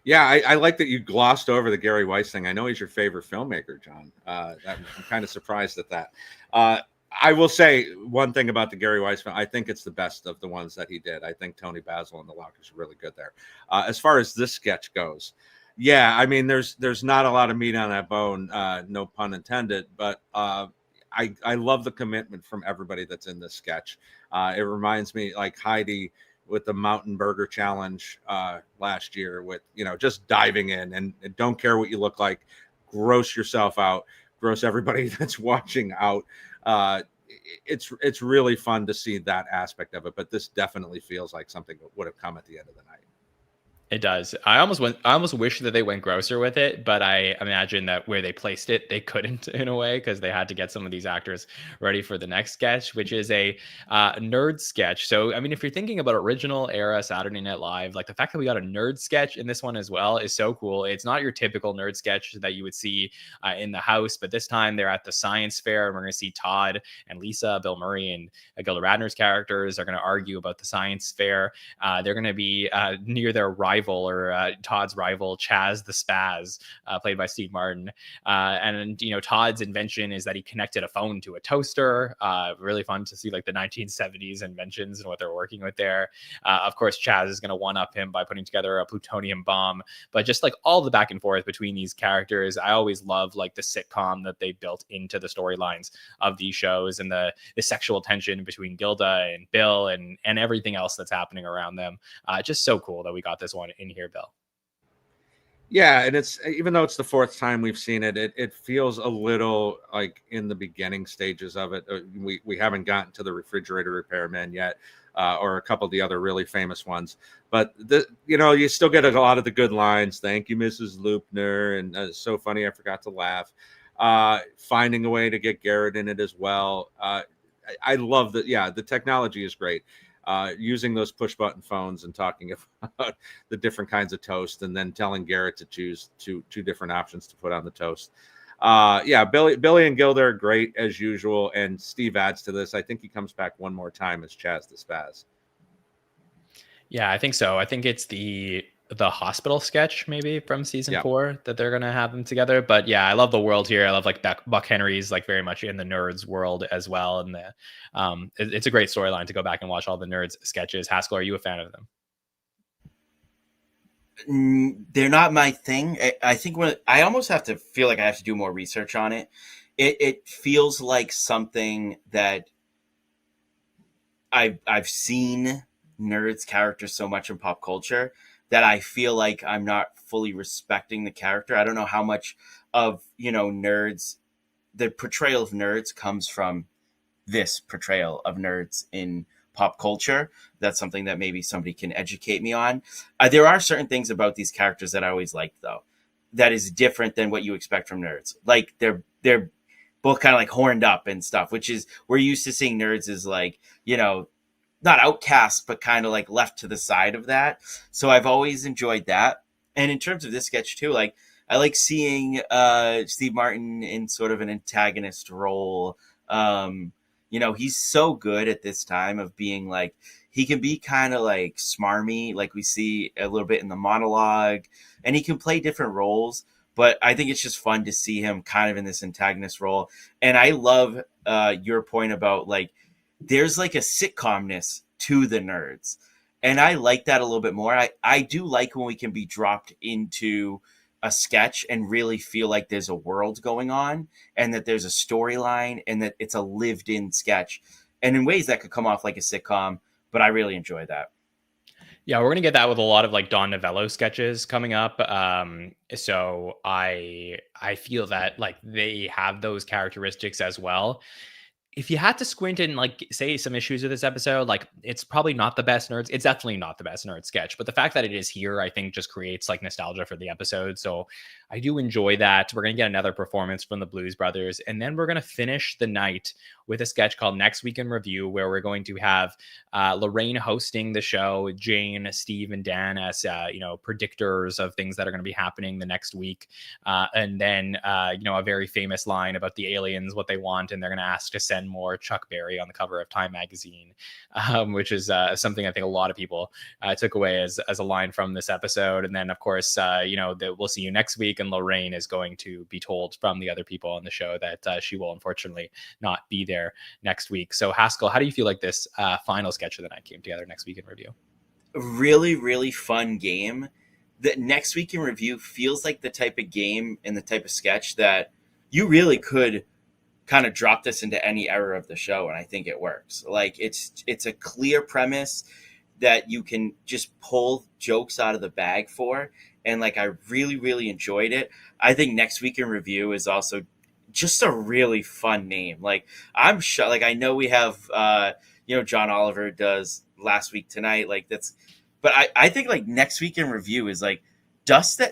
Yeah, I like that you glossed over the Gary Weiss thing. I know he's your favorite filmmaker, John. I'm kind of surprised at that. I will say one thing about the Gary Weiss film. I think it's the best of the ones that he did. I think Tony Basil and the Lockers are really good there. As far as this sketch goes, yeah, I mean, there's not a lot of meat on that bone, no pun intended. But I love the commitment from everybody that's in this sketch. It reminds me like Heidi with the Mountain Burger Challenge last year, with just diving in and don't care what you look like, gross yourself out, gross everybody that's watching out. It's really fun to see that aspect of it, but this definitely feels like something that would have come at the end of the night. It does. I almost wish that they went grosser with it, but I imagine that where they placed it, they couldn't in a way because they had to get some of these actors ready for the next sketch, which is a nerd sketch. So, I mean, if you're thinking about original era Saturday Night Live, like the fact that we got a nerd sketch in this one as well is so cool. It's not your typical nerd sketch that you would see in the house, but this time they're at the science fair, and we're going to see Todd and Lisa, Bill Murray, and Gilda Radner's characters are going to argue about the science fair. They're going to be near their rival, or Todd's rival, Chaz the Spaz, played by Steve Martin. And Todd's invention is that he connected a phone to a toaster. Really fun to see like the 1970s inventions and what they're working with there. Of course, Chaz is going to one up him by putting together a plutonium bomb. But just like all the back and forth between these characters, I always love like the sitcom that they built into the storylines of these shows, and the sexual tension between Gilda and Bill and everything else that's happening around them. Just so cool that we got this one in here, Bill. Yeah, and it's, even though it's the fourth time we've seen it, it feels a little like in the beginning stages of it. We haven't gotten to the refrigerator repairman yet, or a couple of the other really famous ones. But you still get a lot of the good lines. Thank you, Mrs. Loopner, and it's so funny I forgot to laugh. Finding a way to get Garrett in it as well. I love that. Yeah, the technology is great. Using those push button phones and talking about the different kinds of toast, and then telling Garrett to choose two different options to put on the toast. Yeah, Billy and Gilda are great as usual, and Steve adds to this. I think he comes back one more time as Chaz the Spaz. Yeah, I think so. I think it's the hospital sketch maybe from season 4 that they're gonna have them together. But yeah, I love the world here. I love like Buck Henry's like very much in the nerds world as well, and it's a great storyline to go back and watch all the nerds sketches. Haskell, are you a fan of them? They're not my thing. I think I almost have to feel like I have to do more research on it. It feels like something that I've seen nerds characters so much in pop culture that I feel like I'm not fully respecting the character. I don't know how much of, nerds, the portrayal of nerds comes from this portrayal of nerds in pop culture. That's something that maybe somebody can educate me on. There are certain things about these characters that I always liked, though, that is different than what you expect from nerds. Like they're both kind of like horned up and stuff, which is, we're used to seeing nerds as like, not outcasts, but kind of like left to the side of that. So I've always enjoyed that. And in terms of this sketch too, like I like seeing Steve Martin in sort of an antagonist role. He's so good at this time of being like, he can be kind of like smarmy, like we see a little bit in the monologue, and he can play different roles. But I think it's just fun to see him kind of in this antagonist role. And I love your point about like, there's like a sitcomness to the nerds. And I like that a little bit more. I do like when we can be dropped into a sketch and really feel like there's a world going on, and that there's a storyline, and that it's a lived in sketch. And in ways that could come off like a sitcom, but I really enjoy that. Yeah, we're going to get that with a lot of like Don Novello sketches coming up. So I feel that like they have those characteristics as well. If you had to squint and like say some issues with this episode, like it's probably not the best nerds. It's definitely not the best nerd sketch, but the fact that it is here, I think just creates like nostalgia for the episode. So I do enjoy that. We're going to get another performance from the Blues Brothers. And then we're going to finish the night with a sketch called Next Week in Review, where we're going to have Lorraine hosting the show, Jane, Steve, and Dan as, predictors of things that are going to be happening the next week. And then, a very famous line about the aliens, what they want, and they're going to ask to send more Chuck Berry on the cover of Time magazine, which is something I think a lot of people took away as a line from this episode. And then, of course, we'll see you next week, and Lorraine is going to be told from the other people on the show that she will unfortunately not be there next week. So Haskell, how do you feel like this final sketch of the night came together? Next Week in Review? A really, really fun game. The Next Week in Review feels like the type of game and the type of sketch that you really could kind of drop this into any era of the show, and I think it works. Like, it's a clear premise that you can just pull jokes out of the bag for, and like, I really, really enjoyed it. I think Next Week in Review is also just a really fun name. Like, I'm sure, like, I know we have John Oliver does Last Week Tonight, like, that's, but I think like Next Week in Review is like,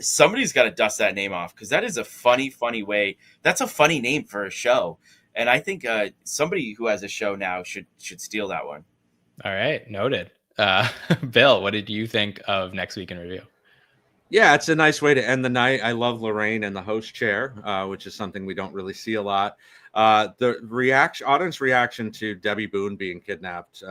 somebody's got to dust that name off, because that is a funny way. That's a funny name for a show, and I think somebody who has a show now should steal that one. All right, noted. Bill, what did you think of Next Week in Review? Yeah, it's a nice way to end the night. I love Lorraine in the host chair, which is something we don't really see a lot. The audience reaction to Debbie Boone being kidnapped.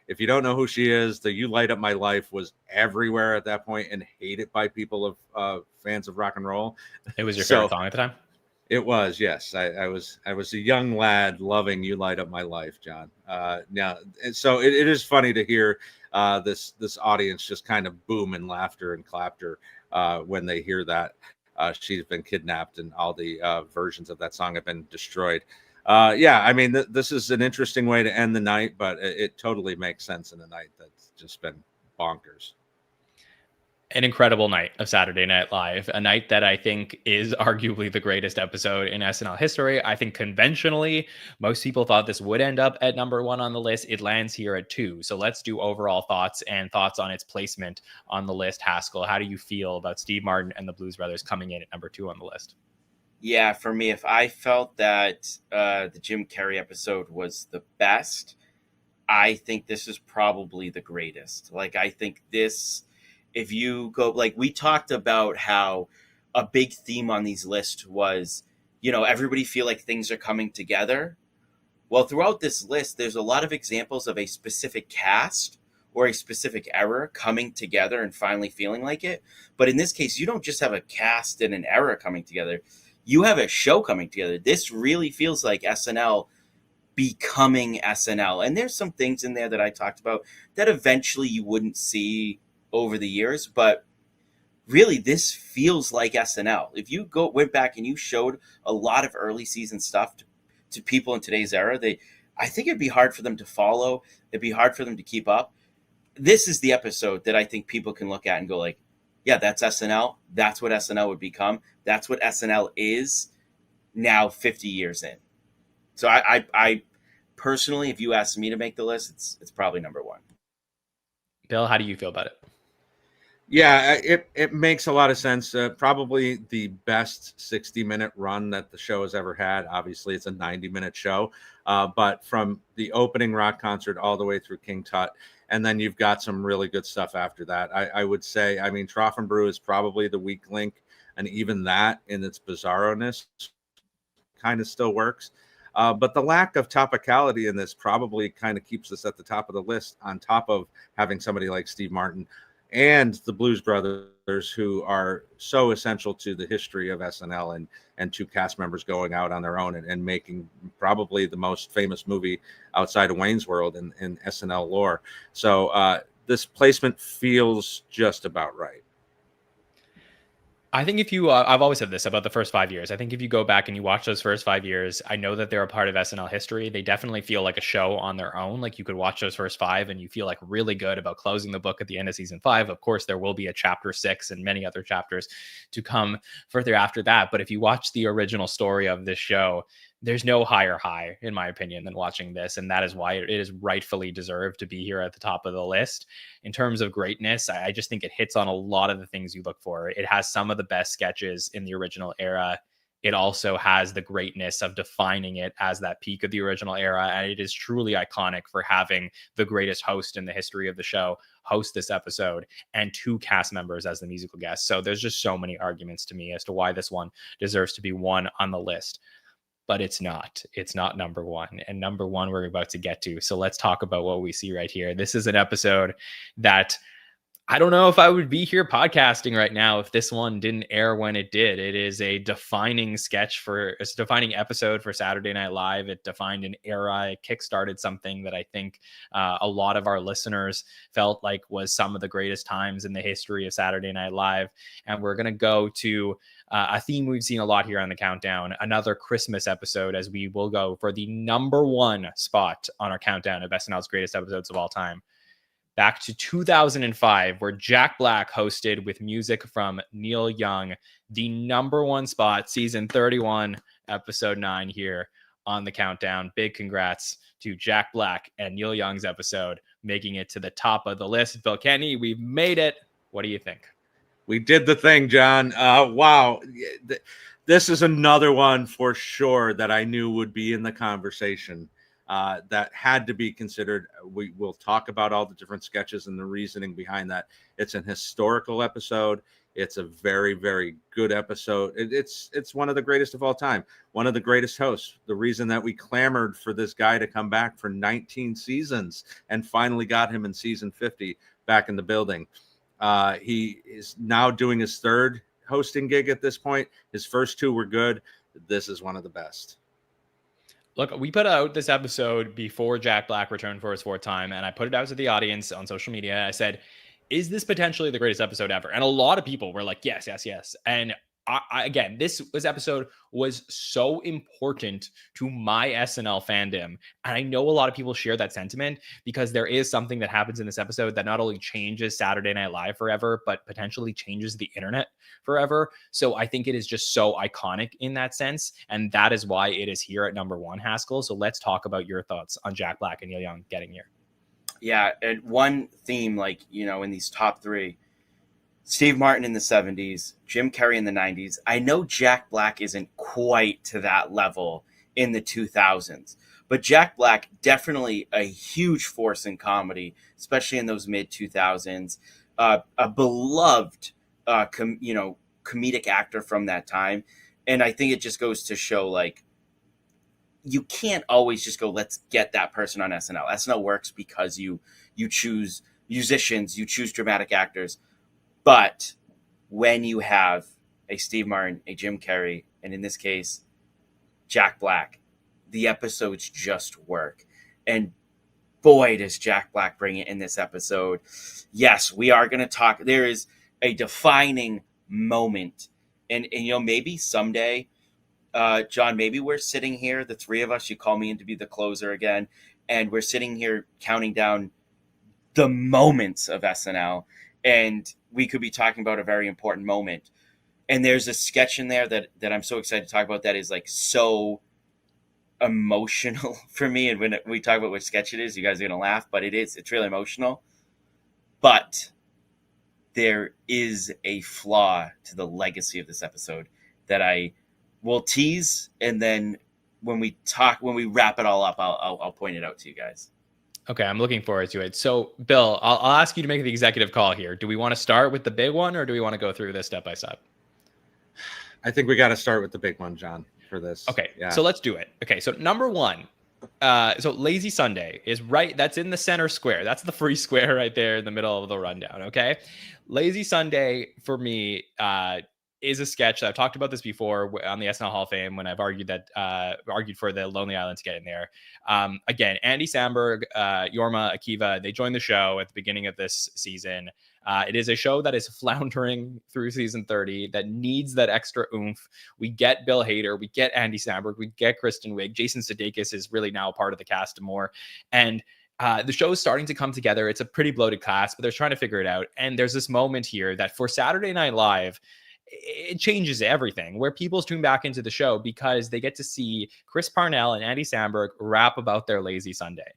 If you don't know who she is, the "You Light Up My Life" was everywhere at that point and hated by people of fans of rock and roll. It was your favorite song at the time? It was, yes. I was a young lad loving "You Light Up My Life," John. Now, so it is funny to hear this audience just kind of boom in laughter and clapter when they hear that she's been kidnapped and all the versions of that song have been destroyed. I mean, this is an interesting way to end the night, but it totally makes sense in a night that's just been bonkers. An incredible night of Saturday Night Live, a night that I think is arguably the greatest episode in SNL history. I think conventionally, most people thought this would end up at number 1 on the list. It lands here at 2. So let's do overall thoughts and thoughts on its placement on the list. Haskell, how do you feel about Steve Martin and the Blues Brothers coming in at number 2 on the list? Yeah, for me, if I felt that the Jim Carrey episode was the best, I think this is probably the greatest. Like, I think this, if you go, like, we talked about how a big theme on these lists was, everybody feel like things are coming together. Well, throughout this list, there's a lot of examples of a specific cast or a specific era coming together and finally feeling like it. But in this case, you don't just have a cast and an era coming together. You have a show coming together. This really feels like SNL becoming SNL. And there's some things in there that I talked about that eventually you wouldn't see over the years, but really this feels like SNL. If you went back and you showed a lot of early season stuff to people in today's era, I think it'd be hard for them to follow. It'd be hard for them to keep up. This is the episode that I think people can look at and go like, yeah, that's SNL. That's what SNL would become. That's what SNL is now 50 years in. So I personally, if you asked me to make the list, it's probably number 1. Bill, how do you feel about it? Yeah, it makes a lot of sense. Probably the best 60-minute run that the show has ever had. Obviously, it's a 90-minute show. But from the opening rock concert all the way through King Tut, and then you've got some really good stuff after that. I would say, I mean, Trough and Brew is probably the weak link, and even that in its bizarroness kind of still works. But the lack of topicality in this probably kind of keeps us at the top of the list, on top of having somebody like Steve Martin and the Blues Brothers, who are so essential to the history of SNL, and 2 cast members going out on their own and making probably the most famous movie outside of Wayne's World in SNL lore. So this placement feels just about right. I think if you, I've always said this about the first 5 years. I think if you go back and you watch those first 5 years, I know that they're a part of SNL history. They definitely feel like a show on their own. Like, you could watch those first 5 and you feel like really good about closing the book at the end of season 5. Of course, there will be a chapter 6 and many other chapters to come further after that. But if you watch the original story of this show, there's no higher high, in my opinion, than watching this. And that is why it is rightfully deserved to be here at the top of the list. In terms of greatness, I just think it hits on a lot of the things you look for. It has some of the best sketches in the original era. It also has the greatness of defining it as that peak of the original era. And it is truly iconic for having the greatest host in the history of the show host this episode and 2 cast members as the musical guests. So there's just so many arguments to me as to why this one deserves to be one on the list. But it's not number 1. And number 1 we're about to get to. So let's talk about what we see right here. This is an episode that I don't know if I would be here podcasting right now if this one didn't air when it did. It is a defining it's a defining episode for Saturday Night Live. It defined an era. It kickstarted something that I think a lot of our listeners felt like was some of the greatest times in the history of Saturday Night Live. And we're going to go to a theme we've seen a lot here on the countdown, another Christmas episode, as we will go for the number 1 spot on our countdown of SNL's greatest episodes of all time. Back to 2005, where Jack Black hosted with music from Neil Young, the number 1 spot, season 31, episode 9 here on the countdown. Big congrats to Jack Black and Neil Young's episode, making it to the top of the list. Bill Kenny, we've made it. What do you think? We did the thing, John. Wow. This is another one for sure that I knew would be in the conversation. That had to be considered. We will talk about all the different sketches and the reasoning behind that. It's an historical episode. It's a very, very good episode. It's one of the greatest of all time. One of the greatest hosts. The reason that we clamored for this guy to come back for 19 seasons and finally got him in season 50 back in the building. He is now doing his 3rd hosting gig at this point. His first 2 were good. This is one of the best. Look, we put out this episode before Jack Black returned for his 4th time, and I put it out to the audience on social media. I said, is this potentially the greatest episode ever? And a lot of people were like, yes, yes, yes. And again, this episode was so important to my SNL fandom. And I know a lot of people share that sentiment because there is something that happens in this episode that not only changes Saturday Night Live forever, but potentially changes the internet forever. So I think it is just so iconic in that sense. And that is why it is here at number 1, Haskell. So let's talk about your thoughts on Jack Black and Neil Young getting here. Yeah. And one theme, like, in these top 3, Steve Martin in the 70s, Jim Carrey in the 90s. I know Jack Black isn't quite to that level in the 2000s, but Jack Black definitely a huge force in comedy, especially in those mid 2000s. A beloved, comedic actor from that time, and I think it just goes to show, like, you can't always just go, let's get that person on SNL. SNL works because you choose musicians, you choose dramatic actors. But when you have a Steve Martin, a Jim Carrey, and in this case, Jack Black, the episodes just work. And boy, does Jack Black bring it in this episode. Yes, we are going to talk. There is a defining moment. And maybe someday, John, maybe we're sitting here, the 3 of us, you call me in to be the closer again, and we're sitting here counting down the moments of SNL. And we could be talking about a very important moment. And there's a sketch in there that I'm so excited to talk about that is, like, so emotional for me. And when we talk about which sketch it is, you guys are going to laugh, but it's really emotional. But there is a flaw to the legacy of this episode that I will tease. And then when we wrap it all up, I'll point it out to you guys. Okay, I'm looking forward to it. So, Bill, I'll ask you to make the executive call here. Do we want to start with the big one, or do we want to go through this step by step? I think we got to start with the big one, John, for this. Okay, yeah. So let's do it. Okay, so number 1, so Lazy Sunday is right. That's in the center square. That's the free square right there in the middle of the rundown. Okay, Lazy Sunday for me is a sketch that I've talked about this before on the SNL Hall of Fame when I've argued for the Lonely Island to get in there. Again, Andy Samberg, Jorma, Akiva, they joined the show at the beginning of this season. It is a show that is floundering through season 30 that needs that extra oomph. We get Bill Hader, we get Andy Samberg, we get Kristen Wiig. Jason Sudeikis is really now part of the cast more. And the show is starting to come together. It's a pretty bloated cast, but they're trying to figure it out. And there's this moment here that for Saturday Night Live, it changes everything, where people tune back into the show because they get to see Chris Parnell and Andy Samberg rap about their lazy Sunday.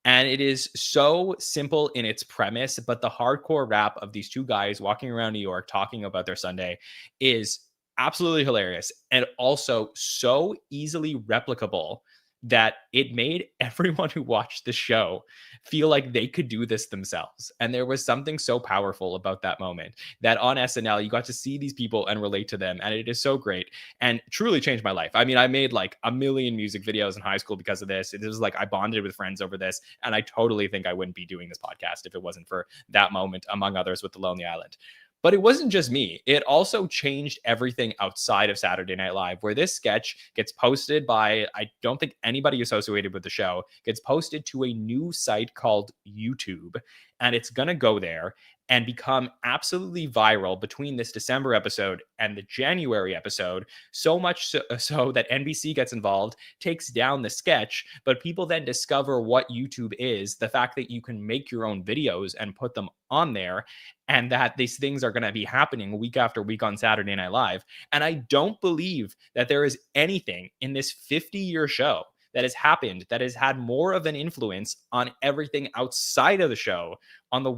And it is so simple in its premise, but the hardcore rap of these two guys walking around New York talking about their Sunday is absolutely hilarious and also so easily replicable that it made everyone who watched the show feel like they could do this themselves. And there was something so powerful about that moment that on SNL, you got to see these people and relate to them. And it is so great and truly changed my life. I mean, I made like a million music videos in high school because of this. It was like I bonded with friends over this. And I totally think I wouldn't be doing this podcast if it wasn't for that moment, among others, with The Lonely Island. But it wasn't just me. It also changed everything outside of Saturday Night Live, where this sketch gets posted by, I don't think anybody associated with the show, gets posted to a new site called YouTube. And it's going to go there and become absolutely viral between this December episode and the January episode, so much so that NBC gets involved, takes down the sketch, but people then discover what YouTube is, the fact that you can make your own videos and put them on there, and that these things are going to be happening week after week on Saturday Night Live. And I don't believe that there is anything in this 50-year show that has happened that has had more of an influence on everything outside of the show in the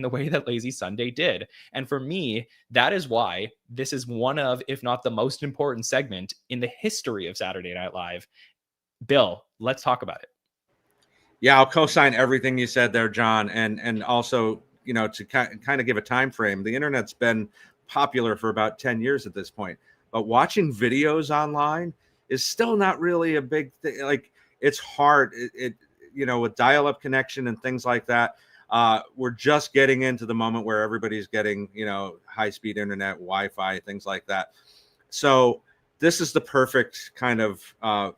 way that Lazy Sunday did. And for me, that is why this is one of, if not the most important segment in the history of Saturday Night Live. Bill, let's talk about it. Yeah, I'll co-sign everything you said there, John. And also, you know, to kind of give a time frame, the internet's been popular for about 10 years at this point. But watching videos online is still not really a big thing. Like, it's hard. It you know, with dial-up connection and things like that, we're just getting into the moment where everybody's getting, you know, high-speed internet, Wi-Fi, things like that. So this is the perfect kind of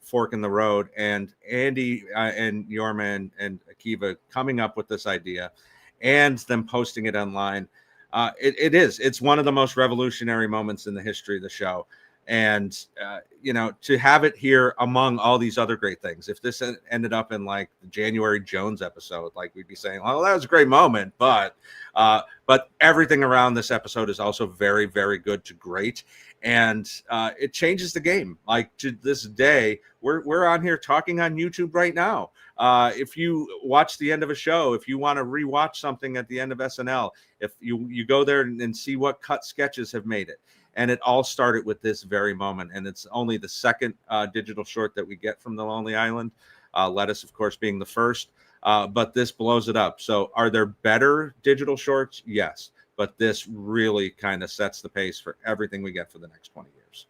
fork in the road. And Andy and Yorma and Akiva coming up with this idea and them posting it online. It's one of the most revolutionary moments in the history of the show. And, you know, to have it here among all these other great things, if this ended up in like the January Jones episode, like we'd be saying, well, that was a great moment, but everything around this episode is also very, very good to great. And it changes the game. Like, to this day, we're on here talking on YouTube right now. If you watch the end of a show, if you want to rewatch something at the end of SNL, if you go there and see what cut sketches have made it. And it all started with this very moment. And it's only the second digital short that we get from The Lonely Island. Lettuce, of course, being the first. But this blows it up. So are there better digital shorts? Yes. But this really kind of sets the pace for everything we get for the next 20 years.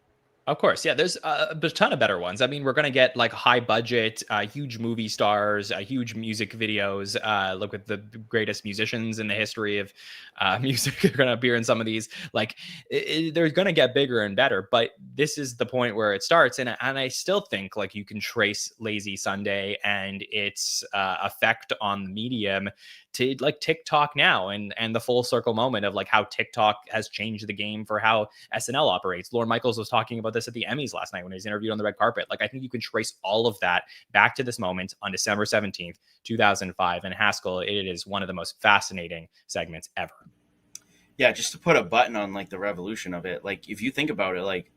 Of course, yeah. There's a ton of better ones. I mean, we're gonna get like high budget, huge movie stars, huge music videos. Look at the greatest musicians in the history of music are gonna appear in some of these. Like, they're gonna get bigger and better. But this is the point where it starts, and I still think like you can trace Lazy Sunday and its effect on the medium to like TikTok now and the full circle moment of like how TikTok has changed the game for how SNL operates. Lorne Michaels was talking about this at the Emmys last night when he was interviewed on the red carpet. Like, I think you can trace all of that back to this moment on December 17th, 2005. And Haskell, it is one of the most fascinating segments ever. Yeah, just to put a button on like the revolution of it. Like, if you think about it, like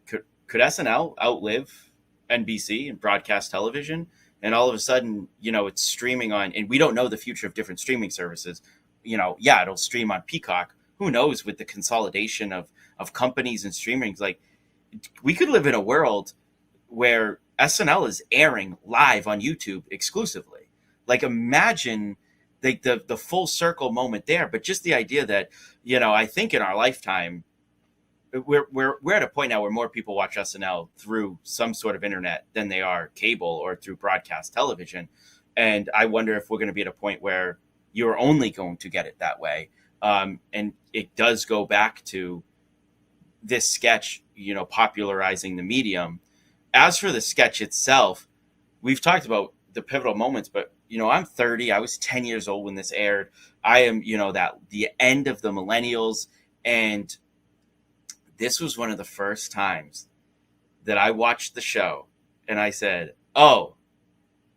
could SNL outlive NBC and broadcast television? And all of a sudden, you know, it's streaming on, and we don't know the future of different streaming services. You know, yeah, it'll stream on Peacock. Who knows with the consolidation of companies and streaming? Like, we could live in a world where SNL is airing live on YouTube exclusively. Like, imagine the full circle moment there. But just the idea that, you know, I think in our lifetime, we're at a point now where more people watch SNL through some sort of internet than they are cable or through broadcast television. And I wonder if we're going to be at a point where you're only going to get it that way. And it does go back to this sketch, you know, popularizing the medium. As for the sketch itself, we've talked about the pivotal moments, but, you know, I'm 30. I was 10 years old when this aired. I am, you know, the end of the millennials. And this was one of the first times that I watched the show and I said, oh,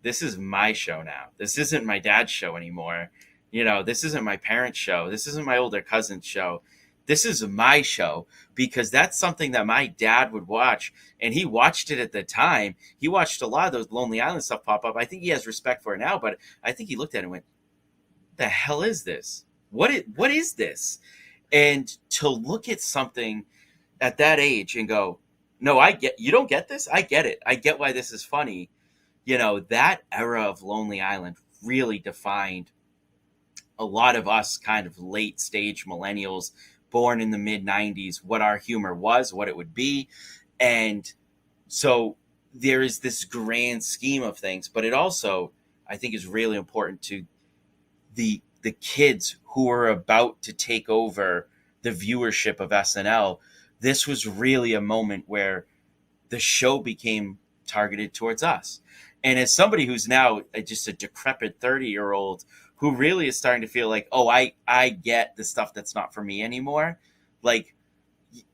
this is my show now. This isn't my dad's show anymore. You know, this isn't my parents' show. This isn't my older cousin's show. this is my show, because that's something that my dad would watch, and he watched it at the time. He watched a lot of those Lonely Island stuff pop up. I think he has respect for it now, but I think he looked at it and went, the hell is this? What is this? And to look at something at that age and go, no, you don't get this? I get it. I get why this is funny. That era of Lonely Island really defined a lot of us kind of late stage millennials born in the mid 90s, what our humor was, what it would be. And so there is this grand scheme of things, but it also, I think, is really important to the kids who are about to take over the viewership of SNL. This was really a moment where the show became targeted towards us. And as somebody who's now just a decrepit 30-year-old who really is starting to feel like, oh, I get the stuff that's not for me anymore. Like,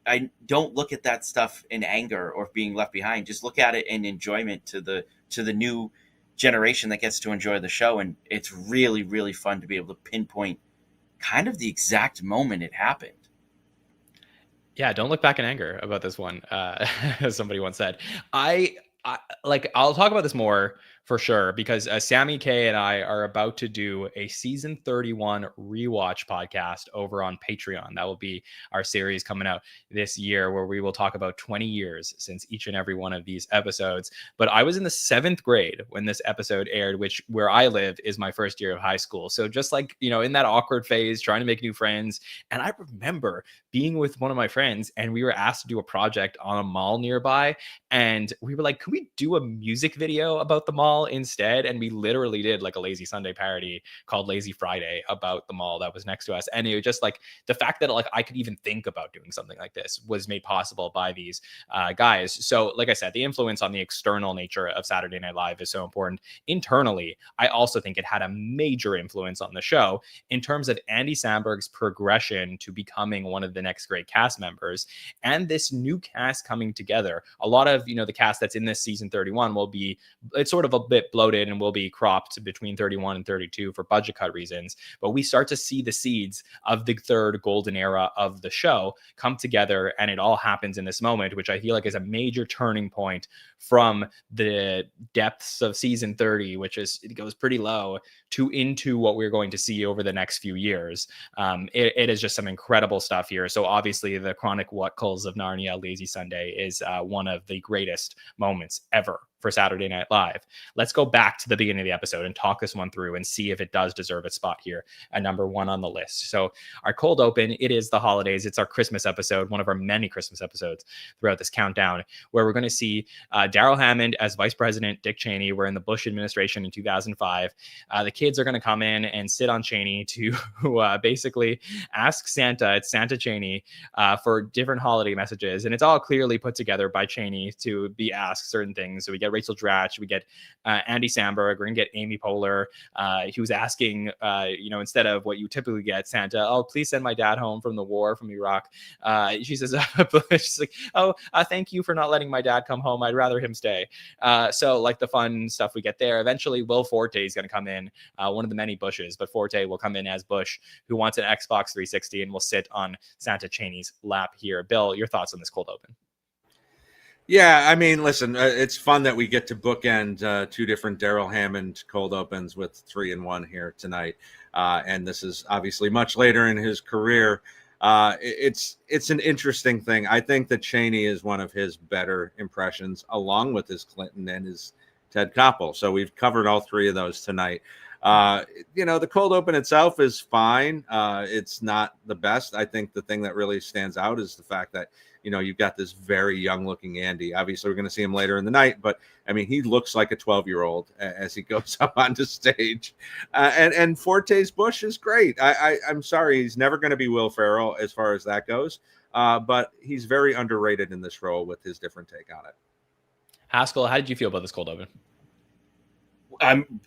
I don't look at that stuff in anger or being left behind. Just look at it in enjoyment to the new generation that gets to enjoy the show. And it's really, really fun to be able to pinpoint kind of the exact moment it happened. Yeah, don't look back in anger about this one, as somebody once said. I'll talk about this more for sure, because Sammy K and I are about to do a season 31 rewatch podcast over on Patreon. That will be our series coming out this year, where we will talk about 20 years since each and every one of these episodes. But I was in the 7th grade when this episode aired, which where I live is my first year of high school. So just like, in that awkward phase, trying to make new friends. And I remember being with one of my friends and we were asked to do a project on a mall nearby. And we were like, can we do a music video about the mall instead? And we literally did like a Lazy Sunday parody called Lazy Friday about the mall that was next to us. And it was just like the fact that like I could even think about doing something like this was made possible by these guys. So like I said, the influence on the external nature of Saturday Night Live is so important. Internally, I also think it had a major influence on the show in terms of Andy Samberg's progression to becoming one of the next great cast members, and this new cast coming together. A lot of the cast that's in this season 31 will be, it's sort of a bit bloated and will be cropped between 31 and 32 for budget cut reasons, but we start to see the seeds of the third golden era of the show come together, and it all happens in this moment, which I feel like is a major turning point from the depths of season 30, which is, it goes pretty low, to into what we're going to see over the next few years. It is just some incredible stuff here. So obviously the Chronicles of Narnia Lazy Sunday is one of the greatest moments ever for Saturday Night Live. Let's go back to the beginning of the episode and talk this one through and see if it does deserve its spot here at number 1 on the list. So our cold open, it is the holidays. It's our Christmas episode, one of our many Christmas episodes throughout this countdown, where we're going to see Daryl Hammond as Vice President Dick Cheney. We're in the Bush administration in 2005. The kids are going to come in and sit on Cheney to basically ask Santa, it's Santa Cheney, for different holiday messages. And it's all clearly put together by Cheney to be asked certain things. So we get Rachel Dratch, we get Andy Samberg, we're gonna get Amy Poehler. He was asking, instead of what you typically get, Santa, oh, please send my dad home from the war from Iraq. She says, she's like, oh, thank you for not letting my dad come home. I'd rather him stay. So like the fun stuff we get there. Eventually, Will Forte is gonna come in, one of the many Bushes, but Forte will come in as Bush, who wants an Xbox 360 and will sit on Santa Cheney's lap here. Bill, your thoughts on this cold open? Yeah, I mean, listen, it's fun that we get to bookend 2 different Daryl Hammond cold opens with 3 in 1 here tonight. And this is obviously much later in his career. It's an interesting thing. I think that Cheney is one of his better impressions, along with his Clinton and his Ted Koppel. So we've covered all 3 of those tonight. The cold open itself is fine. It's not the best. I think the thing that really stands out is the fact that, you've got this very young looking Andy. Obviously, we're going to see him later in the night, but I mean, he looks like a 12-year-old as he goes up onto stage. And Forte's Bush is great. I'm sorry, he's never going to be Will Ferrell as far as that goes, but he's very underrated in this role with his different take on it. Haskell, how did you feel about this cold open?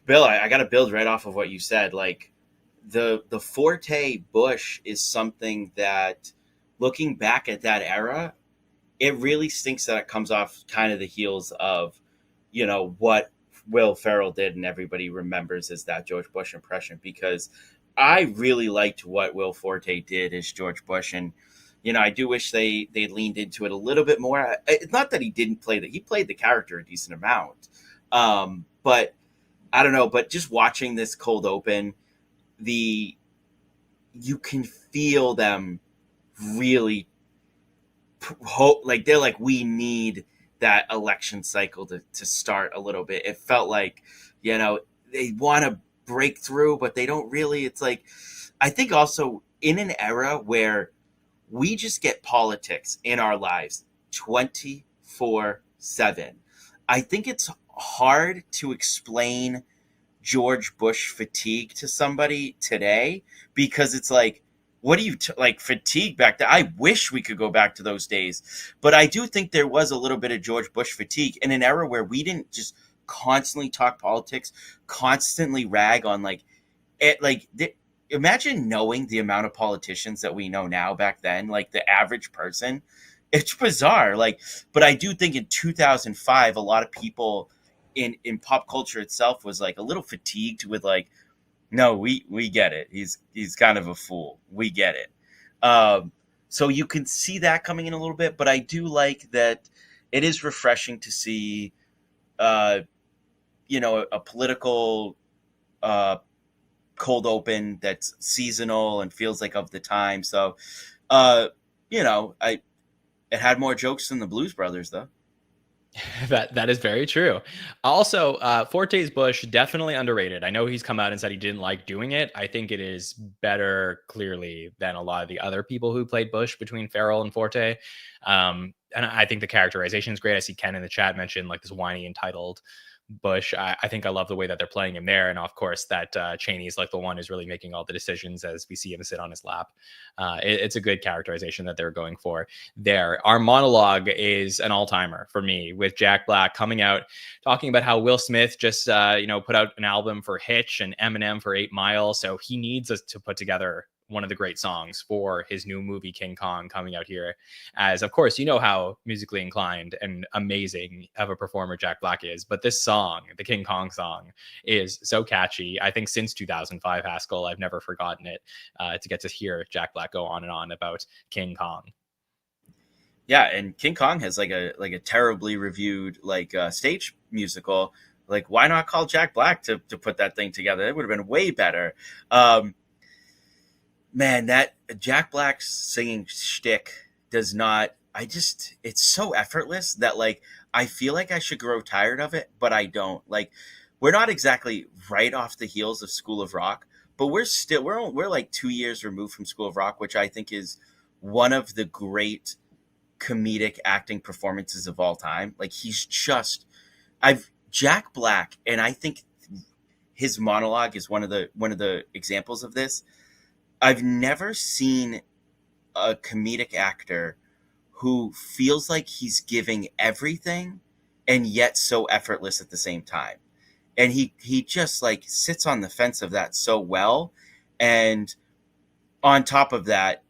Bill, I got to build right off of what you said. Like the Forte Bush is something that, looking back at that era, it really stinks that it comes off kind of the heels of, what Will Ferrell did, and everybody remembers as that George Bush impression, because I really liked what Will Forte did as George Bush. And I do wish they leaned into it a little bit more. It's not that he didn't play that; he played the character a decent amount. But I don't know. But just watching this cold open, you can feel them really hope, like they're like, we need that election cycle to start a little bit. It felt like, they want to break through, but they don't really. It's like, I think also in an era where we just get politics in our lives 24/7, I think it's hard to explain George Bush fatigue to somebody today, because it's like, what do you like fatigue back then? I wish we could go back to those days, but I do think there was a little bit of George Bush fatigue in an era where we didn't just constantly talk politics, constantly rag on imagine knowing the amount of politicians that we know now back then, like the average person. It's bizarre. But I do think in 2005, a lot of people in pop culture itself was like a little fatigued with like, no, we get it. He's kind of a fool. We get it. So you can see that coming in a little bit, but I do like that it is refreshing to see, a political cold open that's seasonal and feels like of the time. So, it had more jokes than the Blues Brothers, though. That is very true. Also, Forte's Bush, definitely underrated. I know he's come out and said he didn't like doing it. I think it is better, clearly, than a lot of the other people who played Bush between Farrell and Forte. And I think the characterization is great. I see Ken in the chat mention like this whiny, entitled Bush. I think I love the way that they're playing him there. And of course, that Cheney is like the one who's really making all the decisions as we see him sit on his lap. It's a good characterization that they're going for there. Our monologue is an all-timer for me, with Jack Black coming out talking about how Will Smith just put out an album for Hitch and Eminem for 8 Mile. So he needs us to put together one of the great songs for his new movie King Kong coming out here. As of course, how musically inclined and amazing of a performer Jack Black is, but this song, the King Kong song, is so catchy. I think since 2005, Haskell, I've never forgotten it, to get to hear Jack Black go on and on about King Kong. Yeah, and King Kong has like a terribly reviewed stage musical. Like, why not call Jack Black to put that thing together? It would have been way better. Man, that Jack Black's singing shtick does not. It's so effortless that I feel like I should grow tired of it, but I don't. We're not exactly right off the heels of School of Rock, but we're like 2 years removed from School of Rock, which I think is one of the great comedic acting performances of all time. Jack Black, and I think his monologue is one of the examples of this. I've never seen a comedic actor who feels like he's giving everything and yet so effortless at the same time. And he just sits on the fence of that so well. And on top of that,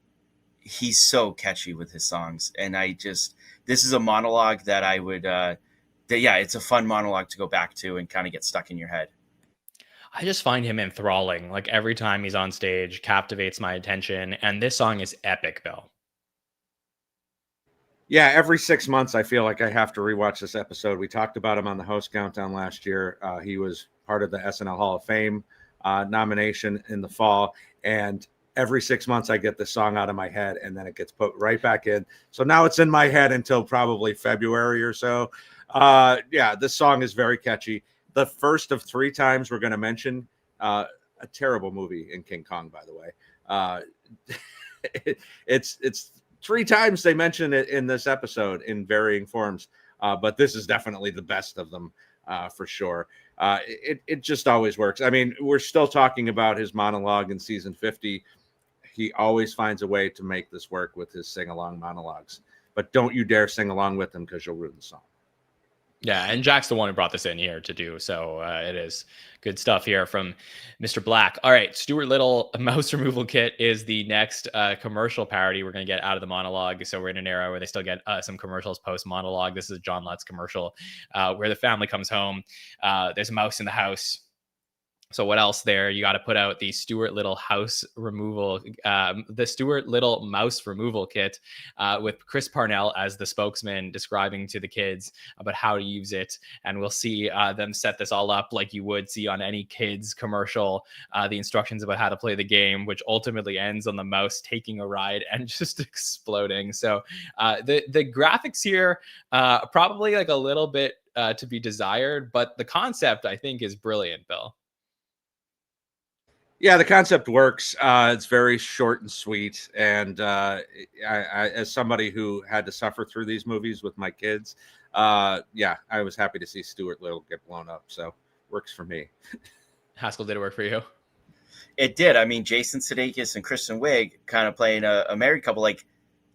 he's so catchy with his songs. And this is a monologue that I would, it's a fun monologue to go back to and kind of get stuck in your head. I just find him enthralling. Every time he's on stage, captivates my attention. And this song is epic, though. Yeah, every 6 months, I feel like I have to rewatch this episode. We talked about him on the Host Countdown last year. He was part of the SNL Hall of Fame nomination in the fall. And every 6 months, I get this song out of my head, and then it gets put right back in. So now it's in my head until probably February or so. This song is very catchy. The first of 3 times we're going to mention a terrible movie in King Kong, by the way. It's 3 times they mention it in this episode in varying forms, but this is definitely the best of them for sure. It just always works. I mean, we're still talking about his monologue in season 50. He always finds a way to make this work with his sing-along monologues. But don't you dare sing along with him, because you'll ruin the song. Yeah, and Jack's the one who brought this in here to do, so it is good stuff here from Mr. Black. All right, Stuart Little Mouse Removal Kit is the next commercial parody we're going to get out of the monologue. So we're in an era where they still get some commercials post-monologue. This is a John Lutz commercial where the family comes home. There's a mouse in the house. So what else there? You got to put out the Stuart Little house removal, the Stuart Little mouse removal kit, with Chris Parnell as the spokesman describing to the kids about how to use it. And we'll see them set this all up like you would see on any kids commercial, the instructions about how to play the game, which ultimately ends on the mouse taking a ride and just exploding. So the graphics here, probably like a little bit to be desired, but the concept I think is brilliant, Bill. Yeah, the concept works. It's very short and sweet. And as somebody who had to suffer through these movies with my kids, yeah, I was happy to see Stuart Little get blown up. So works for me. Haskell, did it work for you? It did. I mean, Jason Sudeikis and Kristen Wiig kind of playing a married couple. Like,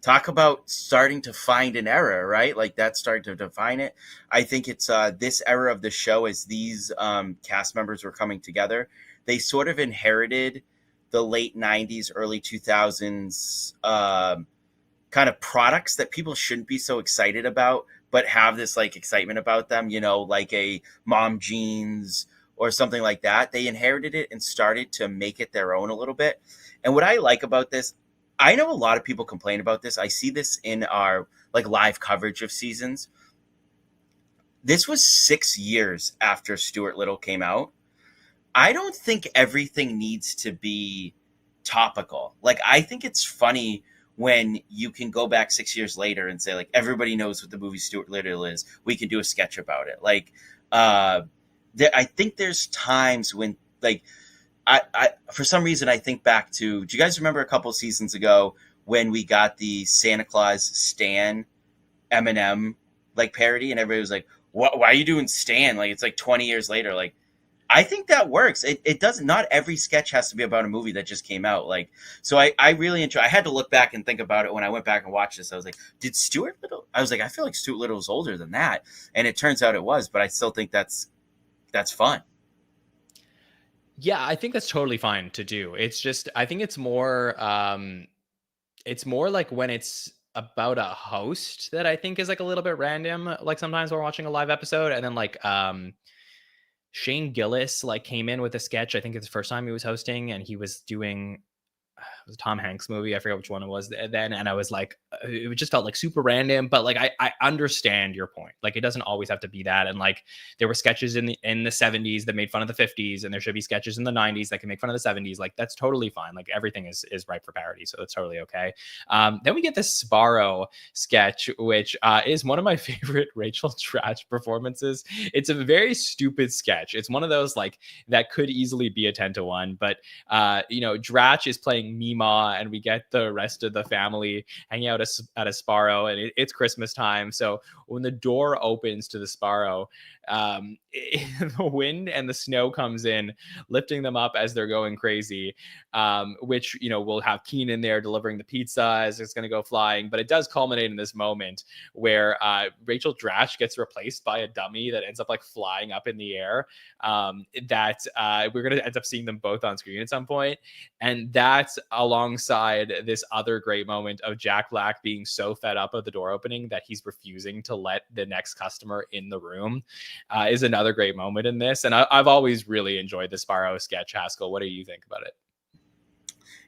talk about starting to find an era, right? Like, that's starting to define it. I think it's this era of the show as these cast members were coming together. They sort of inherited the late 90s, early 2000s kind of products that people shouldn't be so excited about, but have this like excitement about them, you know, like a mom jeans or something like that. They inherited it and started to make it their own a little bit. And what I like about this, I know a lot of people complain about this. I see this in our like live coverage of seasons. This was 6 years after Stuart Little came out. I don't think everything needs to be topical. Like, I think it's funny when you can go back 6 years later and say, like, everybody knows what the movie Stuart Little is. We can do a sketch about it. Like, I think there's times when, like, I for some reason, I think back to, do you guys remember a couple seasons ago when we got the Santa Claus Stan Eminem, like, parody? And everybody was like, why are you doing Stan? Like, it's like 20 years later. Like, I think that works. It doesn't, not every sketch has to be about a movie that just came out. Like, so I really enjoy, I had to look back and think about it when I went back and watched this. I was like, did Stuart Little, I was like, I feel like Stuart Little was older than that. And it turns out it was, but I still think that's fun. Yeah, I think that's totally fine to do. It's just, I think it's more like when it's about a host that I think is like a little bit random. Like sometimes we're watching a live episode and then like, Shane Gillis like came in with a sketch. I think it's the first time he was hosting, and he was doing it was a Tom Hanks movie. I forget which one it was then. And I was like, it just felt like super random, but like, I understand your point. Like, it doesn't always have to be that. And like, there were sketches in the 70s that made fun of the 50s, and there should be sketches in the 90s that can make fun of the 70s. Like, that's totally fine. Like, everything is ripe for parody. So that's totally okay. Then we get this Sparrow sketch, which is one of my favorite Rachel Dratch performances. It's a very stupid sketch. It's one of those like that could easily be a 10-1, but you know, Dratch is playing Mima, and we get the rest of the family hanging out at a Sparrow, and it's Christmas time. So when the door opens to the Sparrow, the wind and the snow comes in, lifting them up as they're going crazy, which, you know, we'll have Keenan there delivering the pizza as it's going to go flying. But it does culminate in this moment where Rachel Dratch gets replaced by a dummy that ends up like flying up in the air, that we're going to end up seeing them both on screen at some point. And that's alongside this other great moment of Jack Black being so fed up of the door opening that he's refusing to let the next customer in the room, is another great moment in this. And I've always really enjoyed the Sparrow sketch. Haskell, what do you think about it?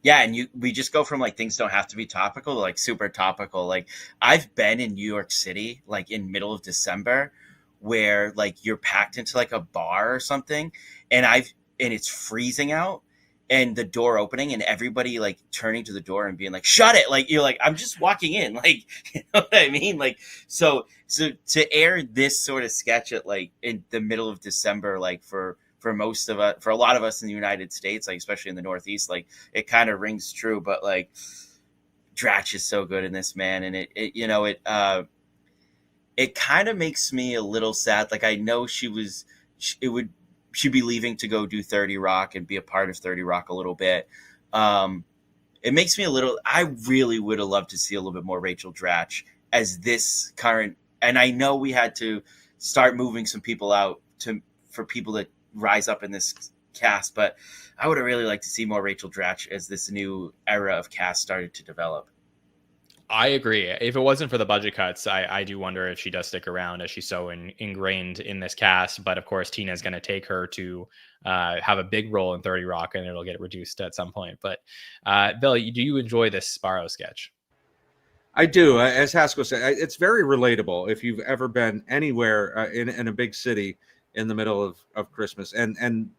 Yeah, and we just go from like things don't have to be topical to like super topical. Like, I've been in New York City like in middle of December where like you're packed into like a bar or something, and it's freezing out, and the door opening and everybody like turning to the door and being like, shut it. Like, you're like, I'm just walking in. Like, you know what I mean? Like, so to air this sort of sketch at like in the middle of December, like for most of us, for a lot of us in the United States, like especially in the Northeast, like it kind of rings true. But like, Dratch is so good in this, man. And it kind of makes me a little sad. Like, I know she'd be leaving to go do 30 Rock and be a part of 30 Rock a little bit. It makes me I really would have loved to see a little bit more Rachel Dratch as this current, and I know we had to start moving some people out for people that rise up in this cast, but I would have really liked to see more Rachel Dratch as this new era of cast started to develop. I agree. If it wasn't for the budget cuts, I do wonder if she does stick around, as she's so ingrained in this cast. But of course, Tina is going to take her to have a big role in 30 Rock, and it'll get reduced at some point. But Bill, do you enjoy this Sparrow sketch? I do. As Haskell said, it's very relatable if you've ever been anywhere in a big city in the middle of Christmas. And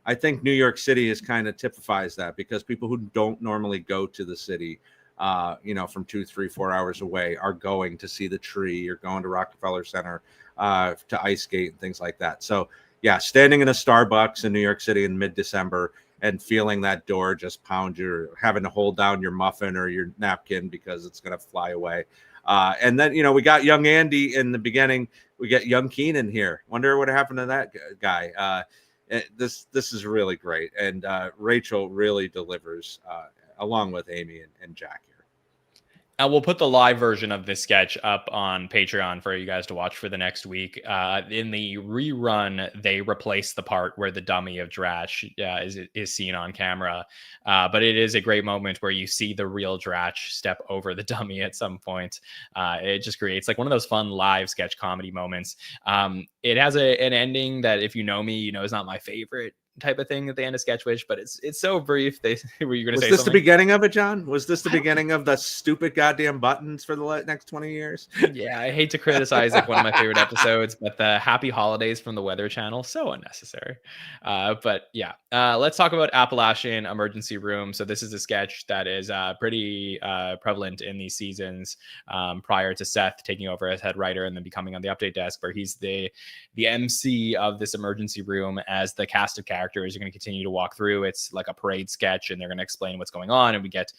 I think New York City is kind of typifies that, because people who don't normally go to the city, from 2, 3, 4 hours away, are going to see the tree, or going to Rockefeller Center, to Ice Gate and things like that. So yeah, standing in a Starbucks in New York City in mid-December and feeling that door just pound you, having to hold down your muffin or your napkin because it's going to fly away. And then, we got young Andy in the beginning. We get young Keenan here. Wonder what happened to that guy. This is really great. And Rachel really delivers, along with Amy and Jack here. And we'll put the live version of this sketch up on Patreon for you guys to watch for the next week. In the rerun, they replace the part where the dummy of Dratch is seen on camera. But it is a great moment where you see the real Dratch step over the dummy at some point. It just creates like one of those fun live sketch comedy moments. It has an ending that, if you know me, is not my favorite type of thing at the end of Sketch Wish, but it's so brief. Were you going to say this something? The beginning of it, John? Was this the beginning of the stupid goddamn buttons for the next 20 years? Yeah, I hate to criticize like one of my favorite episodes, but the Happy Holidays from the Weather Channel, so unnecessary. But yeah, let's talk about Appalachian Emergency Room. So this is a sketch that is pretty prevalent in these seasons, prior to Seth taking over as head writer and then becoming on the update desk, where he's the MC of this emergency room as the cast of characters are going to continue to walk through. It's like a parade sketch, and they're going to explain what's going on. And we get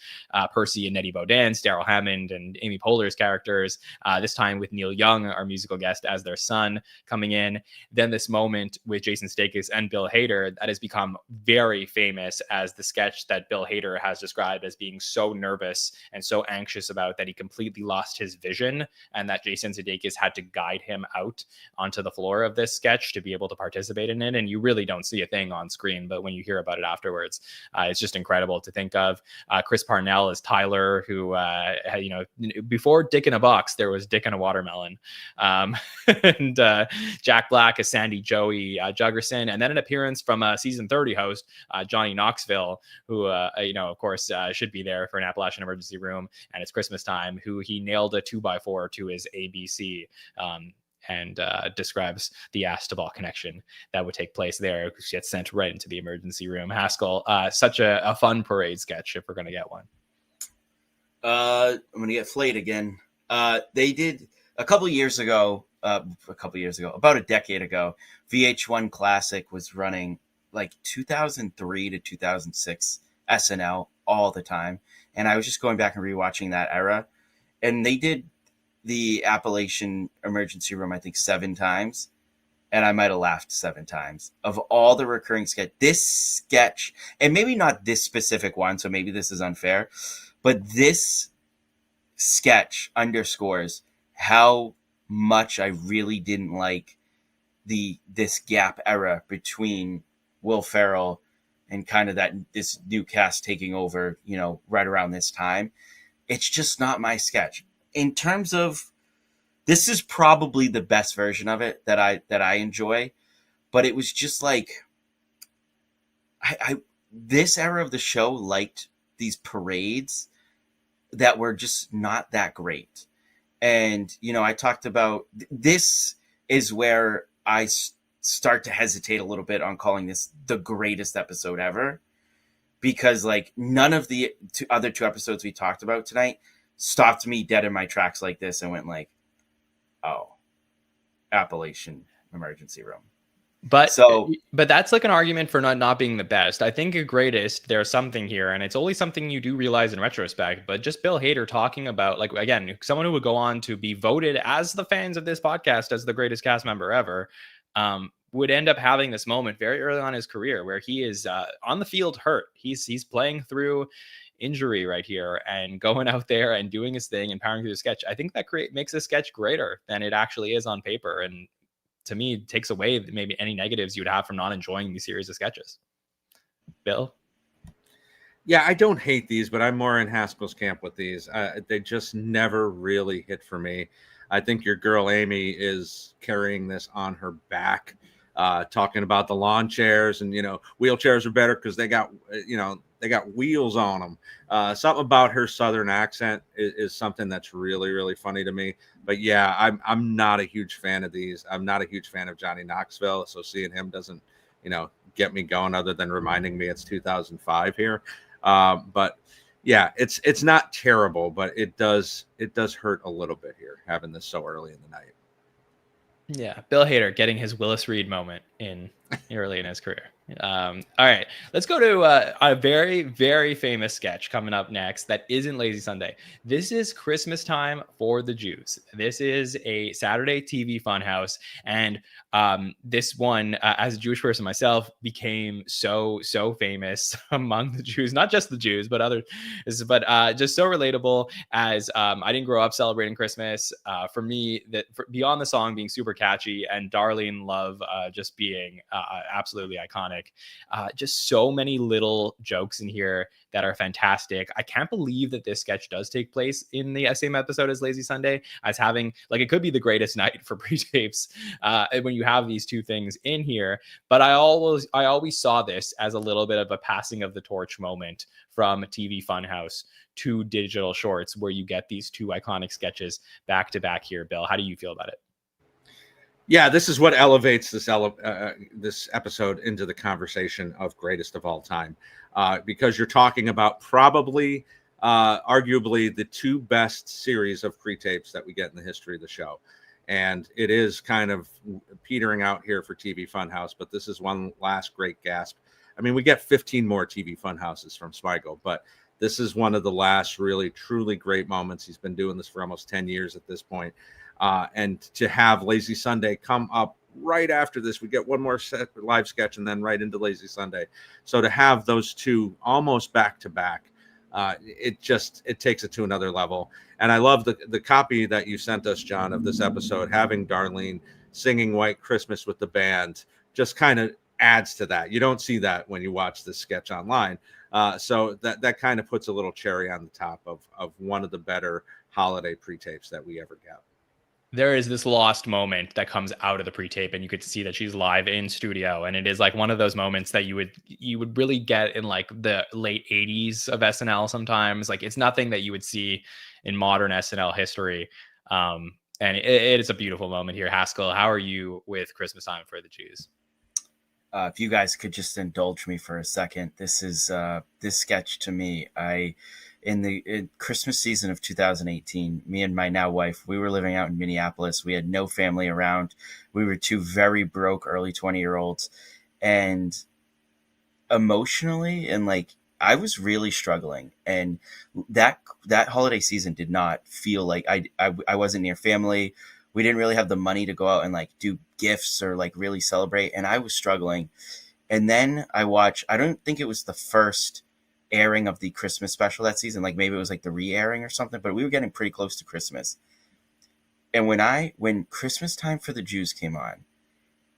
Percy and Nettie Bodance, Daryl Hammond, and Amy Poehler's characters, this time with Neil Young, our musical guest, as their son, coming in. Then this moment with Jason Sudeikis and Bill Hader that has become very famous as the sketch that Bill Hader has described as being so nervous and so anxious about that he completely lost his vision, and that Jason Sudeikis had to guide him out onto the floor of this sketch to be able to participate in it. And you really don't see a thing on screen, but when you hear about it afterwards, it's just incredible to think of. Chris Parnell as Tyler, who before Dick in a Box there was Dick in a Watermelon, and Jack Black as Sandy Joey Juggerson, and then an appearance from season 30 host Johnny Knoxville, who of course should be there for an Appalachian Emergency Room, and it's Christmas time, who he nailed a 2x4 to his ABC, and describes the Astobal connection that would take place there. She gets sent right into the emergency room. Haskell, such a fun parade sketch if we're going to get one. I'm going to get flayed again. They did a couple years ago, about a decade ago, VH1 Classic was running like 2003 to 2006 SNL all the time. And I was just going back and rewatching that era. And they did the Appalachian Emergency Room, I think 7 times, and I might have laughed 7 times. Of all the recurring sketch, this sketch, and maybe not this specific one, so maybe this is unfair, but this sketch underscores how much I really didn't like this gap era between Will Ferrell and kind of this new cast taking over, right around this time. It's just not my sketch. In terms of, this is probably the best version of it that I enjoy, but it was just like, I this era of the show liked these parades that were just not that great. And, I talked about, this is where I start to hesitate a little bit on calling this the greatest episode ever, because like none of the other 2 episodes we talked about tonight stopped me dead in my tracks like this and went like, oh, Appalachian Emergency Room. But that's like an argument for not being the best. I think a greatest, there's something here, and it's only something you do realize in retrospect. But just Bill Hader talking about, like, again, someone who would go on to be voted as the fans of this podcast as the greatest cast member ever, would end up having this moment very early on in his career where he is on the field hurt. He's playing through injury right here and going out there and doing his thing and powering through the sketch. I think that makes a sketch greater than it actually is on paper, and to me it takes away maybe any negatives you would have from not enjoying these series of sketches. Bill? Yeah, I don't hate these, but I'm more in Haskell's camp with these. They just never really hit for me. I think your girl Amy is carrying this on her back, talking about the lawn chairs, and wheelchairs are better because they got wheels on them. Something about her southern accent is something that's really really funny to me. But yeah, I'm not a huge fan of these. I'm not a huge fan of Johnny Knoxville, so seeing him doesn't get me going, other than reminding me it's 2005 here. But yeah, it's not terrible, but it does hurt a little bit here having this so early in the night. Yeah, Bill Hader getting his Willis Reed moment early in his career. All right, let's go to a very, very famous sketch coming up next that isn't Lazy Sunday. This is Christmas Time for the Jews. This is a Saturday TV funhouse, and this one, as a Jewish person myself, became so famous among the Jews, not just the Jews, but others, but just so relatable. As I didn't grow up celebrating Christmas. For me, beyond the song being super catchy and Darlene Love just being absolutely iconic, just so many little jokes in here that are fantastic. I can't believe that this sketch does take place in the same episode as Lazy Sunday, as having, like, it could be the greatest night for pre-tapes when you have these two things in here. But I always saw this as a little bit of a passing of the torch moment from TV Funhouse to digital shorts, where you get these two iconic sketches back to back here. Bill, how do you feel about it? Yeah, this is what elevates this episode into the conversation of greatest of all time, because you're talking about probably, arguably, the two best series of pre-tapes that we get in the history of the show. And it is kind of petering out here for TV Funhouse, but this is one last great gasp. I mean, we get 15 more TV Funhouses from Smigel, but this is one of the last really, truly great moments. He's been doing this for almost 10 years at this point. And to have Lazy Sunday come up right after this, we get one more live sketch and then right into Lazy Sunday. So to have those two almost back to back, it takes it to another level. And I love the copy that you sent us, John, of this episode, having Darlene singing White Christmas with the band just kind of adds to that. You don't see that when you watch this sketch online. So that kind of puts a little cherry on the top of one of the better holiday pre-tapes that we ever get. There is this lost moment that comes out of the pre-tape, and you get to see that she's live in studio, and it is like one of those moments that you would really get in like the late 80s of SNL sometimes. Like, it's nothing that you would see in modern SNL history. And it is a beautiful moment here. Haskell, how are you with Christmas Time for the Jews? If you guys could just indulge me for a second, this is this sketch to me. In Christmas season of 2018, me and my now wife, we were living out in Minneapolis. We had no family around. We were two very broke early 20-year-olds, and emotionally, and like, I was really struggling. And that holiday season did not feel like I wasn't near family. We didn't really have the money to go out and like do gifts or like really celebrate. And I was struggling. And then I don't think it was the first airing of the Christmas special that season. Like, maybe it was like the re-airing or something, but we were getting pretty close to Christmas. And when Christmas Time for the Jews came on,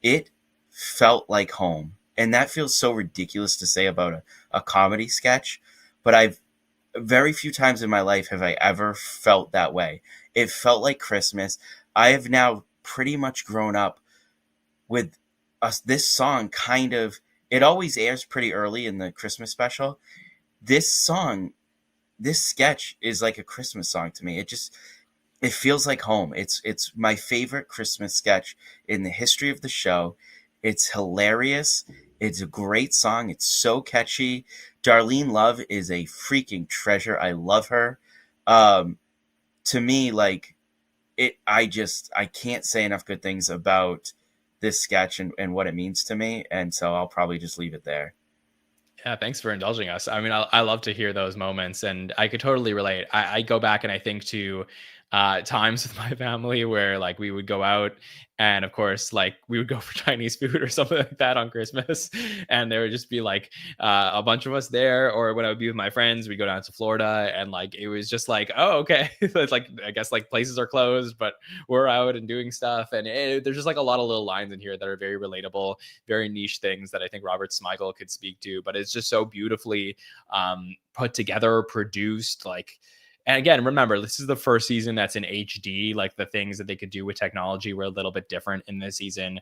it felt like home. And that feels so ridiculous to say about a comedy sketch, but very few times in my life have I ever felt that way. It felt like Christmas. I have now pretty much grown up with this song. Kind of, it always airs pretty early in the Christmas special. This sketch is like a Christmas song to me. It feels like home. It's my favorite Christmas sketch in the history of the show. It's hilarious. It's a great song. It's so catchy. Darlene Love is a freaking treasure. I love her. To me, like, I can't say enough good things about this sketch and what it means to me. And so I'll probably just leave it there. Yeah, thanks for indulging us. I mean, I love to hear those moments, and I could totally relate. I go back and I think to times with my family where like we would go out, and of course like we would go for Chinese food or something like that on Christmas, and there would just be like a bunch of us there. Or when I would be with my friends, we'd go down to Florida, and like it was just like, oh, okay. It's like, I guess like places are closed, but we're out and doing stuff. And there's just like a lot of little lines in here that are very relatable, very niche things that I think Robert Smigel could speak to. But it's just so beautifully put together, produced. Like, and again, remember, this is the first season that's in HD. Like the things that they could do with technology were a little bit different in this season.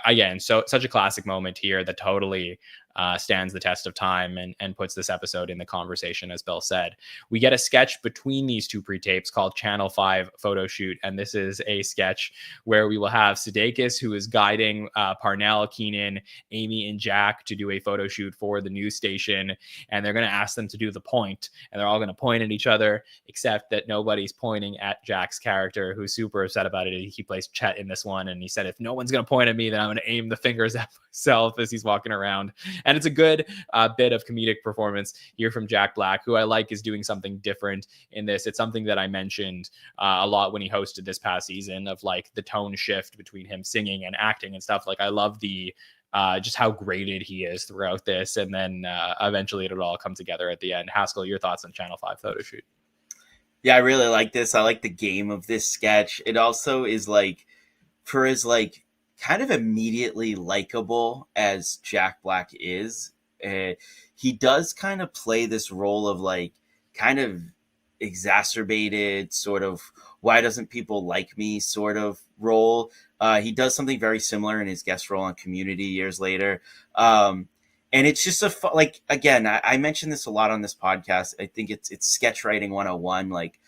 Again, so such a classic moment here that totally stands the test of time, and puts this episode in the conversation, as Bill said. We get a sketch between these two pre-tapes called Channel 5 Photo Shoot, and this is a sketch where we will have Sudeikis, who is guiding Parnell, Keenan, Amy, and Jack to do a photo shoot for the news station, and they're going to ask them to do the point, and they're all going to point at each other, except that nobody's pointing at Jack's character, who's super upset about it. He plays Chet in this one, and he said, if no one's going to point at me, then I'm going to aim the fingers at myself as he's walking around. And it's a good bit of comedic performance here from Jack Black, who I like is doing something different in this. It's something that I mentioned a lot when he hosted this past season, of like the tone shift between him singing and acting and stuff. Like I love the just how graded he is throughout this. And then eventually it'll all come together at the end. Haskell, your thoughts on Channel 5 Photo Shoot? Yeah, I really like this. I like the game of this sketch. It also is like, for his like kind of immediately likable as Jack Black is, he does kind of play this role of like kind of exacerbated sort of why doesn't people like me sort of role. He does something very similar in his guest role on Community years later. And it's just like, again, I mentioned this a lot on this podcast. I think it's sketch writing 101. Like,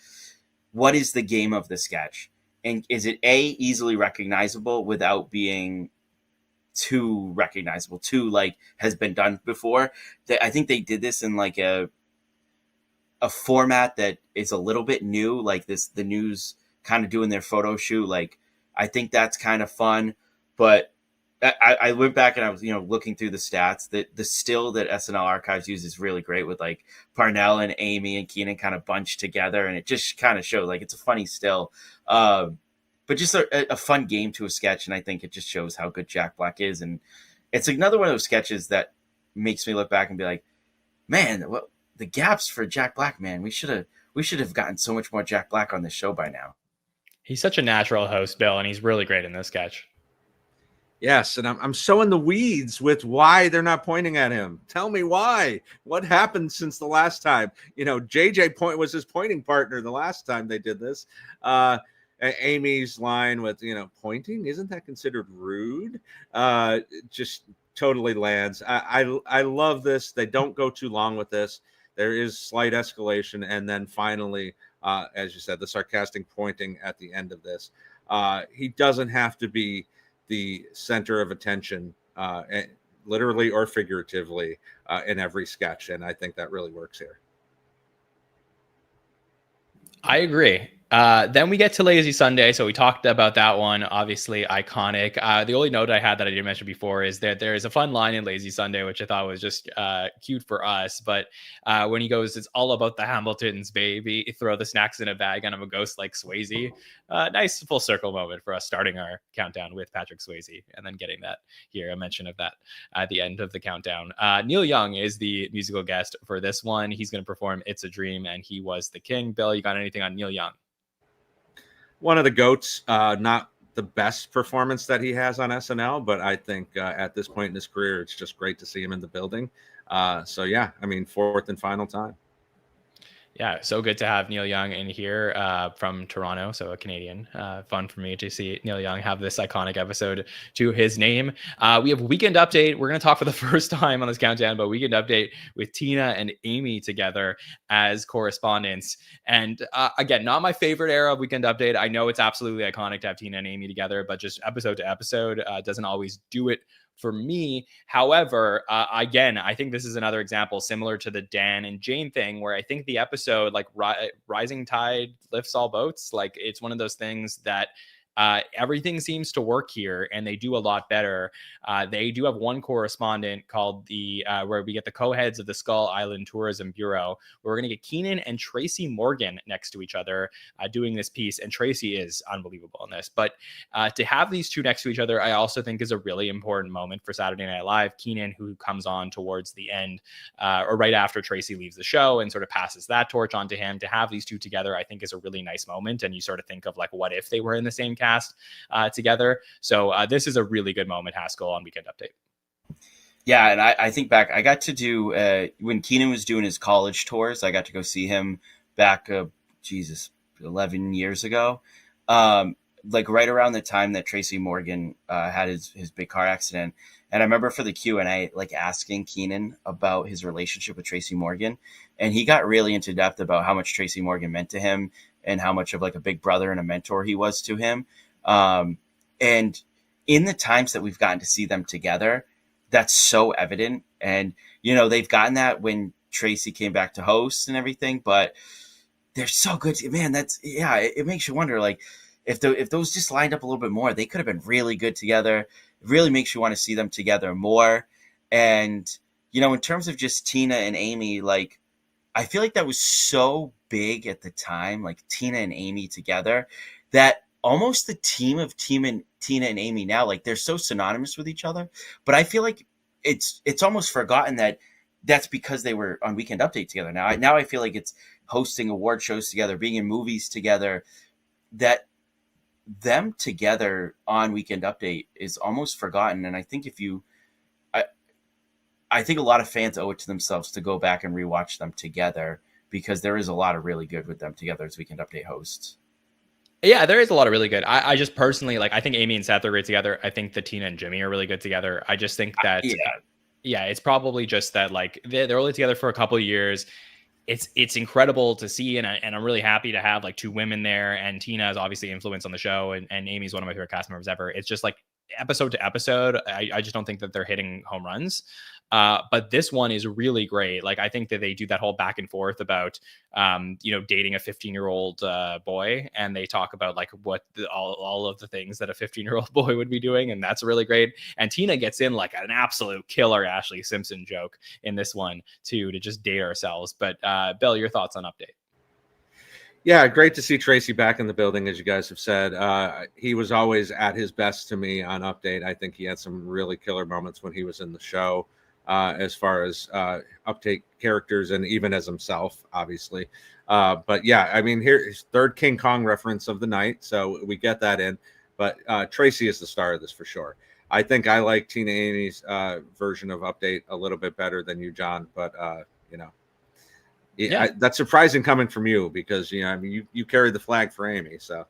what is the game of the sketch? And is it easily recognizable without being too recognizable, too like has been done before? I think they did this in like a format that is a little bit new, like the news kind of doing their photo shoot. Like, I think that's kind of fun. But I went back and I was, looking through the stats, that the still that SNL Archives uses is really great, with like Parnell and Amy and Keenan kind of bunched together. And it just kind of shows like it's a funny still. But just a fun game to a sketch. And I think it just shows how good Jack Black is. And it's another one of those sketches that makes me look back and be like, man, the gaps for Jack Black, man, we should have gotten so much more Jack Black on this show by now. He's such a natural host, Bill, and he's really great in this sketch. Yes, and I'm so in the weeds with why they're not pointing at him. Tell me why. What happened since the last time? JJ was his pointing partner the last time they did this. Amy's line with, pointing, isn't that considered rude? Just totally lands. I love this. They don't go too long with this. There is slight escalation, and then finally, as you said, the sarcastic pointing at the end of this. He doesn't have to be the center of attention, literally or figuratively, in every sketch. And I think that really works here. I agree. Then we get to Lazy Sunday. So we talked about that one, obviously iconic. The only note I had that I didn't mention before is that there is a fun line in Lazy Sunday, which I thought was just cute for us. But when he goes, it's all about the Hamiltons, baby. Throw the snacks in a bag and I'm a ghost like Swayze. Nice full circle moment for us starting our countdown with Patrick Swayze and then getting that here, a mention of that at the end of the countdown. Neil Young is the musical guest for this one. He's going to perform It's a Dream, and he was the king. Bill, you got anything on Neil Young? One of the GOATs, not the best performance that he has on SNL, but I think at this point in his career, it's just great to see him in the building. So yeah, fourth and final time. Yeah, so good to have Neil Young in here from Toronto, so a Canadian. Fun for me to see Neil Young have this iconic episode to his name. We have Weekend Update. We're going to talk for the first time on this countdown about Weekend Update with Tina and Amy together as correspondents. And again, not my favorite era of Weekend Update. I know it's absolutely iconic to have Tina and Amy together, but just episode to episode doesn't always do it for me. However, again, I think this is another example similar to the Dan and Jane thing, where I think the episode, like rising tide lifts all boats. Like, it's one of those things that everything seems to work here, and they do a lot better. They do have one correspondent called where we get the co-heads of the Skull Island Tourism Bureau. We're going to get Keenan and Tracy Morgan next to each other doing this piece, and Tracy is unbelievable in this. But to have these two next to each other, I also think is a really important moment for Saturday Night Live. Keenan, who comes on towards the end or right after Tracy leaves the show and sort of passes that torch on to him, to have these two together, I think is a really nice moment. And you sort of think of like, what if they were in the same cast together? So this is a really good moment, Haskell, on Weekend Update. Yeah, and I think back, I got to do, when Keenan was doing his college tours, I got to go see him back, 11 years ago. Like right around the time that Tracy Morgan had his big car accident. And I remember for the Q&A, like asking Keenan about his relationship with Tracy Morgan. And he got really into depth about how much Tracy Morgan meant to him and how much of like a big brother and a mentor he was to him. And in the times that we've gotten to see them together, that's so evident. And, you know, they've gotten that when Tracy came back to host and everything, but they're so good. Man, it makes you wonder, like, if those just lined up a little bit more, they could have been really good together. It really makes you want to see them together more. And, you know, in terms of just Tina and Amy, like, I feel like that was so big at the time, like Tina and Amy together, that almost the team of Tina and Amy now, like they're so synonymous with each other. But I feel like it's almost forgotten that that's because they were on Weekend Update together. Now I feel like it's hosting award shows together, being in movies together, that them together on Weekend Update is almost forgotten. And I think I think a lot of fans owe it to themselves to go back and rewatch them together, because there is a lot of really good with them together as Weekend Update hosts. Yeah, there is a lot of really good. I just personally, like, I think Amy and Seth are great together. I think that Tina and Jimmy are really good together. I just think that, it's probably just that, like, they're only together for a couple of years. It's incredible to see, and I'm really happy to have like two women there. And Tina is obviously influence on the show, and Amy's one of my favorite cast members ever. It's just like episode to episode, I just don't think that they're hitting home runs. But this one is really great. Like, I think that they do that whole back and forth about, dating a 15-year-old boy, and they talk about like what all of the things that a 15-year-old boy would be doing, and that's really great. And Tina gets in like an absolute killer Ashley Simpson joke in this one too, to just date ourselves. But Bill, your thoughts on Update? Yeah, great to see Tracy back in the building, as you guys have said. He was always at his best to me on Update. I think he had some really killer moments when he was in the show, as far as Update characters and even as himself, obviously. But yeah, I mean, here's third King Kong reference of the night, so we get that in. But Tracy is the star of this for sure. I think I like Tina Amy's version of Update a little bit better than you, John. But that's surprising coming from you, because I mean, you carried the flag for Amy, so.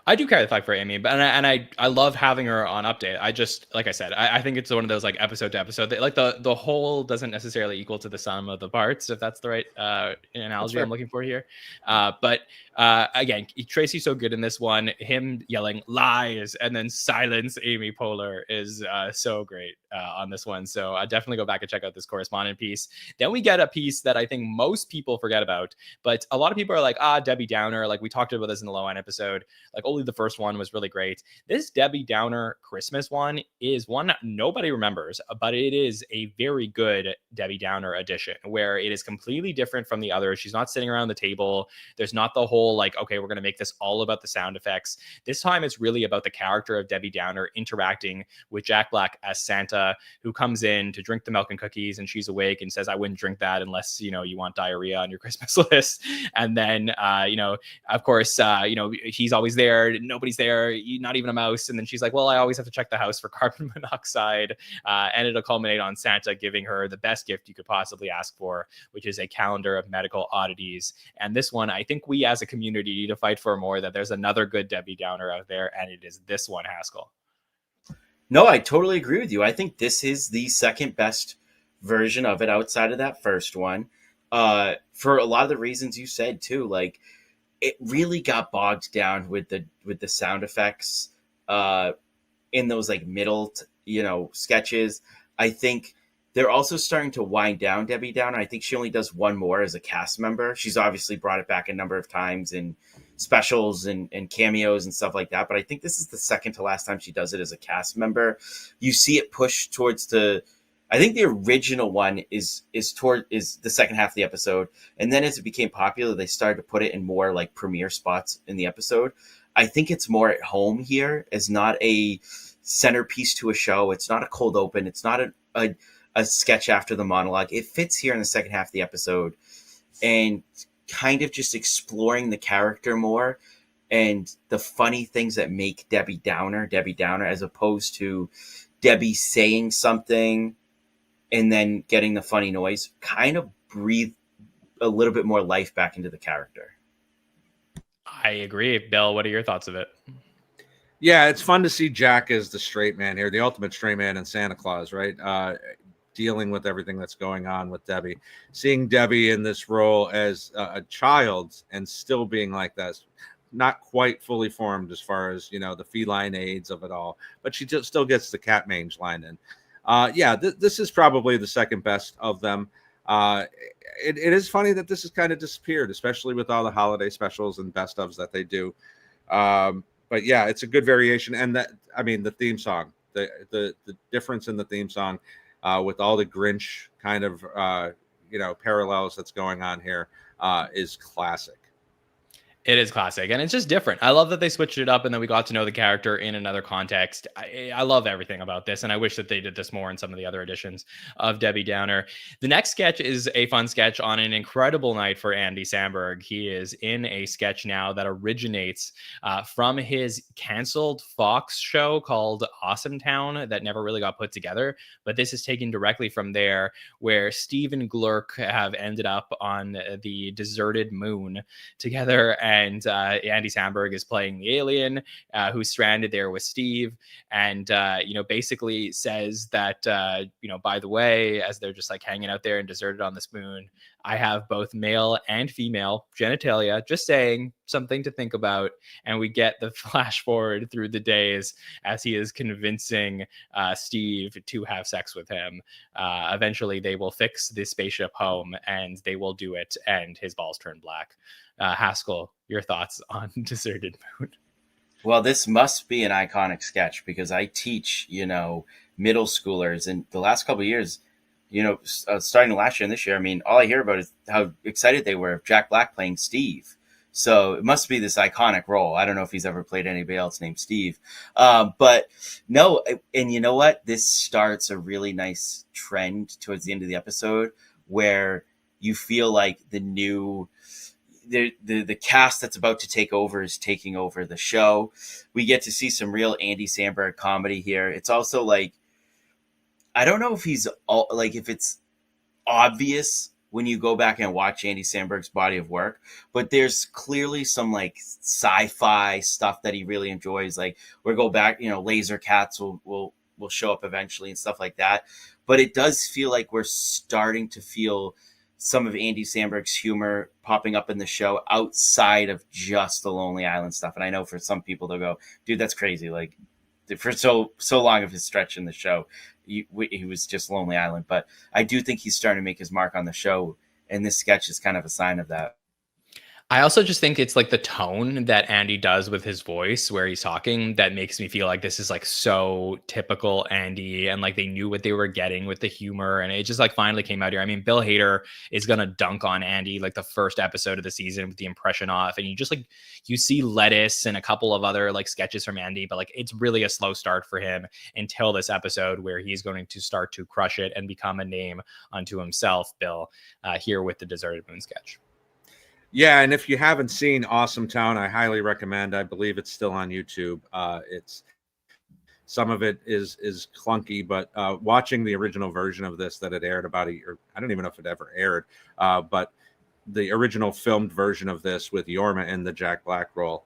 I do carry the flag for Amy, but I love having her on Update. I just, like I said, I think it's one of those like episode to episode that, like, the whole doesn't necessarily equal to the sum of the parts, if that's the right analogy I'm looking for here. But again, Tracy's so good in this one. Him yelling lies and then silence Amy Poehler is so great on this one. So definitely go back and check out this correspondent piece. Then we get a piece that I think most people forget about, but a lot of people are like, Debbie Downer. Like, we talked about this in the Low End episode. Like, only the first one was really great. This Debbie Downer Christmas one is one that nobody remembers, but it is a very good Debbie Downer edition, where it is completely different from the others. She's not sitting around the table. There's not the whole like, okay, we're going to make this all about the sound effects. This time it's really about the character of Debbie Downer interacting with Jack Black as Santa, who comes in to drink the milk and cookies, and she's awake and says, I wouldn't drink that unless, you want diarrhea on your Christmas list. And then, of course, he's always there. Nobody's there, not even a mouse. And then she's like, well, I always have to check the house for carbon monoxide. And it'll culminate on Santa giving her the best gift you could possibly ask for, which is a calendar of medical oddities. And this one, I think we as a community need to fight for more, that there's another good Debbie Downer out there, and it is this one, Haskell. No, I totally agree with you. I think this is the second best version of it outside of that first one. For a lot of the reasons you said too, like, it really got bogged down with the sound effects in those like middle, sketches. I think they're also starting to wind down Debbie Downer. I think she only does one more as a cast member. She's obviously brought it back a number of times in specials and cameos and stuff like that. But I think this is the second to last time she does it as a cast member. You see it push towards I think the original one is the second half of the episode. And then as it became popular, they started to put it in more like premiere spots in the episode. I think it's more at home here as not a centerpiece to a show. It's not a cold open. It's not a sketch after the monologue. It fits here in the second half of the episode and kind of just exploring the character more and the funny things that make Debbie Downer, as opposed to Debbie saying something and then getting the funny noise, kind of breathe a little bit more life back into the character. I agree. Bill, what are your thoughts of it? Yeah, it's fun to see Jack as the straight man here, the ultimate straight man in Santa Claus, right? Dealing with everything that's going on with Debbie. Seeing Debbie in this role as a child and still being like that, not quite fully formed as far as, the feline aids of it all, but she still gets the cat mange line in. This is probably the second best of them. It is funny that this has kind of disappeared, especially with all the holiday specials and best ofs that they do. But yeah, it's a good variation. And the theme song, the difference in the theme song with all the Grinch kind of, parallels that's going on here is classic. It is classic, and it's just different. I love that they switched it up and then we got to know the character in another context. I love everything about this, and I wish that they did this more in some of the other editions of Debbie Downer. The next sketch is a fun sketch on an incredible night for Andy Samberg. He is in a sketch now that originates from his canceled Fox show called Awesome Town that never really got put together, but this is taken directly from there, where Steve and Glurk have ended up on the deserted moon together, and Andy Samberg is playing the alien who's stranded there with Steve, and basically says that by the way, as they're just like hanging out there and deserted on this moon, I have both male and female genitalia, just saying, something to think about. And we get the flash forward through the days as he is convincing Steve to have sex with him. Eventually they will fix the spaceship home and they will do it, and his balls turn black. Haskell, your thoughts on Deserted Moon? Well, this must be an iconic sketch because I teach, middle schoolers, and the last couple of years, starting last year and this year, I mean, all I hear about is how excited they were of Jack Black playing Steve. So it must be this iconic role. I don't know if he's ever played anybody else named Steve. But no, and you know what? This starts a really nice trend towards the end of the episode where you feel like the cast that's about to take over is taking over the show. We get to see some real Andy Samberg comedy here. It's also like, I don't know if if it's obvious when you go back and watch Andy Samberg's body of work, but there's clearly some like sci-fi stuff that he really enjoys. Like we'll go back, laser cats will show up eventually and stuff like that. But it does feel like we're starting to feel some of Andy Samberg's humor popping up in the show outside of just the Lonely Island stuff. And I know for some people they'll go, dude, that's crazy. Like for so long of his stretch in the show, he was just Lonely Island. But I do think he's starting to make his mark on the show, and this sketch is kind of a sign of that. I also just think it's like the tone that Andy does with his voice where he's talking that makes me feel like this is like so typical Andy, and like they knew what they were getting with the humor, and it just like finally came out here. I mean, Bill Hader is gonna dunk on Andy like the first episode of the season with the impression off, and you see Lettuce and a couple of other like sketches from Andy, but like it's really a slow start for him until this episode where he's going to start to crush it and become a name unto himself, Bill, here with the Deserted Moon sketch. Yeah, and if you haven't seen Awesome Town, I highly recommend. I believe it's still on YouTube. It's some of it is clunky, but watching the original version of this that it aired about a year, I don't even know if it ever aired, but the original filmed version of this with Yorma in the Jack Black role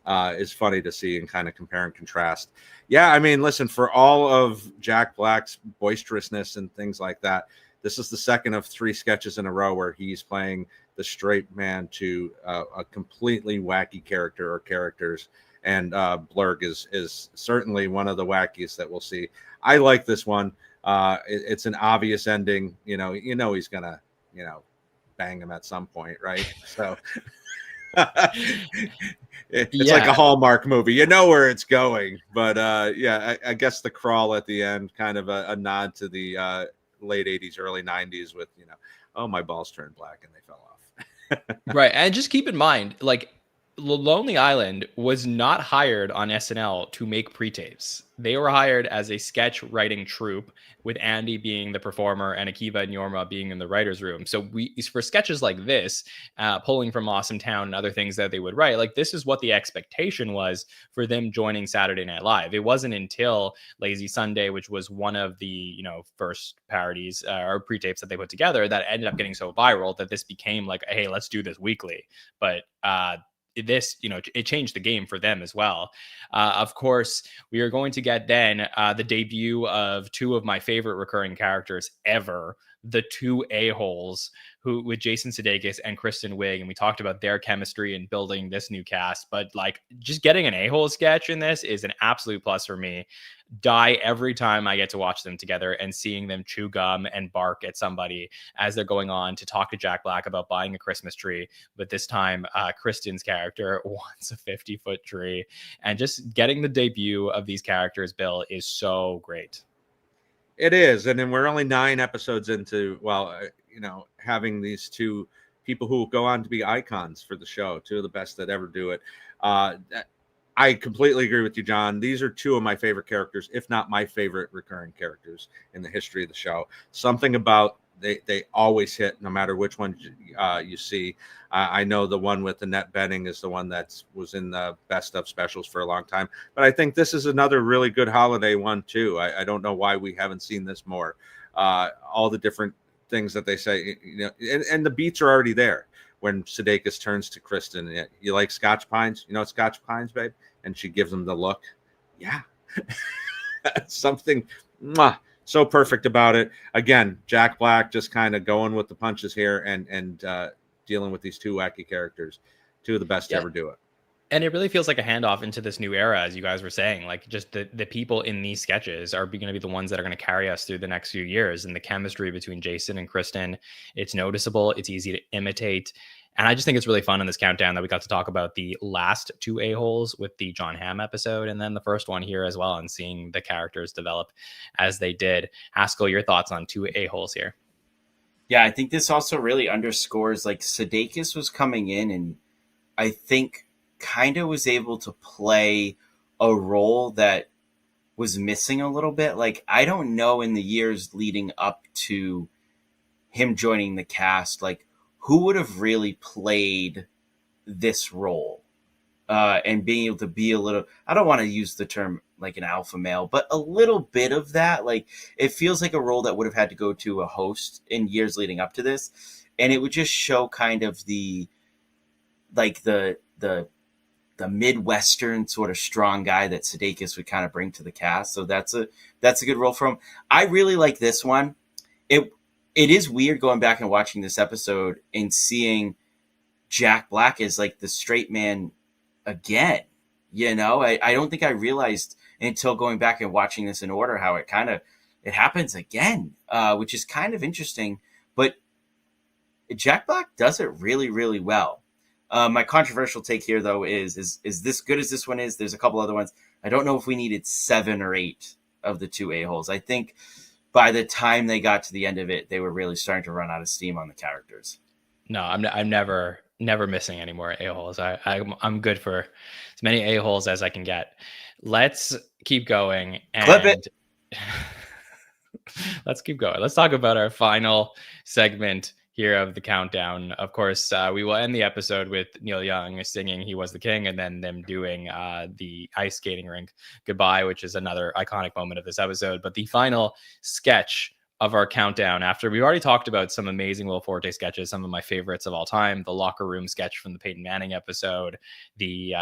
is funny to see and kind of compare and contrast. Yeah, I mean, listen, for all of Jack Black's boisterousness and things like that, this is the second of 3 sketches in a row where he's playing the straight man to a completely wacky character or characters. And Blurg is certainly one of the wackiest that we'll see. I like this one. It's an obvious ending. He's going to, bang him at some point, right? So It's like a Yeah. Hallmark movie. You know where it's going. But yeah, I guess the crawl at the end, kind of a nod to the late 80s, early 90s with, oh, my balls turned black and they fell off. Right. And just keep in mind, like, Lonely Island was not hired on SNL to make pre-tapes. They were hired as a sketch writing troupe, with Andy being the performer and Akiva and Yorma being in the writer's room. So for sketches like this, pulling from Awesome Town and other things that they would write, like, this is what the expectation was for them joining Saturday Night Live. It wasn't until Lazy Sunday, which was one of the, first parodies or pre-tapes that they put together, that ended up getting so viral that this became like, hey, let's do this weekly. But this, it changed the game for them as well. Of course, we are going to get then the debut of two of my favorite recurring characters ever, the two a-holes, who with Jason Sudeikis and Kristen Wiig, and we talked about their chemistry in building this new cast. But like, just getting an a-hole sketch in this is an absolute plus for me. Die every time I get to watch them together and seeing them chew gum and bark at somebody as they're going on to talk to Jack Black about buying a Christmas tree. But this time, Kristen's character wants a 50-foot tree. And just getting the debut of these characters, Bill, is so great. It is. And then we're only 9 episodes into, having these two people who go on to be icons for the show, two of the best that ever do it. I completely agree with you, John. These are two of my favorite characters, if not my favorite recurring characters in the history of the show. Something about they always hit, no matter which one you see. I know the one with Annette Bening is the one that was in the best of specials for a long time. But I think this is another really good holiday one, too. I don't know why we haven't seen this more. All the different things that they say, and the beats are already there. When Sudeikis turns to Kristen, you like Scotch Pines? You know Scotch Pines, babe? And she gives him the look. Yeah. Something so perfect about it. Again, Jack Black just kind of going with the punches here and dealing with these two wacky characters. Two of the best to ever do it. And it really feels like a handoff into this new era, as you guys were saying. Like, just the people in these sketches are going to be the ones that are going to carry us through the next few years. And the chemistry between Jason and Kristen, it's noticeable. It's easy to imitate. And I just think it's really fun in this countdown that we got to talk about the last two a-holes with the John Hamm episode, and then the first one here as well, and seeing the characters develop as they did. Haskell, your thoughts on two a-holes here? Yeah, I think this also really underscores, like, Sudeikis was coming in and I think kind of was able to play a role that was missing a little bit. Like, I don't know, in the years leading up to him joining the cast, like, who would have really played this role and being able to be a little, I don't want to use the term like an alpha male, but a little bit of that. Like, it feels like a role that would have had to go to a host in years leading up to this. And it would just show kind of the Midwestern sort of strong guy that Sudeikis would kind of bring to the cast. So that's a good role for him. I really like this one. It is weird going back and watching this episode and seeing Jack Black as like the straight man again. I don't think I realized until going back and watching this in order how it happens again, which is kind of interesting. But Jack Black does it really, really well. My controversial take here, though, is this good as this one is? There's a couple other ones. I don't know if we needed 7 or 8 of the two a-holes. I think by the time they got to the end of it, they were really starting to run out of steam on the characters. No, I'm never missing any more a-holes. I'm good for as many a-holes as I can get. Let's keep going. And Clip it. Let's keep going. Let's talk about our final segment here of the countdown. Of course, we will end the episode with Neil Young singing "He Was the King" and then them doing the ice skating rink goodbye, which is another iconic moment of this episode. But the final sketch of our countdown, after we've already talked about some amazing Will Forte sketches, some of my favorites of all time, the locker room sketch from the Peyton Manning episode, the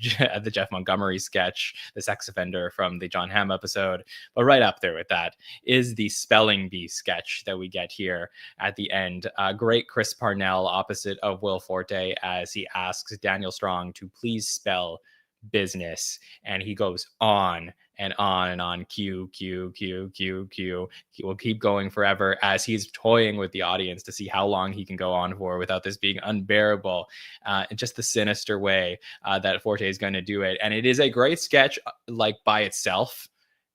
Jeff Montgomery sketch, the sex offender from the John Hamm episode. But right up there with that is the spelling bee sketch that we get here at the end. Great Chris Parnell opposite of Will Forte as he asks Daniel Strong to please spell business, and he goes on and on and on. Q, Q, Q, Q, Q. He will keep going forever as he's toying with the audience to see how long he can go on for without this being unbearable. And just the sinister way that Forte is going to do it. And it is a great sketch, like by itself.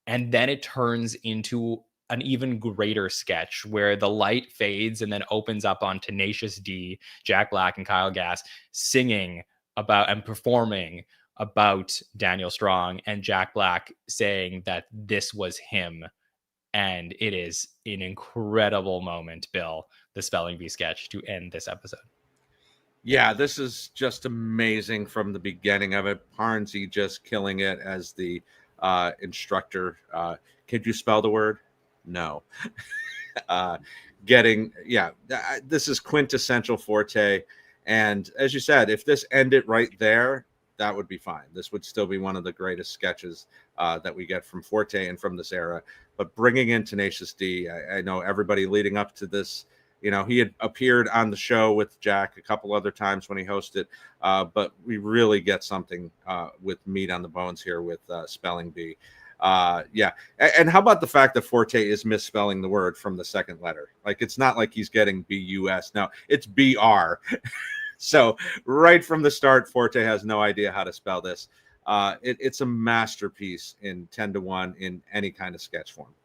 And then it turns into an even greater sketch where the light fades and then opens up on Tenacious D, Jack Black, and Kyle Gass singing about and performing about Daniel Strong, and Jack Black saying that this was him. And it is an incredible moment, Bill, the spelling bee sketch, to end this episode. Yeah, this is just amazing from the beginning of it. Parnsy just killing it as the instructor. Could you spell the word? No. This is quintessential Forte. And as you said, if this ended right there, that would be fine. This would still be one of the greatest sketches that we get from Forte and from this era. But bringing in Tenacious D, I know everybody leading up to this, he had appeared on the show with Jack a couple other times when he hosted, but we really get something with meat on the bones here with Spelling Bee. And how about the fact that Forte is misspelling the word from the second letter? Like, it's not like he's getting B-U-S. No, it's B-R. So right from the start, Forte has no idea how to spell this. It's a masterpiece in 10-1 in any kind of sketch form.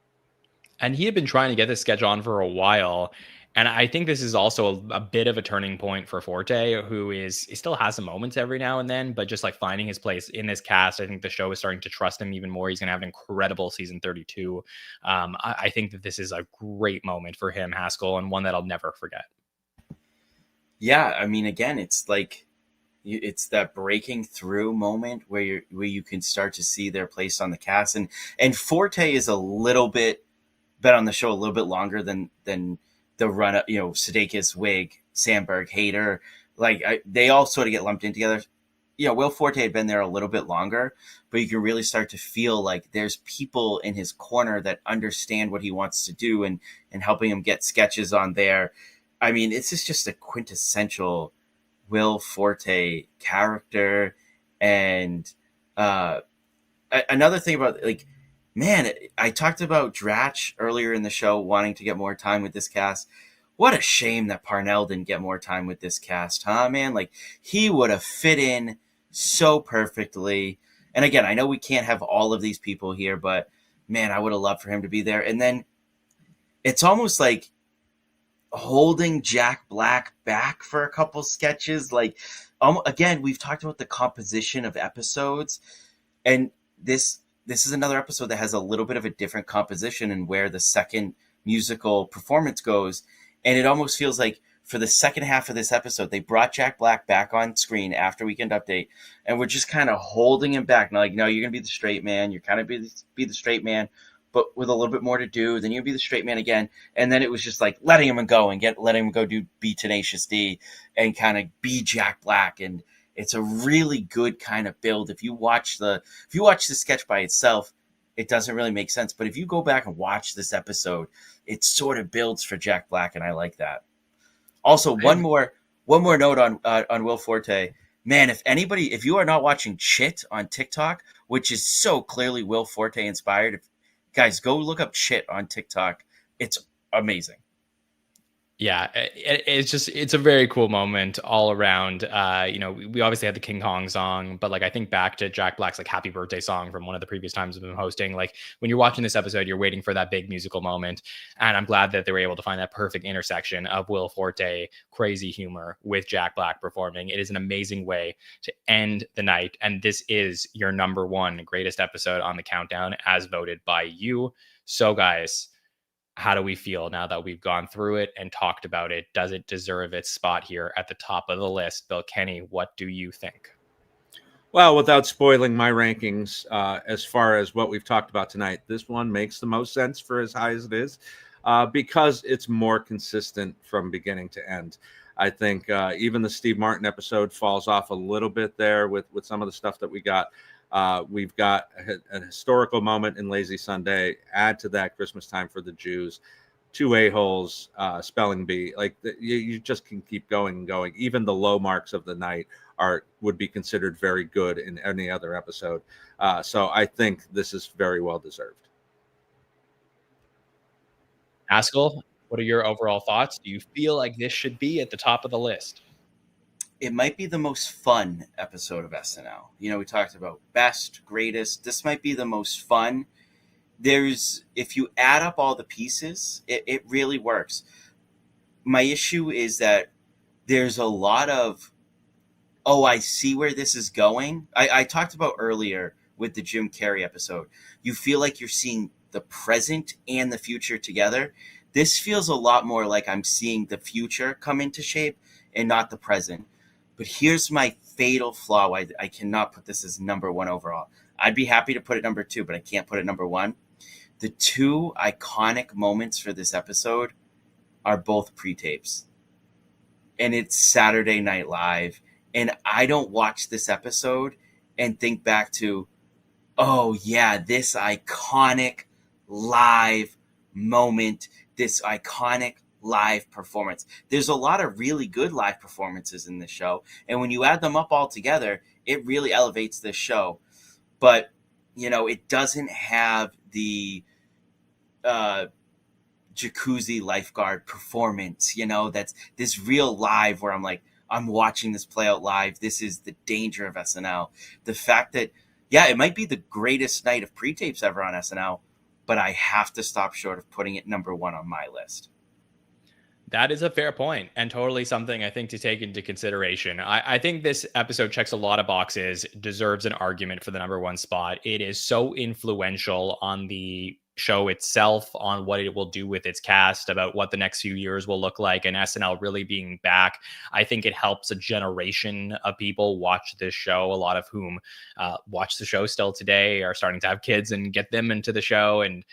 And he had been trying to get this sketch on for a while. And I think this is also a bit of a turning point for Forte, he still has some moments every now and then, but just like finding his place in this cast. I think the show is starting to trust him even more. He's going to have an incredible season 32. I think that this is a great moment for him, Haskell, and one that I'll never forget. Yeah, I mean, again, it's like it's that breaking through moment where you can start to see their place on the cast, and Forte is a little bit been on the show a little bit longer than the run up, Sudeikis, Wig, Sandberg, Hader, they all sort of get lumped in together. Will Forte had been there a little bit longer, but you can really start to feel like there's people in his corner that understand what he wants to do and helping him get sketches on there. I mean, this is just a quintessential Will Forte character. And another thing about, man, I talked about Dratch earlier in the show wanting to get more time with this cast. What a shame that Parnell didn't get more time with this cast, huh, man? He would have fit in so perfectly. And again, I know we can't have all of these people here, but man, I would have loved for him to be there. And then it's almost like holding Jack Black back for a couple sketches. Again, we've talked about the composition of episodes, and this is another episode that has a little bit of a different composition and where the second musical performance goes. And it almost feels like for the second half of this episode, they brought Jack Black back on screen after Weekend Update, and we're just kind of holding him back. Now, no, you're going to be the straight man. You're kind of be the straight man, but with a little bit more to do. Then you'll be the straight man again. And then it was just letting him go and letting him go be Tenacious D and kind of be Jack Black. And it's a really good kind of build. If you watch the sketch by itself, it doesn't really make sense. But if you go back and watch this episode, it sort of builds for Jack Black, and I like that. Also, one more note on Will Forte. Man, if you are not watching Chit on TikTok, which is so clearly Will Forte inspired, guys, go look up Chit on TikTok. It's amazing. Yeah, it's a very cool moment all around. We obviously had the King Kong song, but I think back to Jack Black's Happy Birthday song from one of the previous times we've been hosting. When you're watching this episode, you're waiting for that big musical moment. And I'm glad that they were able to find that perfect intersection of Will Forte crazy humor with Jack Black performing. It is an amazing way to end the night. And this is your number one greatest episode on the countdown as voted by you. So guys, how do we feel now that we've gone through it and talked about it? Does it deserve its spot here at the top of the list? Bill Kenny, what do you think? Well, without spoiling my rankings, as far as what we've talked about tonight, this one makes the most sense for as high as it is because it's more consistent from beginning to end. I think even the Steve Martin episode falls off a little bit there with some of the stuff that we got. We've got a historical moment in Lazy Sunday. Add to that Christmas Time for the Jews, Two A-holes, Spelling Bee. You just can keep going and going. Even the low marks of the night would be considered very good in any other episode. So I think this is very well deserved. Haskell, what are your overall thoughts? Do you feel like this should be at the top of the list? It might be the most fun episode of SNL. You know, we talked about best, greatest. This might be the most fun. If you add up all the pieces, it really works. My issue is that there's a lot of, oh, I see where this is going. I talked about earlier with the Jim Carrey episode. You feel like you're seeing the present and the future together. This feels a lot more like I'm seeing the future come into shape and not the present. But here's my fatal flaw. I cannot put this as number one overall. I'd be happy to put it number two, but I can't put it number one. The two iconic moments for this episode are both pre-tapes. And it's Saturday Night Live. And I don't watch this episode and think back to, oh yeah, this iconic live moment, this iconic live performance. There's a lot of really good live performances in this show. And when you add them up all together, it really elevates this show. But, you know, it doesn't have the Jacuzzi lifeguard performance, you know, that's this real live where I'm like, I'm watching this play out live. This is the danger of SNL. The fact that, yeah, it might be the greatest night of pre-tapes ever on SNL, but I have to stop short of putting it number one on my list. That is a fair point, and totally something I think to take into consideration. I think this episode checks a lot of boxes, deserves an argument for the number one spot. It is so influential on the show itself, on what it will do with its cast, about what the next few years will look like, and SNL really being back. I think it helps a generation of people watch this show, a lot of whom watch the show still today, are starting to have kids and get them into the show, and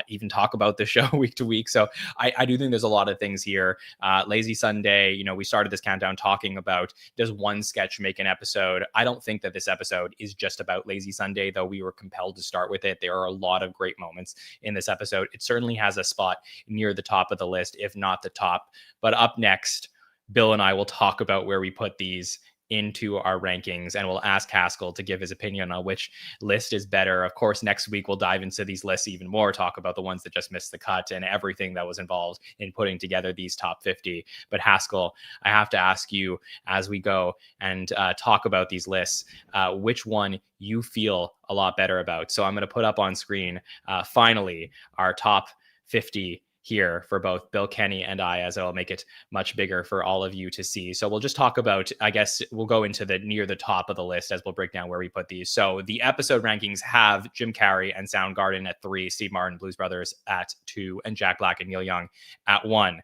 even talk about the show week to week. So I do think there's a lot of things here. Lazy Sunday, you know, we started this countdown talking about, does one sketch make an episode? I don't think that this episode is just about Lazy Sunday, though we were compelled to start with it. There are a lot of great moments in this episode. It certainly has a spot near the top of the list, if not the top. But up next, Bill and I will talk about where we put these into our rankings, and we'll ask Haskell to give his opinion on which list is better. Of course, next week we'll dive into these lists even more, talk about the ones that just missed the cut and everything that was involved in putting together these top 50. But Haskell, I have to ask you as we go and talk about these lists, which one you feel a lot better about. So I'm going to put up on screen finally our top 50 here for both Bill Kenny and I, as I'll make it much bigger for all of you to see. So we'll just talk about, I guess we'll go into the near the top of the list as we'll break down where we put these. So the episode rankings have Jim Carrey and Soundgarden at 3, Steve Martin, Blues Brothers at 2, and Jack Black and Neil Young at 1.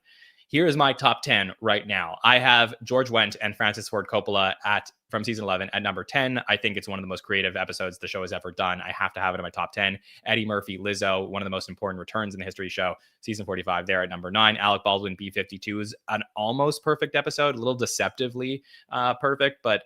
Here is my top 10 right now. I have George Wendt and Francis Ford Coppola from season 11 at number 10. I think it's one of the most creative episodes the show has ever done. I have to have it in my top 10. Eddie Murphy, Lizzo, one of the most important returns in the history of the show. Season 45 there at number 9. Alec Baldwin, B-52 is an almost perfect episode, a little deceptively perfect, but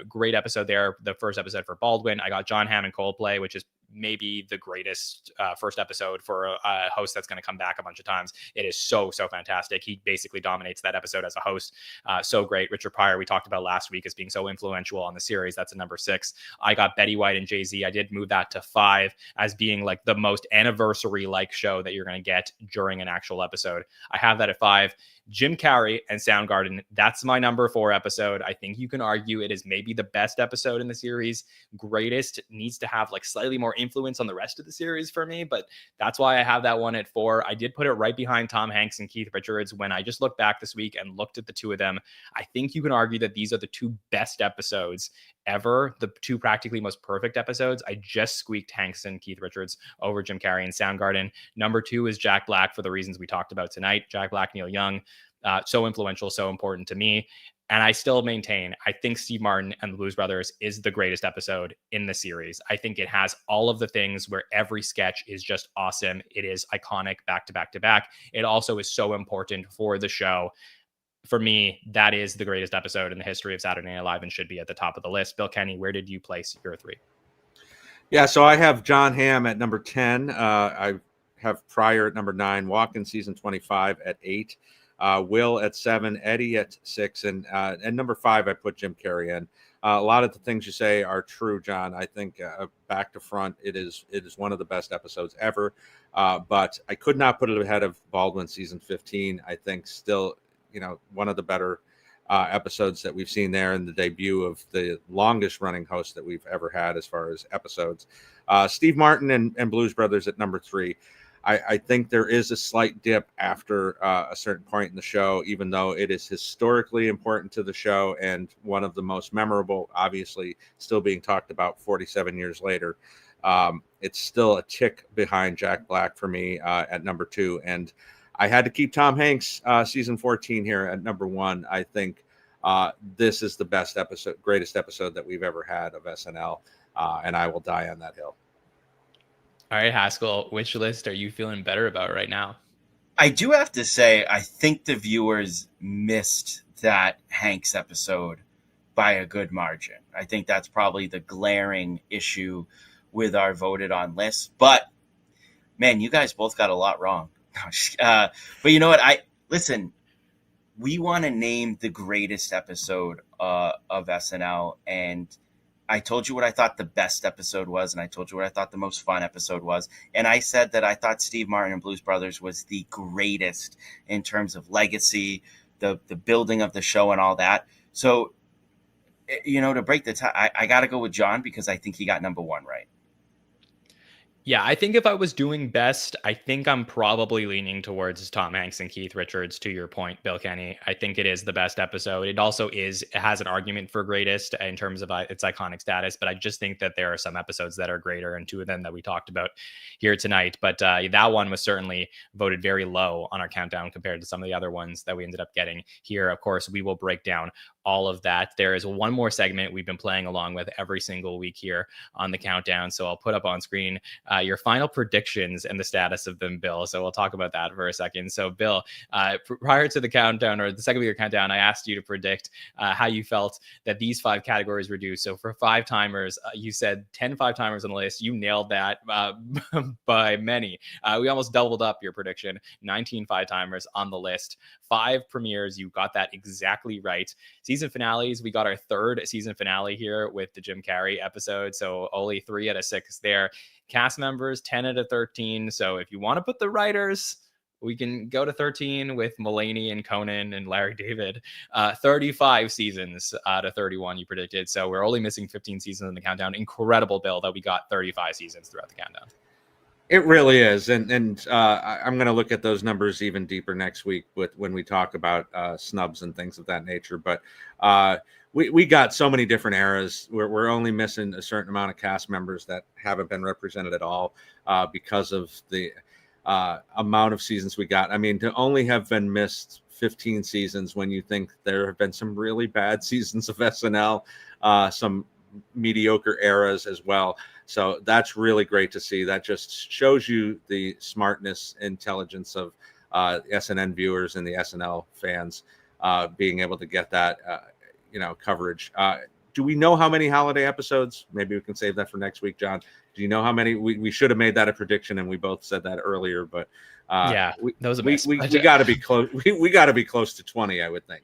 great episode there. The first episode for Baldwin. I got John Hamm and Coldplay, which is maybe the greatest first episode for a host that's going to come back a bunch of times. It is so fantastic. He basically dominates that episode as a host. So great. Richard Pryor, we talked about last week as being so influential on the series. That's a number 6. I got Betty White and Jay-Z. I did move that to 5 as being like the most anniversary-like show that you're going to get during an actual episode. I have that at 5. Jim Carrey and Soundgarden, that's my number 4 episode. I think you can argue it is maybe the best episode in the series. Greatest needs to have like slightly more influence on the rest of the series for me, but that's why I have that one at 4. I did put it right behind Tom Hanks and Keith Richards. When I just looked back this week and looked at the two of them, I think you can argue that these are the 2 best episodes ever, the 2 practically most perfect episodes. I just squeaked Hanks and Keith Richards over Jim Carrey and Soundgarden. Number 2 is Jack Black for the reasons we talked about tonight. Jack Black, Neil Young, so influential, so important to me. And I still maintain, I think Steve Martin and the Blues Brothers is the greatest episode in the series. I think it has all of the things where every sketch is just awesome. It is iconic back to back to back. It also is so important for the show. For me, that is the greatest episode in the history of Saturday Night Live and should be at the top of the list. Bill Kenny, where did you place your 3? Yeah, so I have John Hamm at number 10. I have Pryor at number 9, Walken season 25 at 8. Will at 7, Eddie at 6, and number 5, I put Jim Carrey in. A lot of the things you say are true, John. I think back to front, it is one of the best episodes ever. But I could not put it ahead of Baldwin season 15. I think still, one of the better episodes that we've seen there, and the debut of the longest running host that we've ever had as far as episodes. Steve Martin and Blues Brothers at number 3. I think there is a slight dip after a certain point in the show, even though it is historically important to the show and one of the most memorable, obviously still being talked about 47 years later. It's still a tick behind Jack Black for me at number 2. And I had to keep Tom Hanks season 14 here at number 1. I think this is the best episode, greatest episode that we've ever had of SNL. And I will die on that hill. All right, Haskell, which list are you feeling better about right now? I do have to say, I think the viewers missed that Hanks episode by a good margin. I think that's probably the glaring issue with our voted on list. But, man, you guys both got a lot wrong. But you know what? Listen, we want to name the greatest episode of SNL, and I told you what I thought the best episode was, and I told you what I thought the most fun episode was. And I said that I thought Steve Martin and Blues Brothers was the greatest in terms of legacy, the building of the show and all that. So, to break the tie, I got to go with John because I think he got number 1 right. Yeah, I think if I was doing best, I think I'm probably leaning towards Tom Hanks and Keith Richards, to your point, Bill Kenny. I think it is the best episode. It also it has an argument for greatest in terms of its iconic status, but I just think that there are some episodes that are greater, and 2 of them that we talked about here tonight. But that one was certainly voted very low on our countdown compared to some of the other ones that we ended up getting here. Of course, we will break down all of that. There is one more segment we've been playing along with every single week here on the countdown. So I'll put up on screen your final predictions and the status of them, Bill. So we'll talk about that for a second. So Bill, prior to the countdown, or the second week of countdown, I asked you to predict how you felt that these 5 categories were due. So for 5-timers, you said 10 5-timers on the list. You nailed that by many. We almost doubled up your prediction. 19 5-timers on the list. 5 premieres. You got that exactly right. Season finales, we got our 3rd season finale here with the Jim Carrey episode. So only 3 out of 6 there. Cast members, 10 out of 13. So if you want to put the writers, we can go to 13 with Mulaney and Conan and Larry David. 35 seasons out of 31 you predicted. So we're only missing 15 seasons in the countdown. Incredible, Bill, that we got 35 seasons throughout the countdown. It really is, and I'm going to look at those numbers even deeper next week when we talk about snubs and things of that nature. But we got so many different eras. We're only missing a certain amount of cast members that haven't been represented at all because of the amount of seasons we got. I mean, to only have been missed 15 seasons when you think there have been some really bad seasons of SNL, some mediocre eras as well. So that's really great to see. That just shows you the smartness, intelligence of SNN viewers and the SNL fans being able to get that, coverage. Do we know how many holiday episodes? Maybe we can save that for next week, John. Do you know how many? We should have made that a prediction, and we both said that earlier. But those are we got to be close. We got to be close to 20, I would think.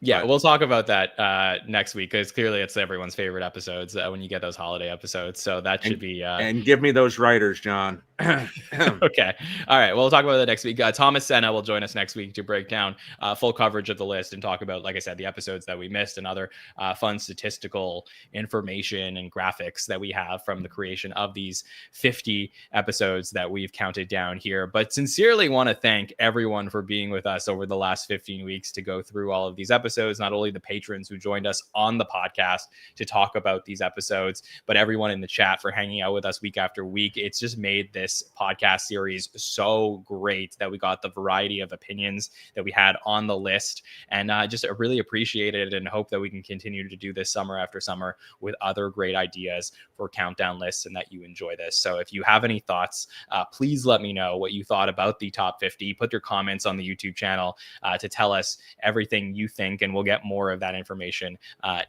Yeah, we'll talk about that next week, because clearly it's everyone's favorite episodes when you get those holiday episodes. So that should be and give me those writers, John. Okay. All right. We'll talk about that next week. Thomas Senna will join us next week to break down full coverage of the list and talk about, like I said, the episodes that we missed and other fun statistical information and graphics that we have from the creation of these 50 episodes that we've counted down here. But sincerely want to thank everyone for being with us over the last 15 weeks to go through all of these episodes, not only the patrons who joined us on the podcast to talk about these episodes, but everyone in the chat for hanging out with us week after week. It's just made this podcast series so great that we got the variety of opinions that we had on the list, and just really appreciate it and hope that we can continue to do this summer after summer with other great ideas for countdown lists, and that you enjoy this. So if you have any thoughts, please let me know what you thought about the top 50. Put your comments on the YouTube channel to tell us everything you think, and we'll get more of that information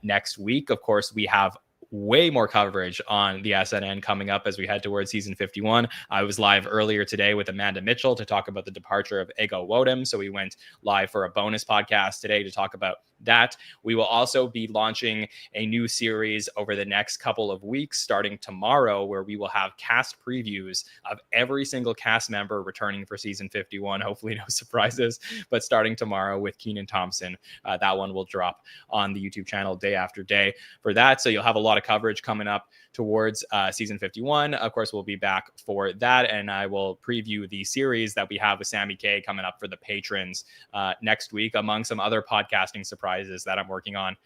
next week. Of course, we have way more coverage on the SNN coming up as we head towards season 51. I was live earlier today with Amanda Mitchell to talk about the departure of Ego Wodem. So we went live for a bonus podcast today to talk about that. We will also be launching a new series over the next couple of weeks, starting tomorrow, where we will have cast previews of every single cast member returning for season 51. Hopefully no surprises, but starting tomorrow with Kenan Thompson. That one will drop on the YouTube channel day after day for that. So you'll have a lot of coverage coming up towards season 51. Of course, we'll be back for that, and I will preview the series that we have with Sammy K coming up for the patrons next week, among some other podcasting surprises that I'm working on.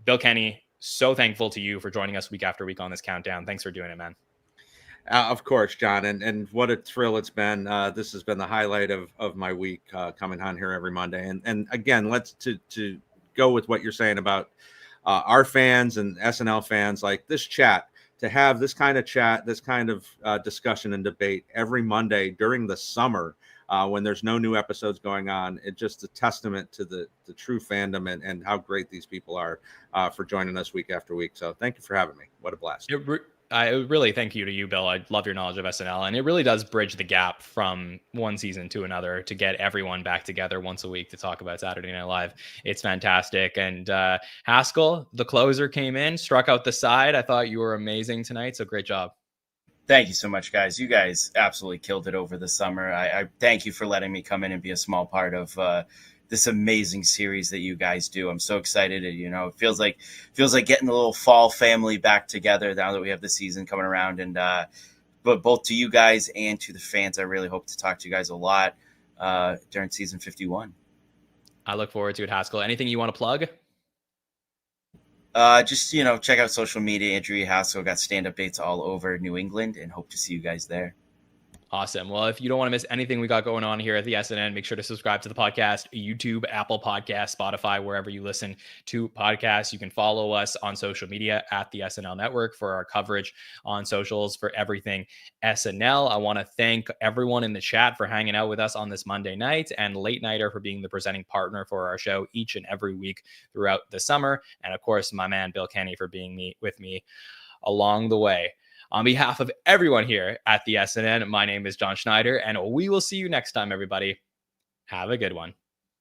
Bill Kenny, so thankful to you for joining us week after week on this countdown. Thanks for doing it, man. Of course, John, and what a thrill it's been. This has been the highlight of my week, coming on here every Monday. And again, let's to go with what you're saying about our fans and SNL fans, like this chat, to have this kind of chat, this kind of discussion and debate every Monday during the summer, when there's no new episodes going on. It's just a testament to the true fandom and how great these people are for joining us week after week. So thank you for having me. What a blast. I really thank you to you, Bill. I love your knowledge of SNL, and it really does bridge the gap from one season to another to get everyone back together once a week to talk about Saturday Night Live. It's fantastic. And Haskell, the closer, came in, struck out the side. I thought you were amazing tonight, so great job. Thank you so much, guys. You guys absolutely killed it over the summer. I thank you for letting me come in and be a small part of this amazing series that you guys do. I'm so excited. It feels like getting the little fall family back together now that we have the season coming around. And but both to you guys and to the fans, I really hope to talk to you guys a lot during season 51. I look forward to it, Haskell. Anything you want to plug? Just check out social media. Andrew Haskell got stand-up dates all over New England, and hope to see you guys there. Awesome. Well, if you don't want to miss anything we got going on here at the SNN, make sure to subscribe to the podcast, YouTube, Apple Podcasts, Spotify, wherever you listen to podcasts. You can follow us on social media at the SNL Network for our coverage on socials for everything SNL. I want to thank everyone in the chat for hanging out with us on this Monday night, and Late Nighter for being the presenting partner for our show each and every week throughout the summer. And of course, my man, Bill Kenny, for being with me along the way. On behalf of everyone here at the SNN, my name is John Schneider, and we will see you next time, everybody. Have a good one.